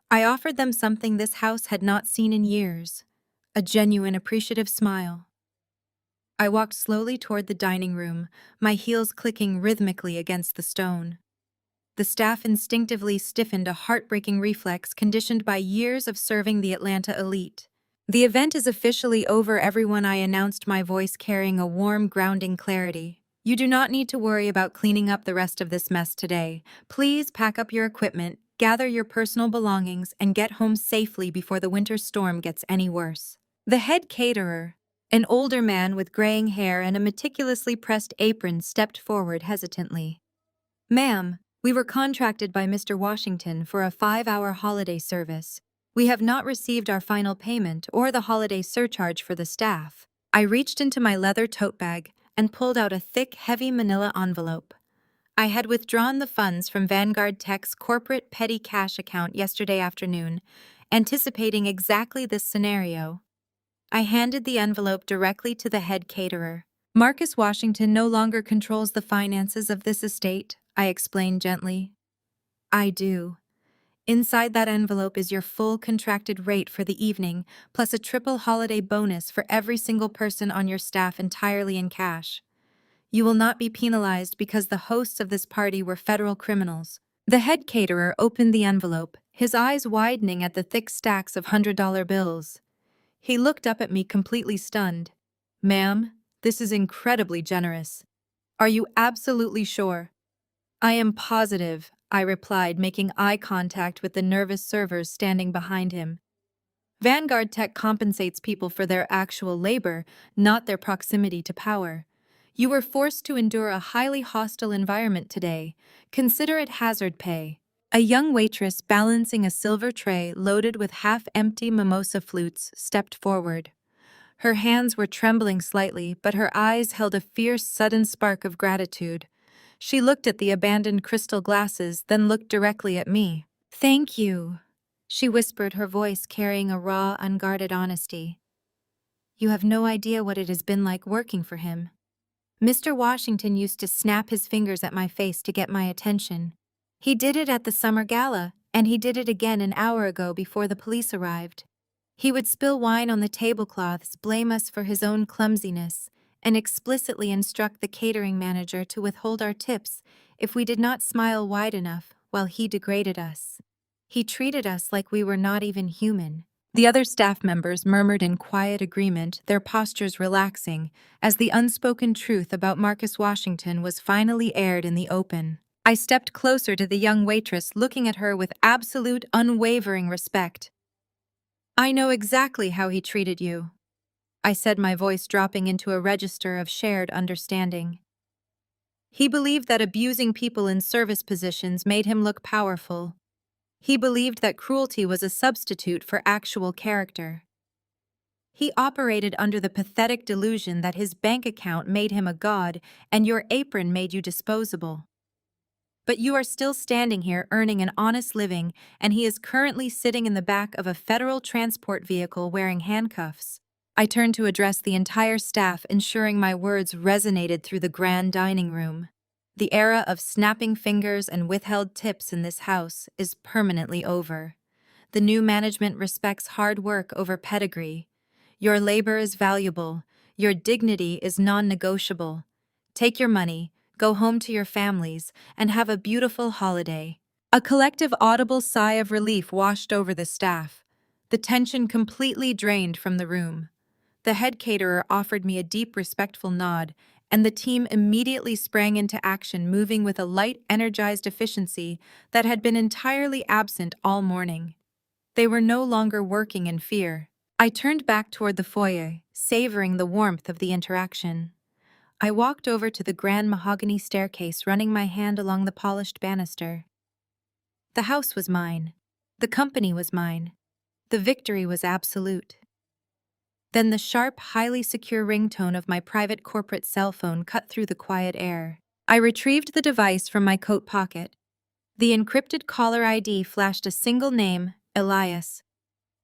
S1: I offered them something this house had not seen in years, a genuine appreciative smile. I walked slowly toward the dining room, my heels clicking rhythmically against the stone. The staff instinctively stiffened, a heartbreaking reflex conditioned by years of serving the Atlanta elite. The event is officially over, everyone, I announced, my voice carrying a warm, grounding clarity. You do not need to worry about cleaning up the rest of this mess today. Please pack up your equipment, gather your personal belongings, and get home safely before the winter storm gets any worse. The head caterer, an older man with graying hair and a meticulously pressed apron, stepped forward hesitantly. Ma'am, we were contracted by Mr. Washington for a 5-hour holiday service. We have not received our final payment or the holiday surcharge for the staff. I reached into my leather tote bag and pulled out a thick, heavy manila envelope. I had withdrawn the funds from Vanguard Tech's corporate petty cash account yesterday afternoon, anticipating exactly this scenario. I handed the envelope directly to the head caterer. Marcus Washington no longer controls the finances of this estate, I explained gently. I do. Inside that envelope is your full contracted rate for the evening, plus a triple holiday bonus for every single person on your staff, entirely in cash. You will not be penalized because the hosts of this party were federal criminals. The head caterer opened the envelope, his eyes widening at the thick stacks of $100 bills. He looked up at me, completely stunned. Ma'am, this is incredibly generous. Are you absolutely sure? I am positive, I replied, making eye contact with the nervous servers standing behind him. Vanguard Tech compensates people for their actual labor, not their proximity to power. You were forced to endure a highly hostile environment today. Consider it hazard pay. A young waitress balancing a silver tray loaded with half-empty mimosa flutes stepped forward. Her hands were trembling slightly, but her eyes held a fierce, sudden spark of gratitude. She looked at the abandoned crystal glasses, then looked directly at me. Thank you, she whispered, her voice carrying a raw, unguarded honesty. You have no idea what it has been like working for him. Mr. Washington used to snap his fingers at my face to get my attention. He did it at the summer gala, and he did it again an hour ago before the police arrived. He would spill wine on the tablecloths, blame us for his own clumsiness, and explicitly instruct the catering manager to withhold our tips if we did not smile wide enough while he degraded us. He treated us like we were not even human. The other staff members murmured in quiet agreement, their postures relaxing, as the unspoken truth about Marcus Washington was finally aired in the open. I stepped closer to the young waitress, looking at her with absolute, unwavering respect. I know exactly how he treated you, I said, my voice dropping into a register of shared understanding. He believed that abusing people in service positions made him look powerful. He believed that cruelty was a substitute for actual character. He operated under the pathetic delusion that his bank account made him a god and your apron made you disposable. But you are still standing here earning an honest living, and he is currently sitting in the back of a federal transport vehicle wearing handcuffs. I turned to address the entire staff, ensuring my words resonated through the grand dining room. The era of snapping fingers and withheld tips in this house is permanently over. The new management respects hard work over pedigree. Your labor is valuable. Your dignity is non-negotiable. Take your money, go home to your families, and have a beautiful holiday. A collective audible sigh of relief washed over the staff. The tension completely drained from the room. The head caterer offered me a deep, respectful nod, and the team immediately sprang into action, moving with a light, energized efficiency that had been entirely absent all morning. They were no longer working in fear. I turned back toward the foyer, savoring the warmth of the interaction. I walked over to the grand mahogany staircase, running my hand along the polished banister. The house was mine. The company was mine. The victory was absolute. Then the sharp, highly secure ringtone of my private corporate cell phone cut through the quiet air. I retrieved the device from my coat pocket. The encrypted caller ID flashed a single name, Elias.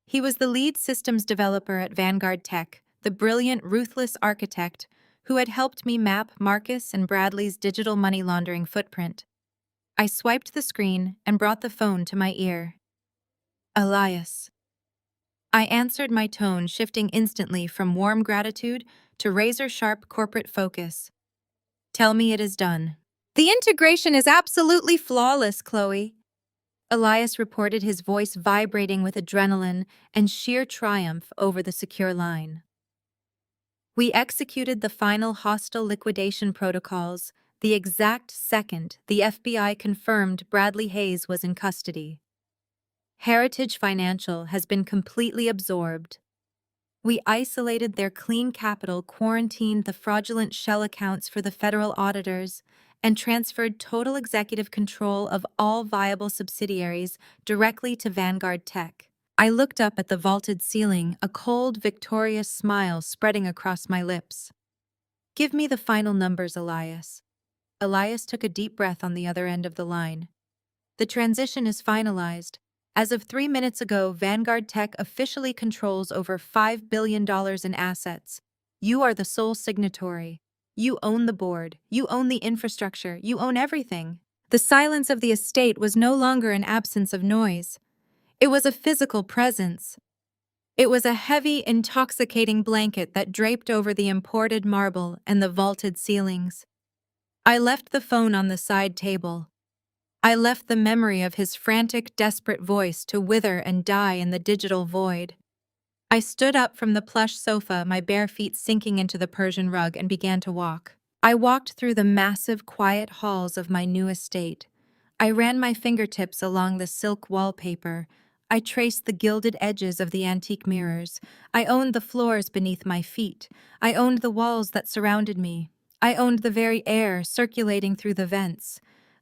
S1: He was the lead systems developer at Vanguard Tech, the brilliant, ruthless architect who had helped me map Marcus and Bradley's digital money laundering footprint. I swiped the screen and brought the phone to my ear. Elias. I answered, my tone shifting instantly from warm gratitude to razor-sharp corporate focus. Tell me it is done. The integration is absolutely flawless, Chloe. Elias reported, his voice vibrating with adrenaline and sheer triumph over the secure line. We executed the final hostile liquidation protocols the exact second the FBI confirmed Bradley Hayes was in custody. Heritage Financial has been completely absorbed. We isolated their clean capital, quarantined the fraudulent shell accounts for the federal auditors, and transferred total executive control of all viable subsidiaries directly to Vanguard Tech. I looked up at the vaulted ceiling, a cold, victorious smile spreading across my lips. Give me the final numbers, Elias. Elias took a deep breath on the other end of the line. The transition is finalized. As of 3 minutes ago, Vanguard Tech officially controls over $5 billion in assets. You are the sole signatory. You own the board. You own the infrastructure. You own everything. The silence of the estate was no longer an absence of noise. It was a physical presence. It was a heavy, intoxicating blanket that draped over the imported marble and the vaulted ceilings. I left the phone on the side table. I left the memory of his frantic, desperate voice to wither and die in the digital void. I stood up from the plush sofa, my bare feet sinking into the Persian rug, and began to walk. I walked through the massive, quiet halls of my new estate. I ran my fingertips along the silk wallpaper. I traced the gilded edges of the antique mirrors. I owned the floors beneath my feet. I owned the walls that surrounded me. I owned the very air circulating through the vents.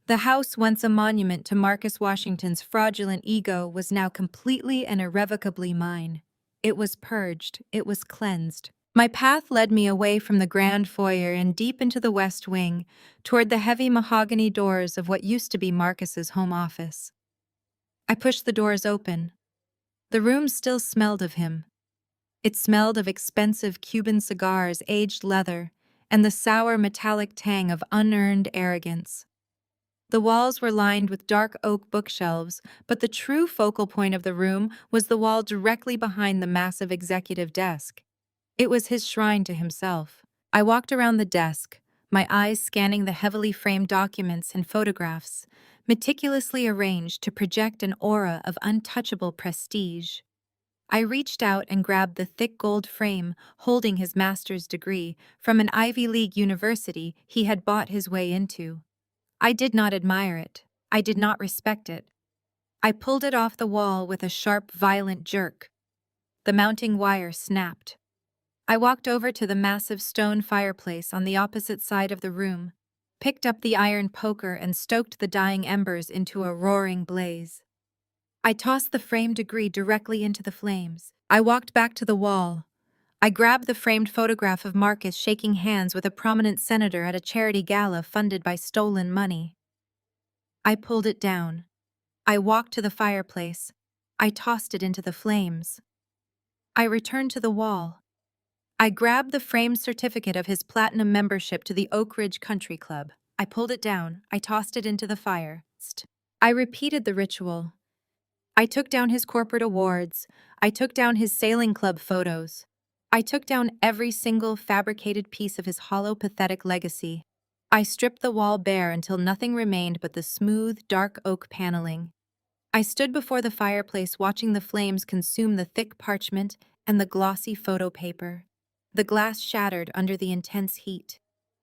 S1: The house, once a monument to Marcus Washington's fraudulent ego, was now completely and irrevocably mine. It was purged. It was cleansed. My path led me away from the grand foyer and deep into the West Wing, toward the heavy mahogany doors of what used to be Marcus's home office. I pushed the doors open. The room still smelled of him. It smelled of expensive Cuban cigars, aged leather, and the sour metallic tang of unearned arrogance. The walls were lined with dark oak bookshelves, but the true focal point of the room was the wall directly behind the massive executive desk. It was his shrine to himself. I walked around the desk, my eyes scanning the heavily framed documents and photographs, meticulously arranged to project an aura of untouchable prestige. I reached out and grabbed the thick gold frame holding his master's degree from an Ivy League university he had bought his way into. I did not admire it. I did not respect it. I pulled it off the wall with a sharp, violent jerk. The mounting wire snapped. I walked over to the massive stone fireplace on the opposite side of the room, picked up the iron poker and stoked the dying embers into a roaring blaze. I tossed the framed degree directly into the flames. I walked back to the wall. I grabbed the framed photograph of Marcus shaking hands with a prominent senator at a charity gala funded by stolen money. I pulled it down. I walked to the fireplace. I tossed it into the flames. I returned to the wall. I grabbed the framed certificate of his platinum membership to the Oak Ridge Country Club. I pulled it down. I tossed it into the fire. I repeated the ritual. I took down his corporate awards. I took down his sailing club photos. I took down every single fabricated piece of his hollow, pathetic legacy. I stripped the wall bare until nothing remained but the smooth, dark oak paneling. I stood before the fireplace watching the flames consume the thick parchment and the glossy photo paper. The glass shattered under the intense heat.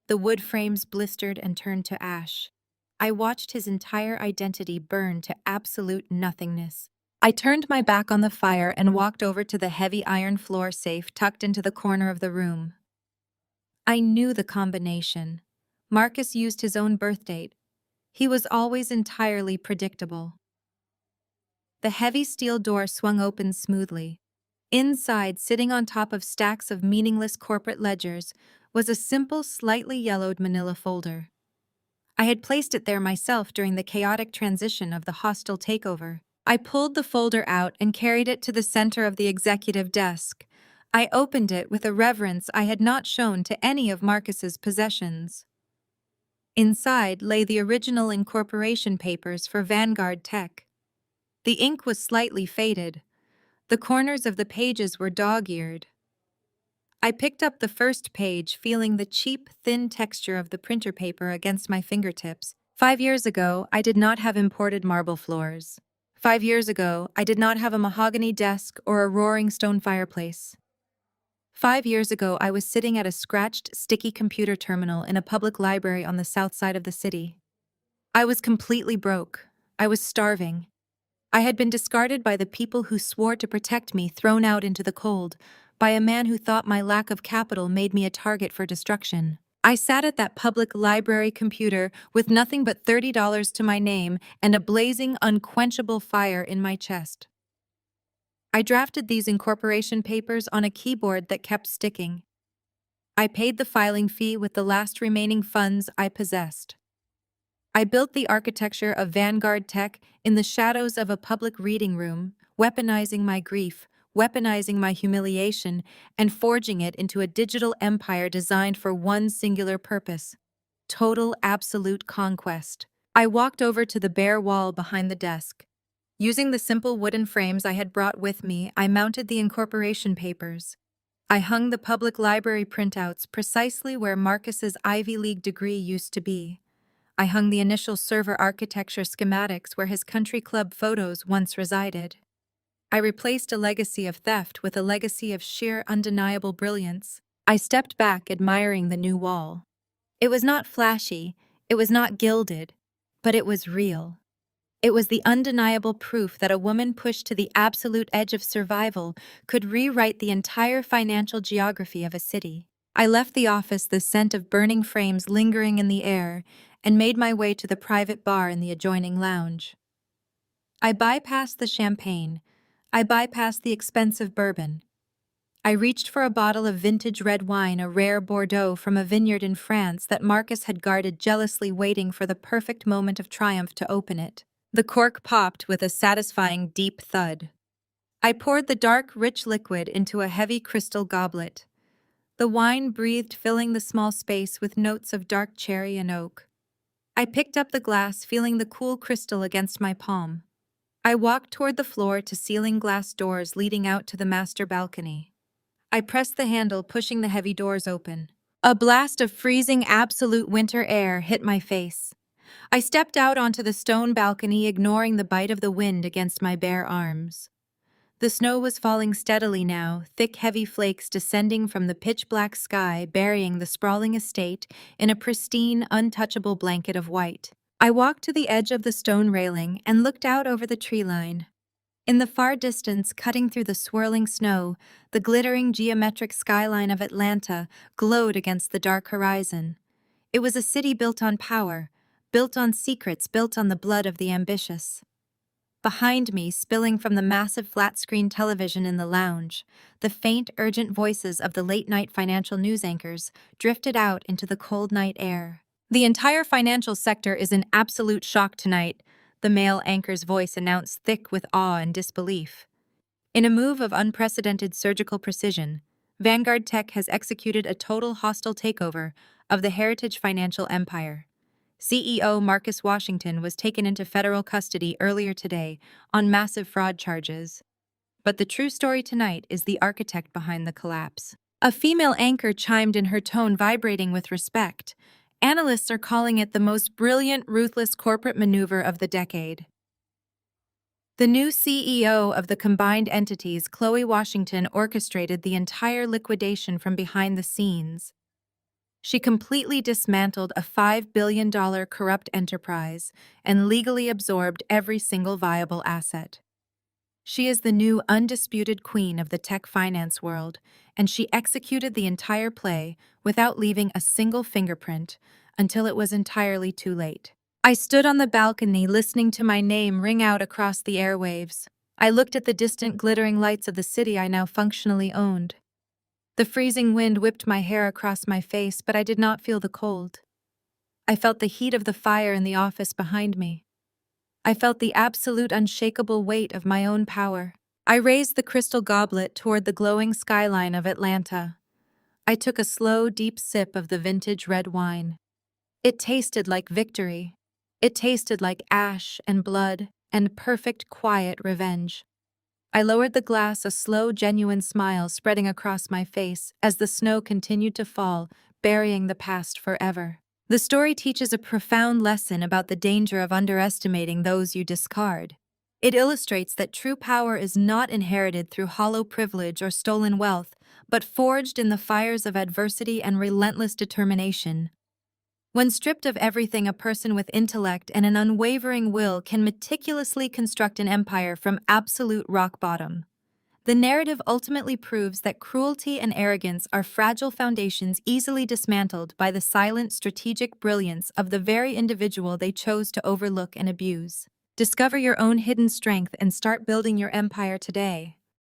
S1: The wood frames blistered and turned to ash. I watched his entire identity burn to absolute nothingness. I turned my back on the fire and walked over to the heavy iron floor safe tucked into the corner of the room. I knew the combination. Marcus used his own birth date. He was always entirely predictable. The heavy steel door swung open smoothly. Inside, sitting on top of stacks of meaningless corporate ledgers, was a simple, slightly yellowed manila folder. I had placed it there myself during the chaotic transition of the hostile takeover. I pulled the folder out and carried it to the center of the executive desk. I opened it with a reverence I had not shown to any of Marcus's possessions. Inside lay the original incorporation papers for Vanguard Tech. The ink was slightly faded. The corners of the pages were dog-eared. I picked up the first page, feeling the cheap, thin texture of the printer paper against my fingertips. 5 years ago, I did not have imported marble floors. 5 years ago, I did not have a mahogany desk or a roaring stone fireplace. 5 years ago, I was sitting at a scratched, sticky computer terminal in a public library on the south side of the city. I was completely broke. I was starving. I had been discarded by the people who swore to protect me, thrown out into the cold, by a man who thought my lack of capital made me a target for destruction. I sat at that public library computer with nothing but $30 to my name and a blazing, unquenchable fire in my chest. I drafted these incorporation papers on a keyboard that kept sticking. I paid the filing fee with the last remaining funds I possessed. I built the architecture of Vanguard Tech in the shadows of a public reading room, weaponizing my grief, weaponizing my humiliation, and forging it into a digital empire designed for one singular purpose: total, absolute conquest. I walked over to the bare wall behind the desk. Using the simple wooden frames I had brought with me, I mounted the incorporation papers. I hung the public library printouts precisely where Marcus's Ivy League degree used to be. I hung the initial server architecture schematics where his country club photos once resided. I replaced a legacy of theft with a legacy of sheer, undeniable brilliance. I stepped back, admiring the new wall. It was not flashy, it was not gilded, but it was real. It was the undeniable proof that a woman pushed to the absolute edge of survival could rewrite the entire financial geography of a city. I left the office, the scent of burning frames lingering in the air, and made my way to the private bar in the adjoining lounge. I bypassed the champagne. I bypassed the expensive bourbon. I reached for a bottle of vintage red wine, a rare Bordeaux from a vineyard in France that Marcus had guarded jealously, waiting for the perfect moment of triumph to open it. The cork popped with a satisfying deep thud. I poured the dark, rich liquid into a heavy crystal goblet. The wine breathed, filling the small space with notes of dark cherry and oak. I picked up the glass, feeling the cool crystal against my palm. I walked toward the floor-to-ceiling glass doors leading out to the master balcony. I pressed the handle, pushing the heavy doors open. A blast of freezing, absolute winter air hit my face. I stepped out onto the stone balcony, ignoring the bite of the wind against my bare arms. The snow was falling steadily now, thick, heavy flakes descending from the pitch-black sky, burying the sprawling estate in a pristine, untouchable blanket of white. I walked to the edge of the stone railing and looked out over the tree line. In the far distance, cutting through the swirling snow, the glittering geometric skyline of Atlanta glowed against the dark horizon. It was a city built on power, built on secrets, built on the blood of the ambitious. Behind me, spilling from the massive flat-screen television in the lounge, the faint, urgent voices of the late-night financial news anchors drifted out into the cold night air. "The entire financial sector is in absolute shock tonight," the male anchor's voice announced, thick with awe and disbelief. In a move of unprecedented surgical precision, Vanguard Tech has executed a total hostile takeover of the heritage financial empire. CEO Marcus Washington was taken into federal custody earlier today on massive fraud charges. But the true story tonight is the architect behind the collapse. A female anchor chimed in, her tone vibrating with respect. Analysts are calling it the most brilliant, ruthless corporate maneuver of the decade. The new CEO of the combined entities, Chloe Washington, orchestrated the entire liquidation from behind the scenes. She completely dismantled a $5 billion corrupt enterprise and legally absorbed every single viable asset. She is the new undisputed queen of the tech finance world, and she executed the entire play without leaving a single fingerprint until it was entirely too late. I stood on the balcony, listening to my name ring out across the airwaves. I looked at the distant glittering lights of the city I now functionally owned. The freezing wind whipped my hair across my face, but I did not feel the cold. I felt the heat of the fire in the office behind me. I felt the absolute unshakable weight of my own power. I raised the crystal goblet toward the glowing skyline of Atlanta. I took a slow, deep sip of the vintage red wine. It tasted like victory. It tasted like ash and blood and perfect quiet revenge. I lowered the glass, a slow, genuine smile spreading across my face as the snow continued to fall, burying the past forever. The story teaches a profound lesson about the danger of underestimating those you discard. It illustrates that true power is not inherited through hollow privilege or stolen wealth, but forged in the fires of adversity and relentless determination. When stripped of everything, a person with intellect and an unwavering will can meticulously construct an empire from absolute rock bottom. The narrative ultimately proves that cruelty and arrogance are fragile foundations easily dismantled by the silent, strategic brilliance of the very individual they chose to overlook and abuse. Discover your own hidden strength and start building your empire today.